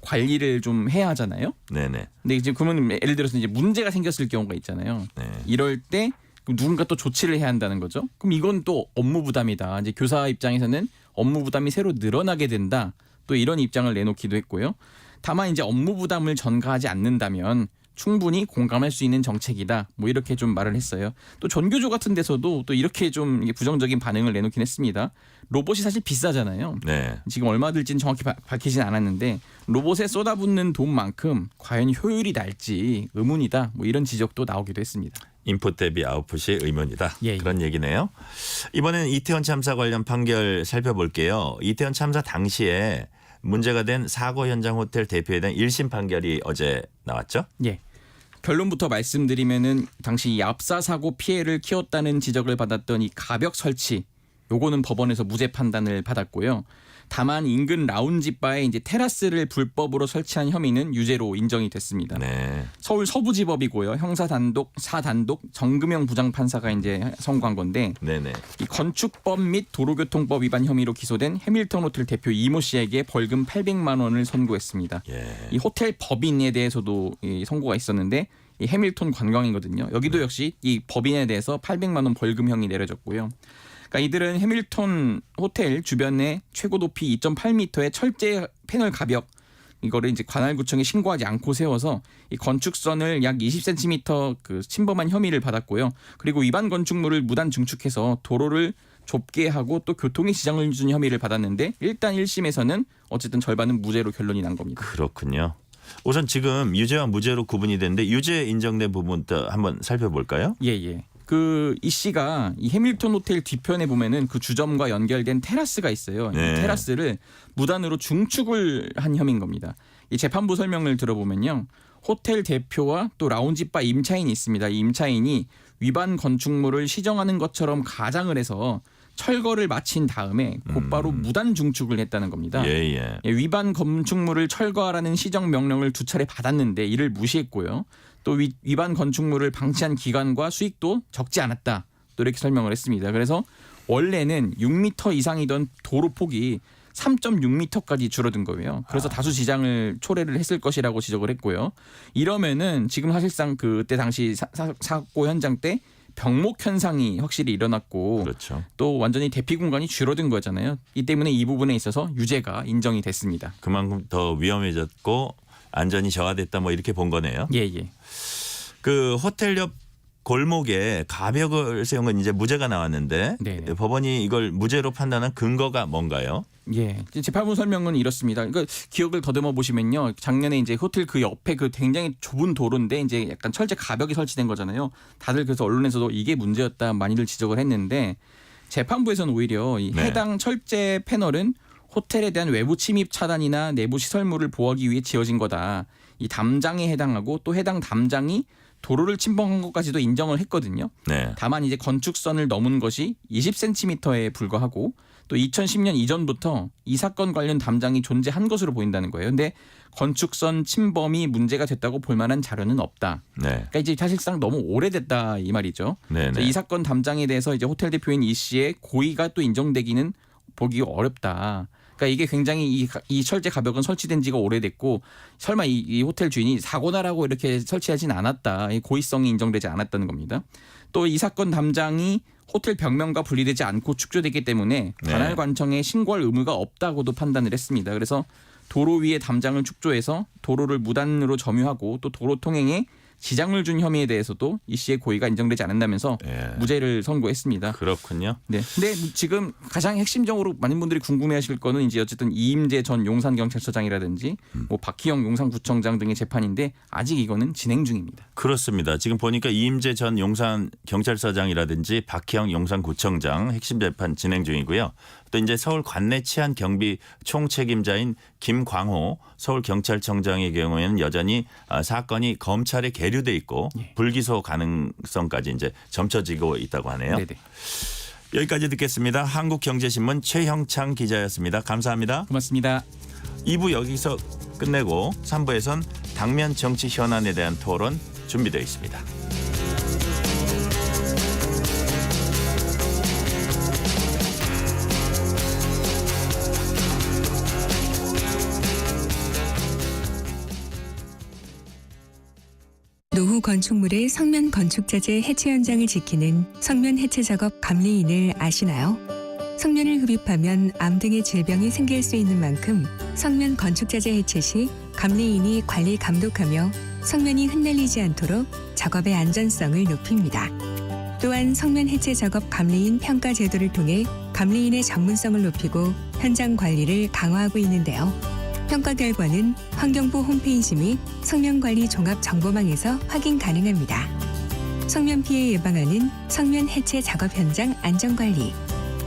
관리를 좀 해야 하잖아요. 네네. 근데 이제 그러면 예를 들어서 이제 문제가 생겼을 경우가 있잖아요. 이럴 때 누군가 또 조치를 해야 한다는 거죠. 그럼 이건 또 업무 부담이다. 이제 교사 입장에서는 업무 부담이 새로 늘어나게 된다. 또 이런 입장을 내놓기도 했고요. 다만 이제 업무 부담을 전가하지 않는다면 충분히 공감할 수 있는 정책이다. 뭐 이렇게 좀 말을 했어요. 또 전교조 같은 데서도 또 이렇게 좀 이게 부정적인 반응을 내놓긴 했습니다. 로봇이 사실 비싸잖아요. 네. 지금 얼마 들지는 정확히 밝히진 않았는데 로봇에 쏟아붓는 돈만큼 과연 효율이 날지 의문이다. 뭐 이런 지적도 나오기도 했습니다. 인풋 대비 아웃풋이 의문이다. 예. 그런 얘기네요. 이번엔 이태원 참사 관련 판결 살펴볼게요. 이태원 참사 당시에 문제가 된 사고 현장 호텔 대표에 대한 1심 판결이 어제 나왔죠? 예. 결론부터 말씀드리면은 당시 이 압사 사고 피해를 키웠다는 지적을 받았던 이 가벽 설치 요거는 법원에서 무죄 판단을 받았고요. 다만 인근 라운지바에 이제 테라스를 불법으로 설치한 혐의는 유죄로 인정이 됐습니다. 네. 서울 서부지법이고요. 형사 단독, 사단독, 정금영 부장판사가 이제 선고한 건데 네네. 이 건축법 및 도로교통법 위반 혐의로 기소된 해밀턴 호텔 대표 이모 씨에게 벌금 800만 원을 선고했습니다. 예. 이 호텔 법인에 대해서도 이 선고가 있었는데 이 해밀턴 관광이거든요. 여기도 역시 이 법인에 대해서 800만 원 벌금형이 내려졌고요. 그러니까 이들은 해밀턴 호텔 주변에 최고 높이 2.8m의 철제 패널 가벽 이거를 이제 관할구청에 신고하지 않고 세워서 이 건축선을 약 20cm 그 침범한 혐의를 받았고요. 그리고 위반 건축물을 무단 증축해서 도로를 좁게 하고 또 교통에 지장을 준 혐의를 받았는데 일단 1심에서는 어쨌든 절반은 무죄로 결론이 난 겁니다. 그렇군요. 우선 지금 유죄와 무죄로 구분이 되는데 유죄 인정된 부분부터 한번 살펴볼까요? 예. 이 씨가 이 해밀턴 호텔 뒤편에 보면은 그 주점과 연결된 테라스가 있어요. 네. 이 테라스를 무단으로 중축을 한 혐의인 겁니다. 이 재판부 설명을 들어보면요. 호텔 대표와 또 라운지바 임차인이 있습니다. 이 임차인이 위반 건축물을 시정하는 것처럼 가장을 해서 철거를 마친 다음에 곧바로 무단 중축을 했다는 겁니다. 예. 위반 건축물을 철거하라는 시정 명령을 2차례 받았는데 이를 무시했고요. 또 위반 건축물을 방치한 기간과 수익도 적지 않았다. 또 이렇게 설명을 했습니다. 그래서 원래는 6m 이상이던 도로 폭이 3.6m까지 줄어든 거예요. 그래서 다수 지장을 초래를 했을 것이라고 지적을 했고요. 이러면은 지금 사실상 그때 당시 사고 현장 때 병목 현상이 확실히 일어났고 그렇죠. 또 완전히 대피 공간이 줄어든 거잖아요. 이 때문에 이 부분에 있어서 유죄가 인정이 됐습니다. 그만큼 더 위험해졌고 안전이 저하됐다 뭐 이렇게 본 거네요. 예. 그 호텔 옆 골목에 가벽을 세운 건 이제 무죄가 나왔는데 네네. 법원이 이걸 무죄로 판단한 근거가 뭔가요? 예. 재판부 설명은 이렇습니다. 그러니까 기억을 더듬어 보시면요. 작년에 이제 호텔 그 옆에 그 굉장히 좁은 도로인데 이제 약간 철제 가벽이 설치된 거잖아요. 다들 그래서 언론에서도 이게 문제였다 많이들 지적을 했는데 재판부에서는 오히려 이 해당 철제 패널은 호텔에 대한 외부 침입 차단이나 내부 시설물을 보호하기 위해 지어진 거다. 이 담장에 해당하고 또 해당 담장이 도로를 침범한 것까지도 인정을 했거든요. 네. 다만 이제 건축선을 넘은 것이 20cm에 불과하고 또 2010년 이전부터 이 사건 관련 담장이 존재한 것으로 보인다는 거예요. 근데 건축선 침범이 문제가 됐다고 볼 만한 자료는 없다. 네. 그러니까 이제 사실상 너무 오래됐다 이 말이죠. 네네. 이 사건 담장에 대해서 이제 호텔 대표인 이 씨의 고의가 또 인정되기는 보기 어렵다. 그러니까 이게 굉장히 이 철제 가벽은 설치된 지가 오래됐고 설마 이 호텔 주인이 사고나라고 이렇게 설치하진 않았다. 고의성이 인정되지 않았다는 겁니다. 또 이 사건 담장이 호텔 벽면과 분리되지 않고 축조됐기 때문에 관할관청에 신고할 의무가 없다고도 판단을 했습니다. 그래서 도로 위에 담장을 축조해서 도로를 무단으로 점유하고 또 도로 통행에 지장을 준 혐의에 대해서도 이 씨의 고의가 인정되지 않는다면서 무죄를 선고했습니다. 그렇군요. 네. 근데 지금 가장 핵심적으로 많은 분들이 궁금해하실 거는 이제 어쨌든 이임재 전 용산경찰서장이라든지 뭐 박희영 용산구청장 등의 재판인데 아직 이거는 진행 중입니다. 그렇습니다. 지금 보니까 이임재 전 용산경찰서장이라든지 박희영 용산구청장 핵심 재판 진행 중이고요. 또 이제 서울 관내 치안 경비 총책임자인 김광호 서울경찰청장의 경우에는 여전히 사건이 검찰에 계류돼 있고 불기소 가능성까지 이제 점쳐지고 있다고 하네요. 네네. 여기까지 듣겠습니다. 한국경제신문 최형창 기자였습니다. 감사합니다. 고맙습니다. 2부 여기서 끝내고 3부에선 당면 정치 현안에 대한 토론 준비되어 있습니다. 노후 건축물의 성면 건축자재 해체 현장을 지키는 성면 해체 작업 감리인을 아시나요? 성면을 흡입하면 암 등의 질병이 생길 수 있는 만큼 성면 건축자재 해체 시 감리인이 관리 감독하며 성면이 흩날리지 않도록 작업의 안전성을 높입니다. 또한 성면 해체 작업 감리인 평가 제도를 통해 감리인의 전문성을 높이고 현장 관리를 강화하고 있는데요. 평가 결과는 환경부 홈페이지 및 성면관리 종합정보망에서 확인 가능합니다. 성면 피해 예방하는 성면 해체 작업 현장 안전관리.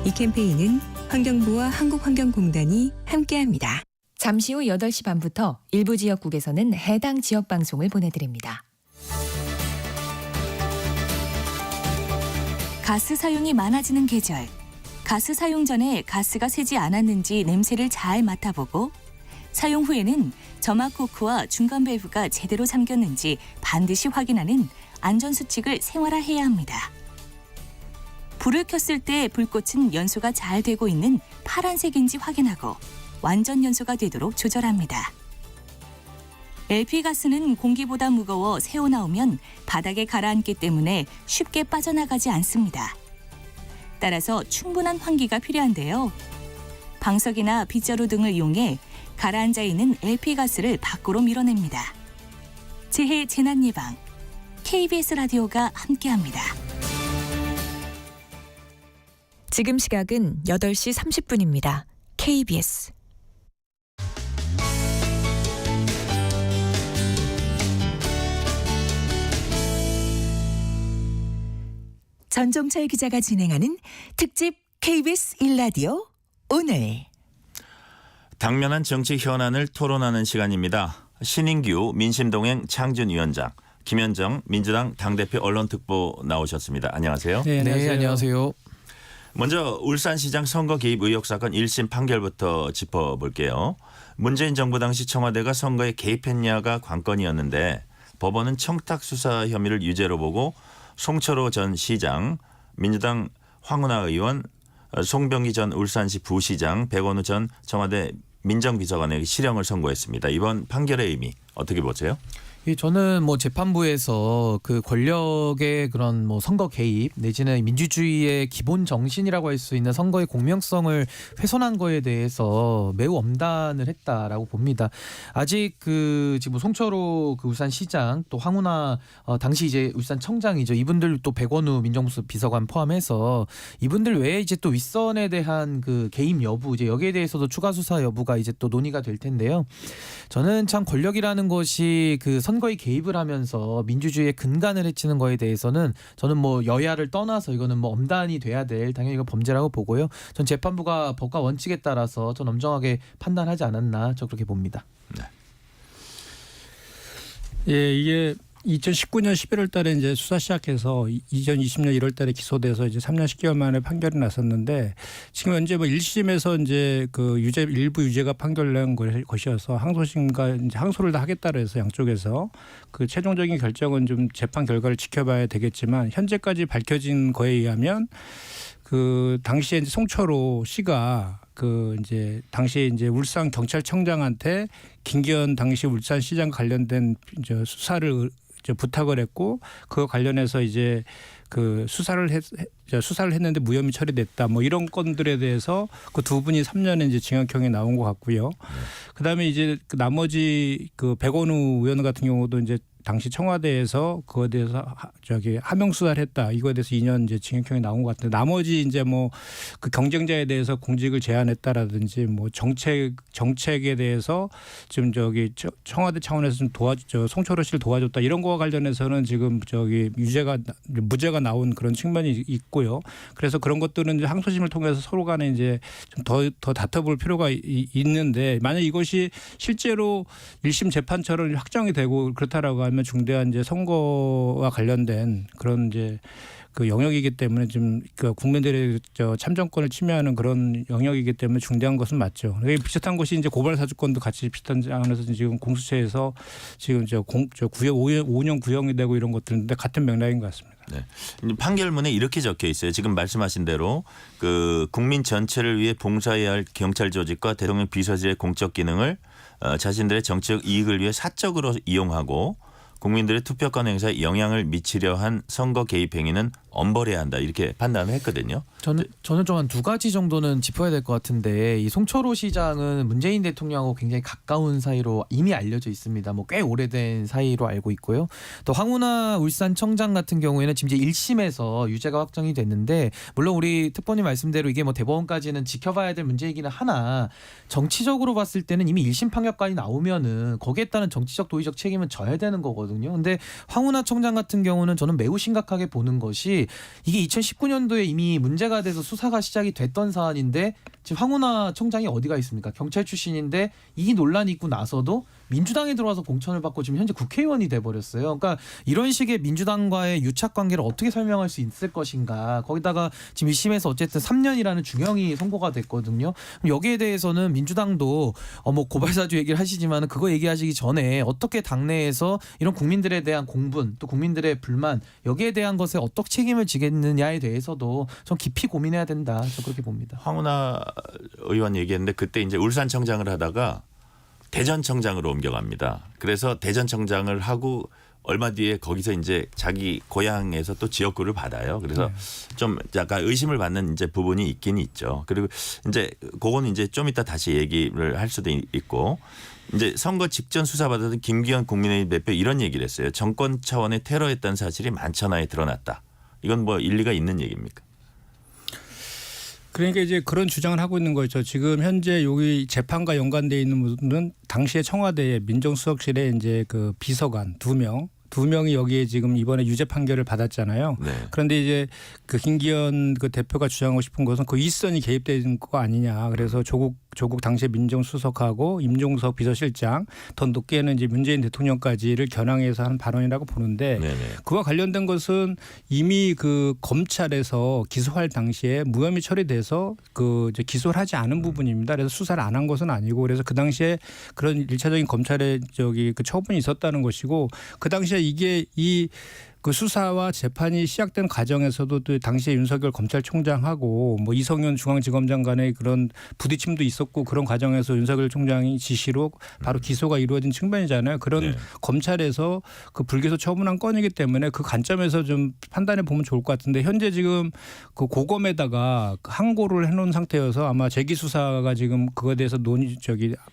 이 캠페인은 환경부와 한국환경공단이 함께합니다. 잠시 후 8시 반부터 일부 지역국에서는 해당 지역 방송을 보내드립니다. 가스 사용이 많아지는 계절. 가스 사용 전에 가스가 새지 않았는지 냄새를 잘 맡아보고 사용 후에는 점막 코크와 중간 밸브가 제대로 잠겼는지 반드시 확인하는 안전수칙을 생활화해야 합니다. 불을 켰을 때 불꽃은 연소가 잘 되고 있는 파란색인지 확인하고 완전 연소가 되도록 조절합니다. LP가스는 공기보다 무거워 새어나오면 바닥에 가라앉기 때문에 쉽게 빠져나가지 않습니다. 따라서 충분한 환기가 필요한데요. 방석이나 빗자루 등을 이용해 가라앉아 있는 LP가스를 밖으로 밀어냅니다. 재해 재난 예방, KBS 라디오가 함께합니다. 지금 시각은 8시 30분입니다. KBS 전종철 기자가 진행하는 특집 KBS 일라디오 오늘. 당면한 정치 현안을 토론하는 시간입니다. 신인규 민심동행 창준위원장, 김현정 민주당 당대표 언론특보 나오셨습니다. 안녕하세요. 네, 안녕하세요. 먼저 울산시장 선거 개입 의혹 사건 1심 판결부터 짚어볼게요. 문재인 정부 당시 청와대가 선거에 개입했냐가 관건이었는데 법원은 청탁 수사 혐의를 유죄로 보고 송철호 전 시장, 민주당 황운하 의원, 송병기 전 울산시 부시장, 백원우 전 청와대 민정비서관에게 실형을 선고했습니다. 이번 판결의 의미 어떻게 보세요? 저는 재판부에서 그 권력의 그런 선거 개입 내지는 민주주의의 기본 정신이라고 할 수 있는 선거의 공명성을 훼손한 거에 대해서 매우 엄단을 했다라고 봅니다. 아직 지금 송철호 울산시장 또 황운하 당시 이제 울산청장이죠. 이분들 또 백원우 민정비서관 포함해서 이분들 외에 이제 또 윗선에 대한 그 개입 여부 이제 여기에 대해서도 추가 수사 여부가 이제 또 논의가 될 텐데요. 저는 참 권력이라는 것이 선거에 개입을 하면서 민주주의의 근간을 해치는 거에 대해서는 저는 여야를 떠나서 이거는 엄단이 돼야 될 당연히 이거 범죄라고 보고요. 전 재판부가 법과 원칙에 따라서 좀 엄정하게 판단하지 않았나 저 그렇게 봅니다. 네. 예, 이게 2019년 11월 달에 이제 수사 시작해서 2020년 1월 달에 기소돼서 이제 3년 10개월 만에 판결이 났었는데 지금 현재 1심에서 이제 일부 유죄가 판결난 것이어서 항소심과 이제 항소를 다 하겠다 그래서 양쪽에서 최종적인 결정은 좀 재판 결과를 지켜봐야 되겠지만 현재까지 밝혀진 거에 의하면 당시에 이제 송철호 씨가 이제 당시에 이제 울산 경찰청장한테 김기현 당시 울산시장 관련된 이제 수사를 부탁을 했고 그거 관련해서 이제 수사를 했는데 무혐의 처리됐다 이런 건들에 대해서 그 두 분이 3년의 이제 징역형이 나온 것 같고요. 그다음에 이제 나머지 백원우 의원 같은 경우도 이제 당시 청와대에서 그거에 대해서 하명 수사를 했다. 이거에 대해서 2년 이제 징역형이 나온 것 같은데 나머지 이제 경쟁자에 대해서 공직을 제한했다라든지 정책에 대해서 지금 청와대 차원에서 좀 송철호 씨를 도와줬다 이런 거와 관련해서는 지금 무죄가 나온 그런 측면이 있고요. 그래서 그런 것들은 이제 항소심을 통해서 서로 간에 이제 좀 더 다퉈볼 필요가 있는데 만약 이것이 실제로 1심 재판처럼 확정이 되고 그렇다라고 하면 중대한 이제 선거와 관련된 그런 이제 영역이기 때문에 좀 국민들의 참정권을 침해하는 그런 영역이기 때문에 중대한 것은 맞죠. 비슷한 것이 이제 고발 사주권도 같이 비슷한 안에서 지금 공수처에서 지금 5년 구형이 되고 이런 것들인데 같은 맥락인 것 같습니다. 네. 판결문에 이렇게 적혀 있어요. 지금 말씀하신 대로 국민 전체를 위해 봉사해야 할 경찰 조직과 대통령 비서실의 공적 기능을 자신들의 정치적 이익을 위해 사적으로 이용하고 국민들의 투표권 행사에 영향을 미치려 한 선거 개입 행위는 엄벌해야 한다 이렇게 판단을 했거든요. 저는 좀 한 두 가지 정도는 짚어야 될 것 같은데 이 송철호 시장은 문재인 대통령하고 굉장히 가까운 사이로 이미 알려져 있습니다. 뭐 꽤 오래된 사이로 알고 있고요. 또 황운하 울산청장 같은 경우에는 지금 이제 1심에서 유죄가 확정이 됐는데 물론 우리 특보님 말씀대로 이게 뭐 대법원까지는 지켜봐야 될 문제이기는 하나 정치적으로 봤을 때는 이미 1심 판결까지 나오면은 거기에 따른 정치적 도의적 책임은 져야 되는 거거든요. 근데 황운하 청장 같은 경우는 저는 매우 심각하게 보는 것이 이게 2019년도에 이미 문제가 돼서 수사가 시작이 됐던 사안인데 지금 황운하 청장이 어디가 있습니까? 경찰 출신인데 이 논란이 있고 나서도 민주당에 들어와서 공천을 받고 지금 현재 국회의원이 돼버렸어요. 그러니까 이런 식의 민주당과의 유착관계를 어떻게 설명할 수 있을 것인가. 거기다가 지금 1심에서 어쨌든 3년이라는 중형이 선고가 됐거든요. 여기에 대해서는 민주당도 뭐 고발사주 얘기를 하시지만 그거 얘기하시기 전에 어떻게 당내에서 이런 국민들에 대한 공분 또 국민들의 불만 여기에 대한 것에 어떻게 책임을 지겠느냐에 대해서도 좀 깊이 고민해야 된다. 저 그렇게 봅니다. 황운하 의원 얘기했는데 그때 이제 울산청장을 하다가 대전청장으로 옮겨갑니다. 그래서 대전청장을 하고 얼마 뒤에 거기서 이제 자기 고향에서 또 지역구를 받아요. 그래서 좀 약간 의심을 받는 이제 부분이 있긴 있죠. 그리고 이제 그거는 이제 좀 이따 다시 얘기를 할 수도 있고 이제 선거 직전 수사받았던 김기현 국민의힘 대표 이런 얘기를 했어요. 정권 차원의 테러했다는 사실이 만천하에 드러났다. 이건 뭐 일리가 있는 얘기입니까? 그러니까 이제 그런 주장을 하고 있는 거죠. 지금 현재 여기 재판과 연관돼 있는 분은 당시에 청와대에 민정수석실에 이제 그 비서관 두 명이 여기에 지금 이번에 유죄 판결을 받았잖아요. 네. 그런데 이제 그 김기현 그 대표가 주장하고 싶은 것은 그 윗선이 개입된 거 아니냐. 그래서 조국 당시에 민정수석하고 임종석 비서실장 더 높게는 이제 문재인 대통령까지를 겨냥해서 한 발언이라고 보는데 네네. 그와 관련된 것은 이미 그 검찰에서 기소할 당시에 무혐의 처리돼서 그 이제 기소를 하지 않은 부분입니다. 그래서 수사를 안 한 것은 아니고 그래서 그 당시에 그런 일차적인 검찰의 그 처분이 있었다는 것이고 그 당시에 이게 그 수사와 재판이 시작된 과정에서도 또 당시에 윤석열 검찰총장하고 뭐 이성윤 중앙지검장 간의 그런 부딪힘도 있었고 그런 과정에서 윤석열 총장이 지시로 바로 기소가 이루어진 측면이잖아요. 그런 검찰에서 그 불기소 처분한 건이기 때문에 그 관점에서 좀 판단해 보면 좋을 것 같은데 현재 지금 그 고검에다가 항고를 해놓은 상태여서 아마 재기수사가 지금 그거에 대해서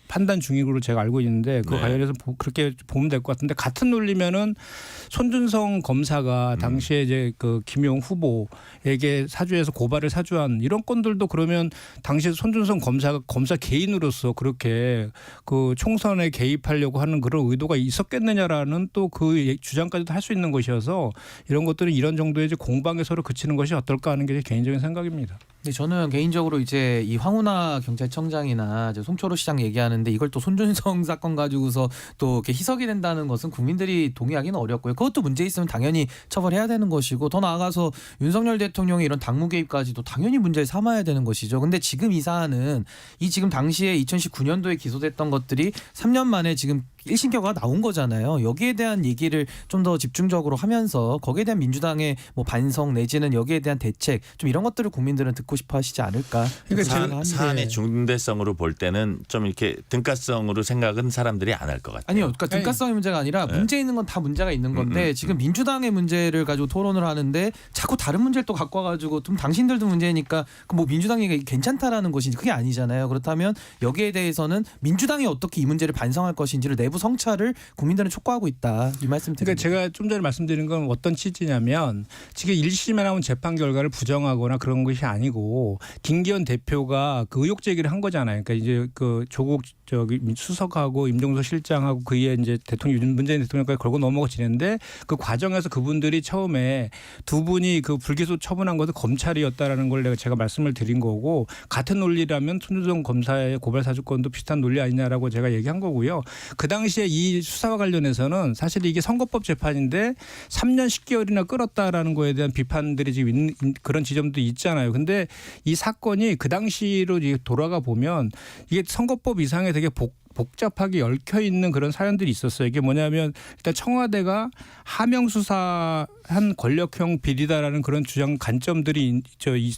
판단 중이로 제가 알고 있는데 그 관련해서 그렇게 보면 될 것 같은데 같은 논리면은 손준성 검사가 당시에 이제 그 김용 후보에게 사주해서 고발을 사주한 이런 건들도 그러면 당시에 손준성 검사가 검사 개인으로서 그렇게 그 총선에 개입하려고 하는 그런 의도가 있었겠느냐라는 또 그 주장까지도 할 수 있는 것이어서 이런 것들은 이런 정도의 이제 공방에 서로 그치는 것이 어떨까 하는 게 제 개인적인 생각입니다. 네, 저는 개인적으로 이제 이 황운하 경찰청장이나 이제 송철호 시장 얘기하는데 이걸 또 손준성 사건 가지고서 또 이렇게 희석이 된다는 것은 국민들이 동의하기는 어렵고요. 그것도 문제 있으면 당연히 처벌해야 되는 것이고 더 나아가서 윤석열 대통령의 이런 당무 개입까지도 당연히 문제를 삼아야 되는 것이죠. 근데 지금 이 사안은 이 지금 당시에 2019년도에 기소됐던 것들이 3년 만에 지금 1심 결과가 나온 거잖아요. 여기에 대한 얘기를 좀 더 집중적으로 하면서 거기에 대한 민주당의 뭐 반성 내지는 여기에 대한 대책 좀 이런 것들을 국민들은 듣고 싶어 하시지 않을까. 그러니까 사안의 중대성으로 볼 때는 좀 이렇게 등가성으로 생각은 사람들이 안 할 것 같아요. 아니요. 그러니까 등가성의 문제가 아니라 문제 있는 건 다 문제가 있는 건데 지금 민주당의 문제를 가지고 토론을 하는데 자꾸 다른 문제를 또 갖고 와가지고 좀 당신들도 문제니까 뭐 민주당이 괜찮다라는 것인지 그게 아니잖아요. 그렇다면 여기에 대해서는 민주당이 어떻게 이 문제를 반성할 것인지를 내부 성찰을 국민들은 촉구하고 있다. 이 말씀 드립니다. 그러니까 제가 좀 전에 말씀드린 건 어떤 취지냐면 지금 1심에 나온 재판 결과를 부정하거나 그런 것이 아니고 김기현 대표가 그 의혹 제기를 한 거잖아요. 그러니까 이제 그 조국 수석하고 임종석 실장하고 그에 이제 문재인 대통령까지 걸고 넘어가 지냈는데 그 과정에서 그분들이 처음에 두 분이 그 불기소 처분한 것은 검찰이었다라는 걸 제가 말씀을 드린 거고 같은 논리라면 손준성 검사의 고발 사주권도 비슷한 논리 아니냐라고 제가 얘기한 거고요. 그 당시에 이 수사와 관련해서는 사실 이게 선거법 재판인데 3년 10개월이나 끌었다라는 거에 대한 비판들이 지금 그런 지점도 있잖아요. 근데 이 사건이 그 당시로 돌아가 보면 이게 선거법 이상의 되게 복잡하게 얽혀 있는 그런 사연들이 있었어요. 이게 뭐냐면 일단 청와대가 하명 수사한 권력형 비리다라는 그런 주장 관점들이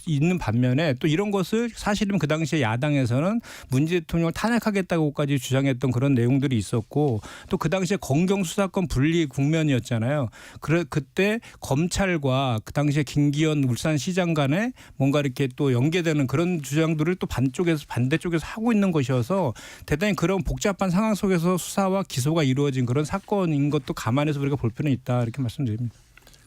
있는 반면에 또 이런 것을 사실은 그 당시에 야당에서는 문재인 대통령을 탄핵하겠다고까지 주장했던 그런 내용들이 있었고 또 그 당시에 검경 수사권 분리 국면이었잖아요. 그때 검찰과 그 당시에 김기현 울산시장 간에 뭔가 이렇게 또 연계되는 그런 주장들을 또 반대쪽에서 하고 있는 것이어서 대단히 그런 복잡한 상황 속에서 수사와 기소가 이루어진 그런 사건인 것도 감안해서 우리가 볼 필요는 있다 이렇게 말씀드립니다.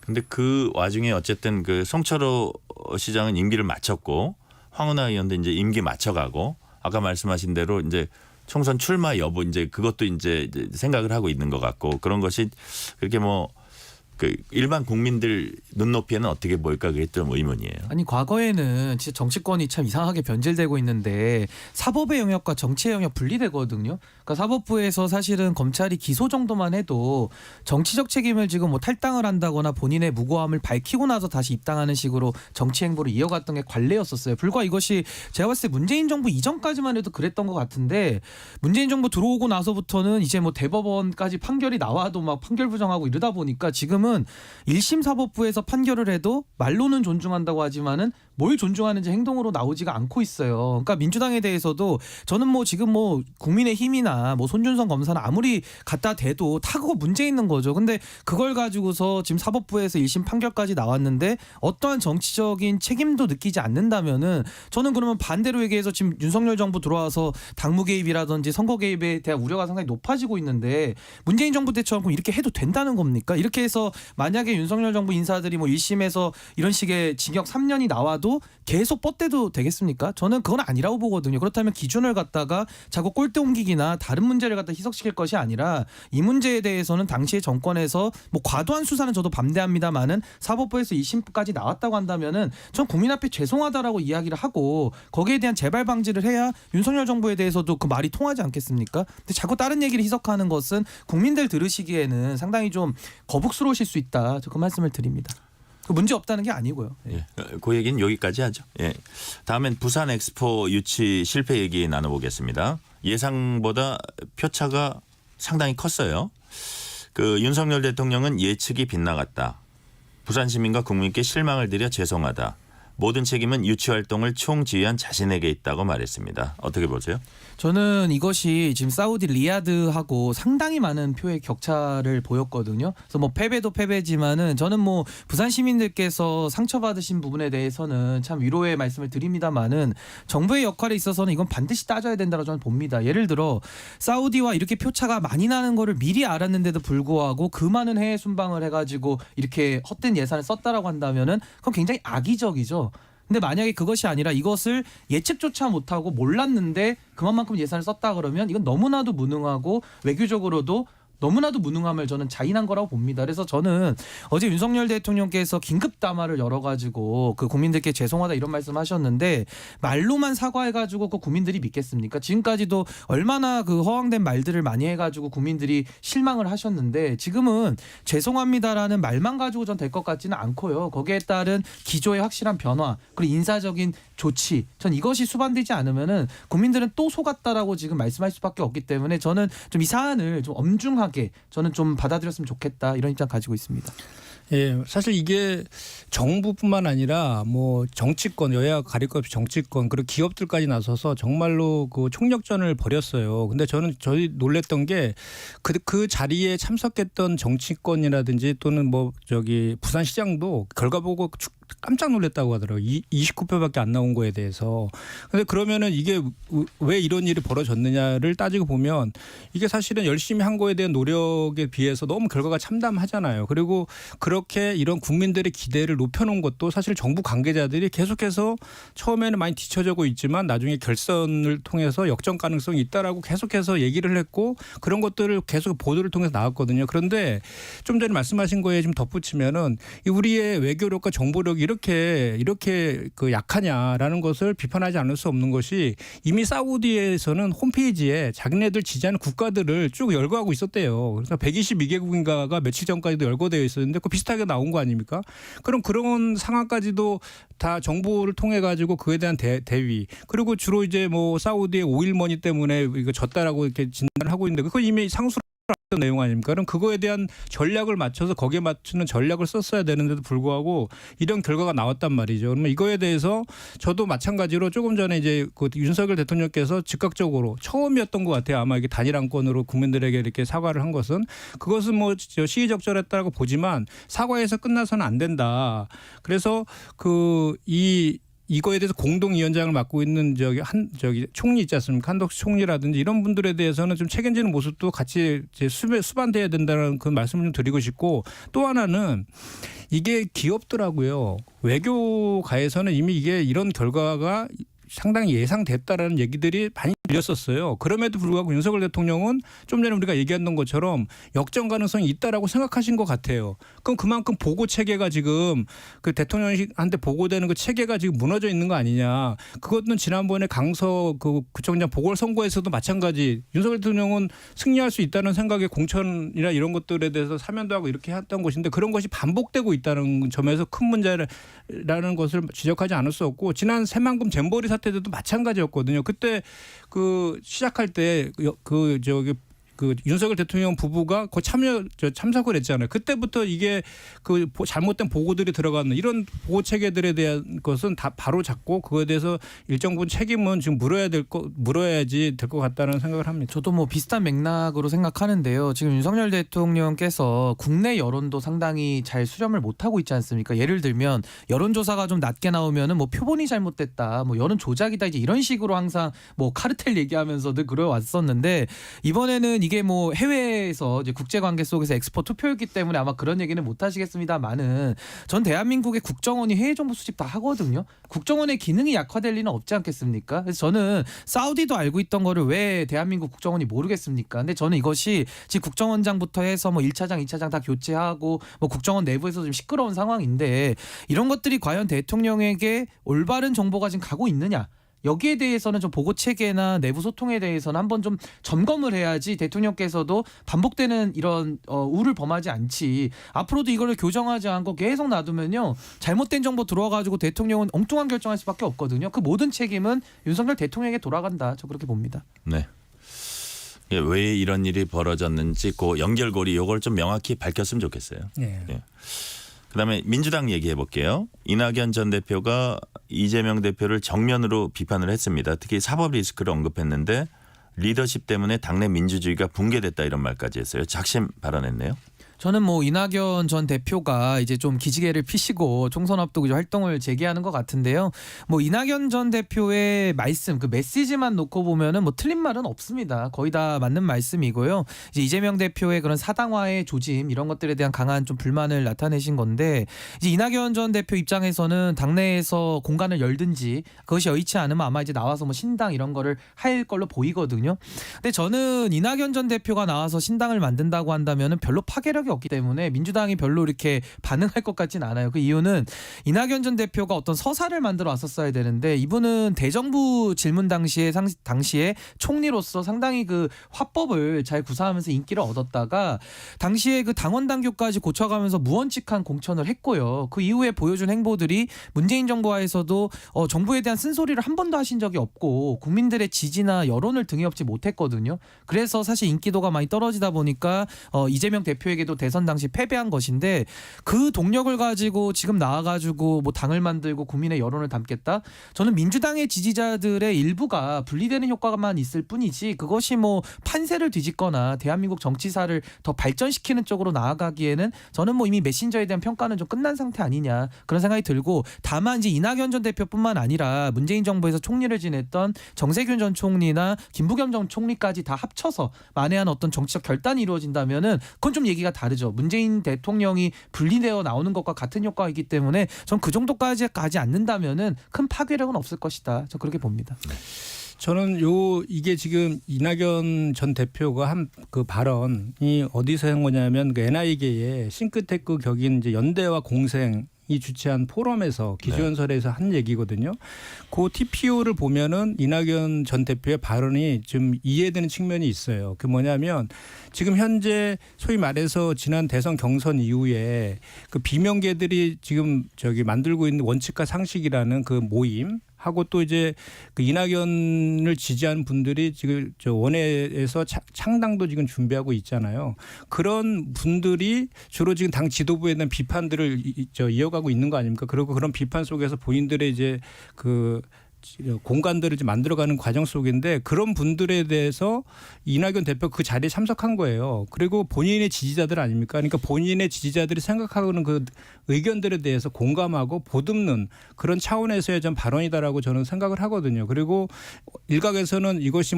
근데 그 와중에 어쨌든 그 송철호 시장은 임기를 마쳤고 황운하 의원도 이제 임기 맞춰가고 아까 말씀하신 대로 이제 총선 출마 여부 이제 그것도 이제 생각을 하고 있는 것 같고 그런 것이 그렇게 뭐 그 일반 국민들 눈높이에는 어떻게 보일까 그게 좀 의문이에요. 아니 과거에는 진짜 정치권이 참 이상하게 변질되고 있는데 사법의 영역과 정치의 영역 분리되거든요. 그러니까 사법부에서 사실은 검찰이 기소 정도만 해도 정치적 책임을 지금 뭐 탈당을 한다거나 본인의 무고함을 밝히고 나서 다시 입당하는 식으로 정치 행보를 이어갔던 게 관례였었어요. 불과 이것이 제가 봤을 때 문재인 정부 이전까지만 해도 그랬던 것 같은데 문재인 정부 들어오고 나서부터는 이제 뭐 대법원까지 판결이 나와도 막 판결 부정하고 이러다 보니까 지금은 1심 사법부에서 판결을 해도 말로는 존중한다고 하지만은 뭘 존중하는지 행동으로 나오지가 않고 있어요. 그러니까 민주당에 대해서도 저는 뭐 지금 뭐 국민의힘이나 뭐 손준성 검사는 아무리 갖다 대도 다 그거 문제 있는 거죠. 근데 그걸 가지고서 지금 사법부에서 1심 판결까지 나왔는데 어떠한 정치적인 책임도 느끼지 않는다면은 저는 그러면 반대로 얘기해서 지금 윤석열 정부 들어와서 당무 개입이라든지 선거 개입에 대한 우려가 상당히 높아지고 있는데 문재인 정부 때처럼 그럼 이렇게 해도 된다는 겁니까? 이렇게 해서 만약에 윤석열 정부 인사들이 뭐 1심에서 이런 식의 징역 3년이 나와도 계속 뻗대도 되겠습니까? 저는 그건 아니라고 보거든요. 그렇다면 기준을 갖다가 자꾸 꼴대 옮기기나 다른 문제를 갖다 희석시킬 것이 아니라 이 문제에 대해서는 당시의 정권에서 뭐 과도한 수사는 저도 반대합니다만은 사법부에서 2심까지 나왔다고 한다면은 전 국민 앞에 죄송하다라고 이야기를 하고 거기에 대한 재발 방지를 해야 윤석열 정부에 대해서도 그 말이 통하지 않겠습니까? 근데 자꾸 다른 얘기를 희석하는 것은 국민들 들으시기에는 상당히 좀 거북스러우실 수 있다. 저 그 말씀을 드립니다. 그 문제 없다는 게 아니고요. 예, 그 얘기는 여기까지 하죠. 예. 다음엔 부산 엑스포 유치 실패 얘기 나눠보겠습니다. 예상보다 표차가 상당히 컸어요. 그 윤석열 대통령은 예측이 빗나갔다. 부산 시민과 국민께 실망을 드려 죄송하다. 모든 책임은 유치 활동을 총지휘한 자신에게 있다고 말했습니다. 어떻게 보세요? 저는 이것이 지금 사우디 리야드하고 상당히 많은 표의 격차를 보였거든요. 그래서 뭐 패배도 패배지만은 저는 뭐 부산 시민들께서 상처받으신 부분에 대해서는 참 위로의 말씀을 드립니다만은 정부의 역할에 있어서는 이건 반드시 따져야 된다고 저는 봅니다. 예를 들어 사우디와 이렇게 표차가 많이 나는 거를 미리 알았는데도 불구하고 그 많은 해외 순방을 해가지고 이렇게 헛된 예산을 썼다라고 한다면은 그건 굉장히 악의적이죠. 근데 만약에 그것이 아니라 이것을 예측조차 못하고 몰랐는데 그만큼 예산을 썼다 그러면 이건 너무나도 무능하고 외교적으로도 너무나도 무능함을 저는 자인한 거라고 봅니다. 그래서 저는 어제 윤석열 대통령께서 긴급 담화를 열어가지고 그 국민들께 죄송하다 이런 말씀하셨는데 말로만 사과해가지고 그 국민들이 믿겠습니까? 지금까지도 얼마나 그 허황된 말들을 많이 해가지고 국민들이 실망을 하셨는데 지금은 죄송합니다라는 말만 가지고 전 될 것 같지는 않고요. 거기에 따른 기조의 확실한 변화 그리고 인사적인 조치 전 이것이 수반되지 않으면은 국민들은 또 속았다라고 지금 말씀할 수밖에 없기 때문에 저는 좀 이 사안을 좀 엄중하게 저는 좀 받아들였으면 좋겠다 이런 입장 가지고 있습니다. 예, 사실 이게 정부뿐만 아니라 뭐 정치권 여야 가릴 것 없이 정치권 그리고 기업들까지 나서서 정말로 그 총력전을 벌였어요. 근데 저희 놀랬던 게 그 자리에 참석했던 정치권이라든지 또는 뭐 저기 부산시장도 결과 보고 깜짝 놀랐다고 하더라고요. 29표밖에 안 나온 거에 대해서. 근데 그러면은 이게 왜 이런 일이 벌어졌느냐를 따지고 보면 이게 사실은 열심히 한 거에 대한 노력에 비해서 너무 결과가 참담하잖아요. 그리고 그렇게 이런 국민들의 기대를 높여놓은 것도 사실 정부 관계자들이 계속해서 처음에는 많이 뒤처지고 있지만 나중에 결선을 통해서 역전 가능성이 있다라고 계속해서 얘기를 했고 그런 것들을 계속 보도를 통해서 나왔거든요. 그런데 좀 전에 말씀하신 거에 좀 덧붙이면은 우리의 외교력과 정보력 이렇게 그 약하냐라는 것을 비판하지 않을 수 없는 것이 이미 사우디에서는 홈페이지에 자기네들 지지하는 국가들을 쭉 열거하고 있었대요. 그래서 122개국인가가 며칠 전까지도 열거되어 있었는데 그 비슷하게 나온 거 아닙니까? 그럼 그런 상황까지도 다 정부를 통해 가지고 그에 대한 대위 그리고 주로 이제 뭐 사우디의 오일머니 때문에 이거 졌다라고 이렇게 진단을 하고 있는데 그거 이미 상수 내용 아닙니까? 그럼 그거에 대한 전략을 맞춰서 거기에 맞추는 전략을 썼어야 되는데도 불구하고 이런 결과가 나왔단 말이죠. 그러면 이거에 대해서 저도 마찬가지로 조금 전에 이제 그 윤석열 대통령께서 즉각적으로 처음이었던 것 같아요. 아마 이게 단일안건으로 국민들에게 이렇게 사과를 한 것은 그것은 뭐 시의적절했다고 보지만 사과해서 끝나서는 안 된다. 그래서 이거에 대해서 공동위원장을 맡고 있는 저기 총리 있지 않습니까? 한덕수 총리라든지 이런 분들에 대해서는 좀 책임지는 모습도 같이 이제 수반돼야 된다는 그 말씀을 좀 드리고 싶고 또 하나는 이게 귀엽더라고요. 외교가에서는 이미 이게 이런 결과가 상당히 예상됐다라는 얘기들이 많이 들렸었어요. 그럼에도 불구하고 윤석열 대통령은 좀 전에 우리가 얘기했던 것처럼 역전 가능성이 있다라고 생각하신 것 같아요. 그럼 그만큼 보고 체계가 지금 그 대통령한테 보고되는 그 체계가 지금 무너져 있는 거 아니냐. 그것은 지난번에 강서 그 구청장 보궐선거에서도 마찬가지 윤석열 대통령은 승리할 수 있다는 생각에 공천이나 이런 것들에 대해서 사면도 하고 이렇게 했던 것인데 그런 것이 반복되고 있다는 점에서 큰 문제라는 것을 지적하지 않을 수 없고 지난 새만금 잼버리 사태 때도 마찬가지였거든요. 그때 그 시작할 때 그 윤석열 대통령 부부가 거의 참석을 했잖아요. 그때부터 이게 그 잘못된 보고들이 들어가는 이런 보고 체계들에 대한 것은 다 바로 잡고 그거에 대해서 일정 부분 책임은 지금 물어야지 될 것 같다는 생각을 합니다. 저도 뭐 비슷한 맥락으로 생각하는데요. 지금 윤석열 대통령께서 국내 여론도 상당히 잘 수렴을 못하고 있지 않습니까? 예를 들면 여론조사가 좀 낮게 나오면은 뭐 표본이 잘못됐다, 뭐 여론 조작이다 이제 이런 식으로 항상 뭐 카르텔 얘기하면서 늘 그래왔었는데 이번에는 이게 뭐 해외에서 이제 국제관계 속에서 엑스포 투표였기 때문에 아마 그런 얘기는 못 하시겠습니다만은 전 대한민국의 국정원이 해외 정보 수집 다 하거든요. 국정원의 기능이 약화될 리는 없지 않겠습니까? 그래서 저는 사우디도 알고 있던 거를 왜 대한민국 국정원이 모르겠습니까? 근데 저는 이것이 지금 국정원장부터 해서 뭐 1차장, 2차장 다 교체하고 뭐 국정원 내부에서 좀 시끄러운 상황인데 이런 것들이 과연 대통령에게 올바른 정보가 지금 가고 있느냐? 여기에 대해서는 좀 보고 체계나 내부 소통에 대해서는 한번 좀 점검을 해야지 대통령께서도 반복되는 이런 우를 범하지 않지. 앞으로도 이거를 교정하지 않고 계속 놔두면요. 잘못된 정보 들어와가지고 대통령은 엉뚱한 결정할 수밖에 없거든요. 그 모든 책임은 윤석열 대통령에게 돌아간다. 저 그렇게 봅니다. 네. 왜 이런 일이 벌어졌는지 그 연결고리 이걸 좀 명확히 밝혔으면 좋겠어요. 네. 네. 그다음에 민주당 얘기해 볼게요. 이낙연 전 대표가 이재명 대표를 정면으로 비판을 했습니다. 특히 사법 리스크를 언급했는데 리더십 때문에 당내 민주주의가 붕괴됐다 이런 말까지 했어요. 작심 발언했네요. 저는 뭐 이낙연 전 대표가 이제 좀 기지개를 피시고 총선 앞두고 활동을 재개하는 것 같은데요. 뭐 이낙연 전 대표의 말씀 그 메시지만 놓고 보면은 뭐 틀린 말은 없습니다. 거의 다 맞는 말씀이고요. 이제 이재명 대표의 그런 사당화의 조짐 이런 것들에 대한 강한 좀 불만을 나타내신 건데 이제 이낙연 전 대표 입장에서는 당내에서 공간을 열든지 그것이 여의치 않으면 아마 이제 나와서 뭐 신당 이런 거를 할 걸로 보이거든요. 근데 저는 이낙연 전 대표가 나와서 신당을 만든다고 한다면은 별로 파괴력이 없기 때문에 민주당이 별로 이렇게 반응할 것 같진 않아요. 그 이유는 이낙연 전 대표가 어떤 서사를 만들어 왔었어야 되는데 이분은 대정부 질문 당시에 총리로서 상당히 그 화법을 잘 구사하면서 인기를 얻었다가 당시에 그 당원 당규까지 고쳐가면서 무원칙한 공천을 했고요. 그 이후에 보여준 행보들이 문재인 정부하에서도 정부에 대한 쓴소리를 한 번도 하신 적이 없고 국민들의 지지나 여론을 등에 업지 못했거든요. 그래서 사실 인기도가 많이 떨어지다 보니까 이재명 대표에게도 대선 당시 패배한 것인데 그 동력을 가지고 지금 나와가지고 뭐 당을 만들고 국민의 여론을 담겠다. 저는 민주당의 지지자들의 일부가 분리되는 효과만 있을 뿐이지 그것이 뭐 판세를 뒤집거나 대한민국 정치사를 더 발전시키는 쪽으로 나아가기에는 저는 뭐 이미 메신저에 대한 평가는 좀 끝난 상태 아니냐 그런 생각이 들고 다만 이제 이낙연 전 대표뿐만 아니라 문재인 정부에서 총리를 지냈던 정세균 전 총리나 김부겸 전 총리까지 다 합쳐서 만에한 어떤 정치적 결단이 이루어진다면은 그건 좀 얘기가 다르죠. 문재인 대통령이 분리되어 나오는 것과 같은 효과이기 때문에 전 그 정도까지 가지 않는다면은 큰 파괴력은 없을 것이다. 저 그렇게 봅니다. 저는 이게 지금 이낙연 전 대표가 한 그 발언이 어디서 한 거냐면 그 NI계의 싱크테크 격인 이제 연대와 공생 주최한 포럼에서 기조연설에서 한 얘기거든요. 그 TPO를 보면은 이낙연 전 대표의 발언이 좀 이해되는 측면이 있어요. 그 뭐냐면 지금 현재 소위 말해서 지난 대선 경선 이후에 그 비명계들이 지금 만들고 있는 원칙과 상식이라는 그 모임 하고 또 이제 그 이낙연을 지지하는 분들이 지금 원외에서 창당도 지금 준비하고 있잖아요. 그런 분들이 주로 지금 당 지도부에 대한 비판들을 이어가고 있는 거 아닙니까? 그리고 그런 비판 속에서 본인들의 이제 그 공간들을 만들어가는 과정 속인데 그런 분들에 대해서 이낙연 대표 그 자리에 참석한 거예요. 그리고 본인의 지지자들 아닙니까? 그러니까 본인의 지지자들이 생각하는 그 의견들에 대해서 공감하고 보듬는 그런 차원에서의 좀 발언이다라고 저는 생각을 하거든요. 그리고 일각에서는 이것이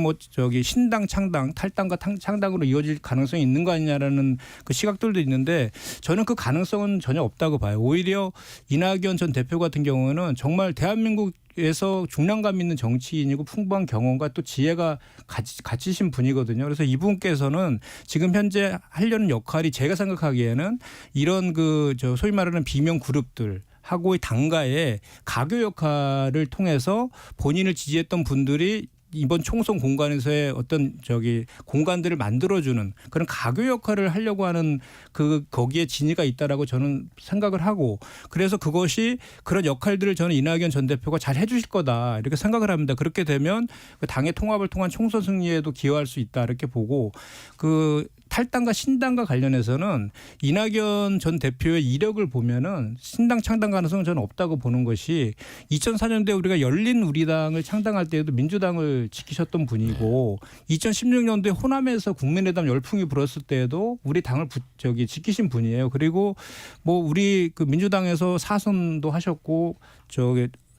신당 창당, 탈당과 창당으로 이어질 가능성이 있는 거 아니냐라는 그 시각들도 있는데 저는 그 가능성은 전혀 없다고 봐요. 오히려 이낙연 전 대표 같은 경우는 정말 대한민국에서 중량감 있는 정치인이고 풍부한 경험과 또 지혜가 갖추신 분이거든요. 그래서 이분께서는 지금 현재 하려는 역할이 제가 생각하기에는 이런 소위 말하는 비명 그룹들 하고의 당가의 가교 역할을 통해서 본인을 지지했던 분들이 이번 총선 공간에서의 어떤 공간들을 만들어주는 그런 가교 역할을 하려고 하는 거기에 진위가 있다라고 저는 생각을 하고 그래서 그것이 그런 역할들을 저는 이낙연 전 대표가 잘 해주실 거다 이렇게 생각을 합니다. 그렇게 되면 당의 통합을 통한 총선 승리에도 기여할 수 있다 이렇게 보고 탈당과 신당과 관련해서는 이낙연 전 대표의 이력을 보면은 신당 창당 가능성은 저는 없다고 보는 것이 2004년도에 우리가 열린 우리당을 창당할 때에도 민주당을 지키셨던 분이고 2016년도에 호남에서 국민의당 열풍이 불었을 때에도 우리 당을 지키신 분이에요. 그리고 우리 그 민주당에서 4선도 하셨고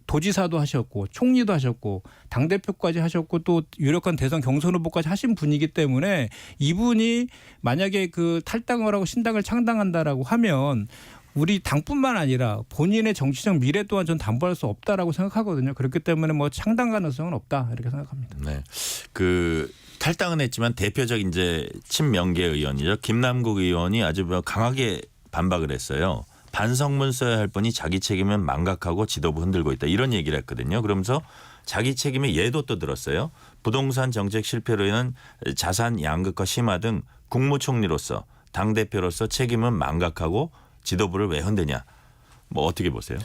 도지사도 하셨고 총리도 하셨고 당대표까지 하셨고 또 유력한 대선 경선 후보까지 하신 분이기 때문에 이분이 만약에 탈당을 하고 신당을 창당한다라고 하면 우리 당뿐만 아니라 본인의 정치적 미래 또한 전 담보할 수 없다라고 생각하거든요. 그렇기 때문에 창당 가능성은 없다 이렇게 생각합니다. 네, 탈당은 했지만 대표적 이제 친명계 의원이죠. 김남국 의원이 아주 강하게 반박을 했어요. 반성문 써야 할 분이 자기 책임은 망각하고 지도부 흔들고 있다. 이런 얘기를 했거든요. 그러면서 자기 책임의 예도 또 들었어요. 부동산 정책 실패로 인한 자산 양극화 심화 등 국무총리로서 당대표로서 책임은 망각하고 지도부를 왜 흔드냐. 어떻게 보세요?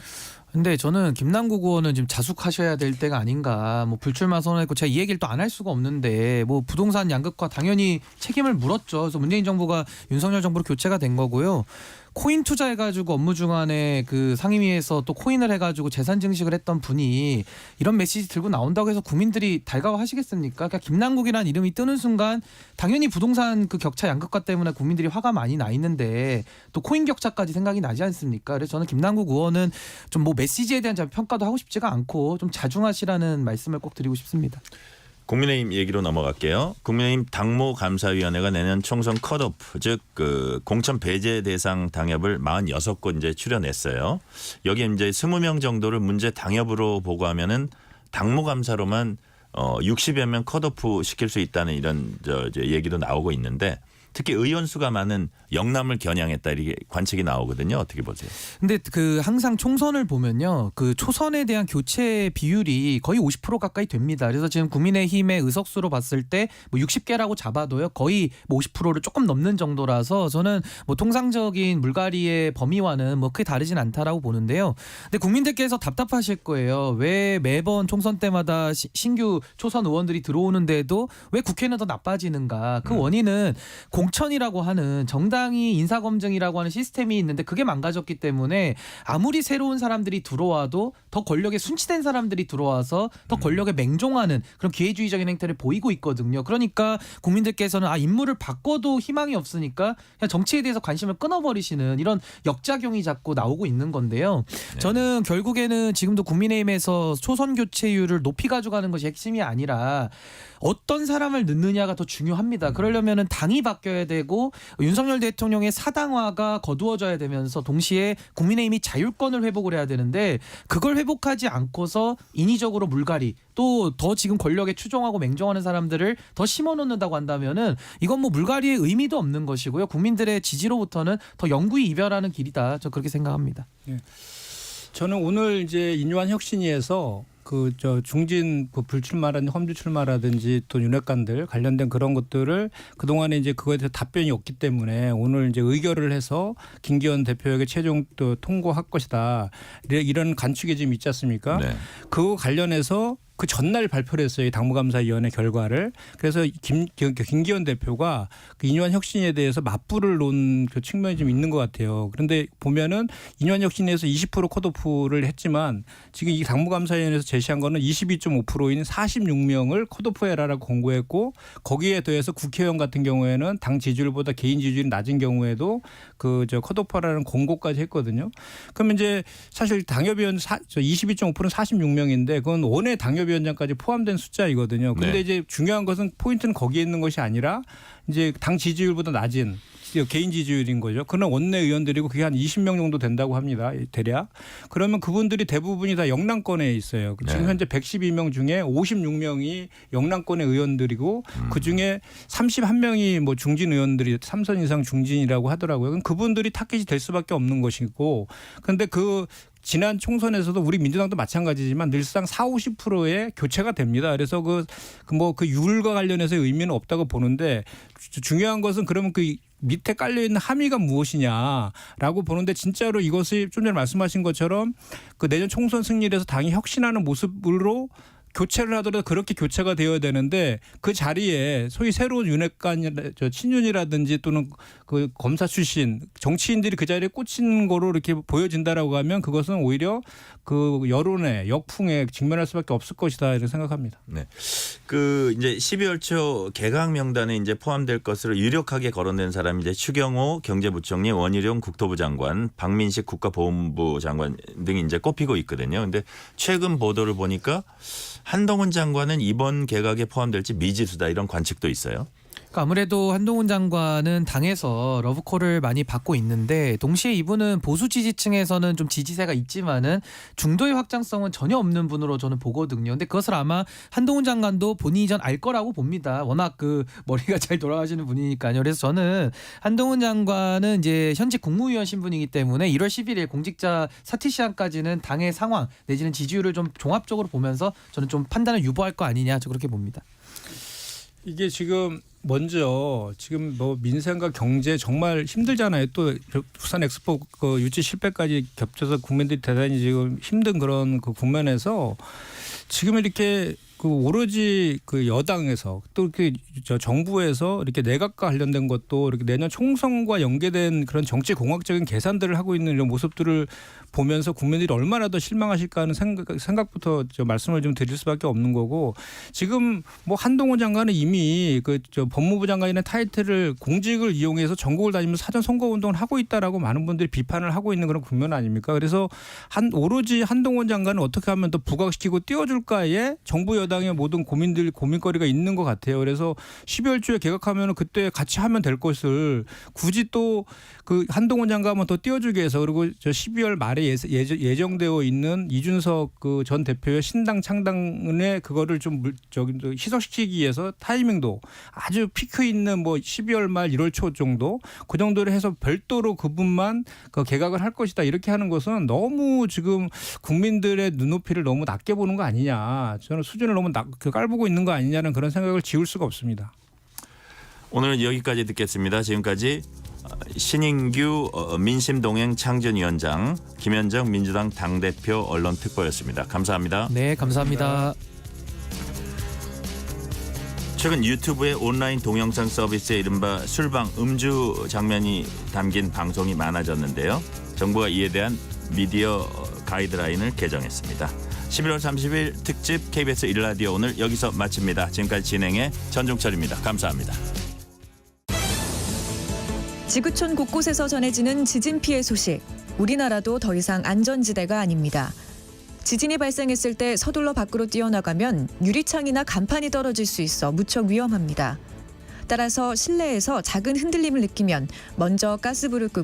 근데 저는 김남국 의원은 지금 자숙하셔야 될 때가 아닌가. 불출마 선언했고 제가 이 얘기를 또 안 할 수가 없는데 부동산 양극화 당연히 책임을 물었죠. 그래서 문재인 정부가 윤석열 정부로 교체가 된 거고요. 코인 투자해가지고 업무 중간에 상임위에서 또 코인을 해가지고 재산 증식을 했던 분이 이런 메시지 들고 나온다고 해서 국민들이 달가워하시겠습니까? 그러니까 김남국이라는 이름이 뜨는 순간 당연히 부동산 격차 양극화 때문에 국민들이 화가 많이 나 있는데 또 코인 격차까지 생각이 나지 않습니까? 그래서 저는 김남국 의원은 좀 메시지에 대한 평가도 하고 싶지가 않고 좀 자중하시라는 말씀을 꼭 드리고 싶습니다. 국민의힘 얘기로 넘어갈게요. 국민의힘 당무감사위원회가 내년 총선 컷오프 즉 공천 배제 대상 당협을 46곳 이제 추려냈어요. 여기 이제 20명 정도를 문제 당협으로 보고하면은 당무감사로만 60여 명 컷오프 시킬 수 있다는 이런 얘기도 나오고 있는데 특히 의원 수가 많은 영남을 겨냥했다 이렇게 관측이 나오거든요. 어떻게 보세요? 근데 항상 총선을 보면요. 초선에 대한 교체 비율이 거의 50% 가까이 됩니다. 그래서 지금 국민의힘의 의석수로 봤을 때 60개라고 잡아도요. 거의 50%를 조금 넘는 정도라서 저는 통상적인 물갈이의 범위와는 크게 다르진 않다라고 보는데요. 근데 국민들께서 답답하실 거예요. 왜 매번 총선 때마다 신규 초선 의원들이 들어오는데도 왜 국회는 더 나빠지는가? 그 원인은 공천이라고 하는 정당이 인사검증이라고 하는 시스템이 있는데 그게 망가졌기 때문에 아무리 새로운 사람들이 들어와도 더 권력에 순치된 사람들이 들어와서 더 권력에 맹종하는 그런 기회주의적인 행태를 보이고 있거든요. 그러니까 국민들께서는 인물을 바꿔도 희망이 없으니까 그냥 정치에 대해서 관심을 끊어버리시는 이런 역작용이 자꾸 나오고 있는 건데요. 네. 저는 결국에는 지금도 국민의힘에서 초선 교체율을 높이 가져가는 것이 핵심이 아니라 어떤 사람을 넣느냐가 더 중요합니다. 그러려면 당이 바뀌어야 이루어져야 되고 윤석열 대통령의 사당화가 거두어져야 되면서 동시에 국민의힘이 자율권을 회복을 해야 되는데 그걸 회복하지 않고서 인위적으로 물갈이 또 더 지금 권력에 추종하고 맹종하는 사람들을 더 심어놓는다고 한다면은 이건 뭐 물갈이의 의미도 없는 것이고요. 국민들의 지지로부터는 더 영구히 이별하는 길이다. 저 그렇게 생각합니다. 네. 저는 오늘 이제 인유한 혁신위에서 중진 불출마라든지 험지 출마라든지 또 윤핵관들 관련된 그런 것들을 그동안에 이제 그거에 대해서 답변이 없기 때문에 오늘 이제 의결을 해서 김기현 대표에게 최종 또 통고할 것이다. 이런 관측이 지금 있지 않습니까? 네. 그거 관련해서 그 전날 발표를 했어요. 당무감사위원회 결과를. 그래서 김기현 대표가 그 인유한 혁신에 대해서 맞불을 놓은 그 측면이 좀 있는 것 같아요. 그런데 보면은 인유한 혁신에서 20% 컷오프를 했지만 지금 이 당무감사위원회에서 제시한 거는 22.5%인 46명을 컷오프해라라고 공고했고 거기에 더해서 국회의원 같은 경우에는 당 지지율보다 개인 지지율이 낮은 경우에도 컷오프라는 공고까지 했거든요. 그러면 이제 사실 당협위원 22.5%는 46명인데 그건 원외 당협위원장까지 포함된 숫자이거든요. 근데 네. 이제 중요한 것은 포인트는 거기에 있는 것이 아니라 이제 당 지지율보다 낮은 개인 지지율인 거죠. 그런 원내 의원들이고 그게 한 20명 정도 된다고 합니다. 대략. 그러면 그분들이 대부분이 다 영남권에 있어요. 지금 네. 현재 112명 중에 56명이 영남권의 의원들이고 그중에 31명이 뭐 중진 의원들이 3선 이상 중진이라고 하더라고요. 그럼 그분들이 타깃이 될 수밖에 없는 것이고 그런데 지난 총선에서도 우리 민주당도 마찬가지지만 늘상 40-50%의 교체가 됩니다. 그래서 그 율과 관련해서 의미는 없다고 보는데 중요한 것은 그러면 그 밑에 깔려있는 함의가 무엇이냐라고 보는데 진짜로 이것이 좀 전에 말씀하신 것처럼 그 내년 총선 승리를 해서 당이 혁신하는 모습으로 교체를 하더라도 그렇게 교체가 되어야 되는데 그 자리에 소위 새로운 윤핵관, 친윤이라든지 또는 그 검사 출신 정치인들이 그 자리에 꽂힌 거로 이렇게 보여진다라고 하면 그것은 오히려 그 여론의 역풍에 직면할 수밖에 없을 것이다 이렇게 생각합니다. 네, 이제 12월 초 개각 명단에 이제 포함될 것으로 유력하게 거론된 사람이 이제 추경호 경제부총리, 원희룡 국토부 장관, 박민식 국가보훈부 장관 등이 이제 꼽히고 있거든요. 근데 최근 보도를 보니까 한동훈 장관은 이번 개각에 포함될지 미지수다 이런 관측도 있어요. 그러니까 아무래도 한동훈 장관은 당에서 러브콜을 많이 받고 있는데 동시에 이분은 보수 지지층에서는 좀 지지세가 있지만은 중도의 확장성은 전혀 없는 분으로 저는 보거든요. 근데 그것을 아마 한동훈 장관도 본인이 전 알 거라고 봅니다. 워낙 그 머리가 잘 돌아가시는 분이니까요. 그래서 저는 한동훈 장관은 이제 현직 국무위원 신분이기 때문에 1월 11일 공직자 사퇴 시한까지는 당의 상황 내지는 지지율을 좀 종합적으로 보면서 저는 좀 판단을 유보할 거 아니냐 저 그렇게 봅니다. 이게 지금 먼저 지금 뭐 민생과 경제 정말 힘들잖아요. 또 부산 엑스포 그 유치 실패까지 겹쳐서 국민들이 대단히 지금 힘든 그런 그 국면에서 지금 이렇게 그 오로지 그 여당에서 또 이렇게 정부에서 이렇게 내각과 관련된 것도 이렇게 내년 총선과 연계된 그런 정치 공학적인 계산들을 하고 있는 이런 모습들을 보면서 국민들이 얼마나 더 실망하실까 하는 생각부터 말씀을 좀 드릴 수밖에 없는 거고 지금 뭐 한동훈 장관은 이미 법무부 장관이라는 타이틀을 공직을 이용해서 전국을 다니면서 사전 선거 운동을 하고 있다라고 많은 분들이 비판을 하고 있는 그런 국면 아닙니까? 그래서 오로지 한동훈 장관은 어떻게 하면 더 부각시키고 띄워줄까에 정부 여당의 모든 고민거리가 있는 것 같아요. 그래서 12월 초에 개각하면 그때 같이 하면 될 것을 굳이 또 그 한동훈 장관만 더 띄워주기 위해서 그리고 12월 말에 예정되어 있는 이준석 그 전 대표의 신당 창당에 그거를 좀 희석시키기 위해서 타이밍도 아주 피크 있는 뭐 12월 말 1월 초 정도 그 정도를 해서 별도로 그분만 그 개각을 할 것이다 이렇게 하는 것은 너무 지금 국민들의 눈높이를 너무 낮게 보는 거 아니냐. 저는 수준을 너무 깔보고 있는 거 아니냐는 그런 생각을 지울 수가 없습니다. 오늘은 여기까지 듣겠습니다. 지금까지 신인규 민심동행 창전위원장, 김현정 민주당 당대표 언론특보였습니다. 감사합니다. 네, 감사합니다. 최근 유튜브의 온라인 동영상 서비스에 이른바 술방 음주 장면이 담긴 방송이 많아졌는데요. 정부가 이에 대한 미디어 가이드라인을 개정했습니다. 11월 30일 특집 KBS 1라디오 오늘 여기서 마칩니다. 지금까지 진행의 전종철입니다. 감사합니다. 지구촌 곳곳에서 전해지는 지진 피해 소식. 우리나라도 더 이상 안전지대가 아닙니다. 지진이 발생했을 때 서둘러 밖으로 뛰어나가면 유리창이나 간판이 떨어질 수 있어 무척 위험합니다. 따라서 실내에서 작은 흔들림을 느끼면 먼저 가스불을 끄고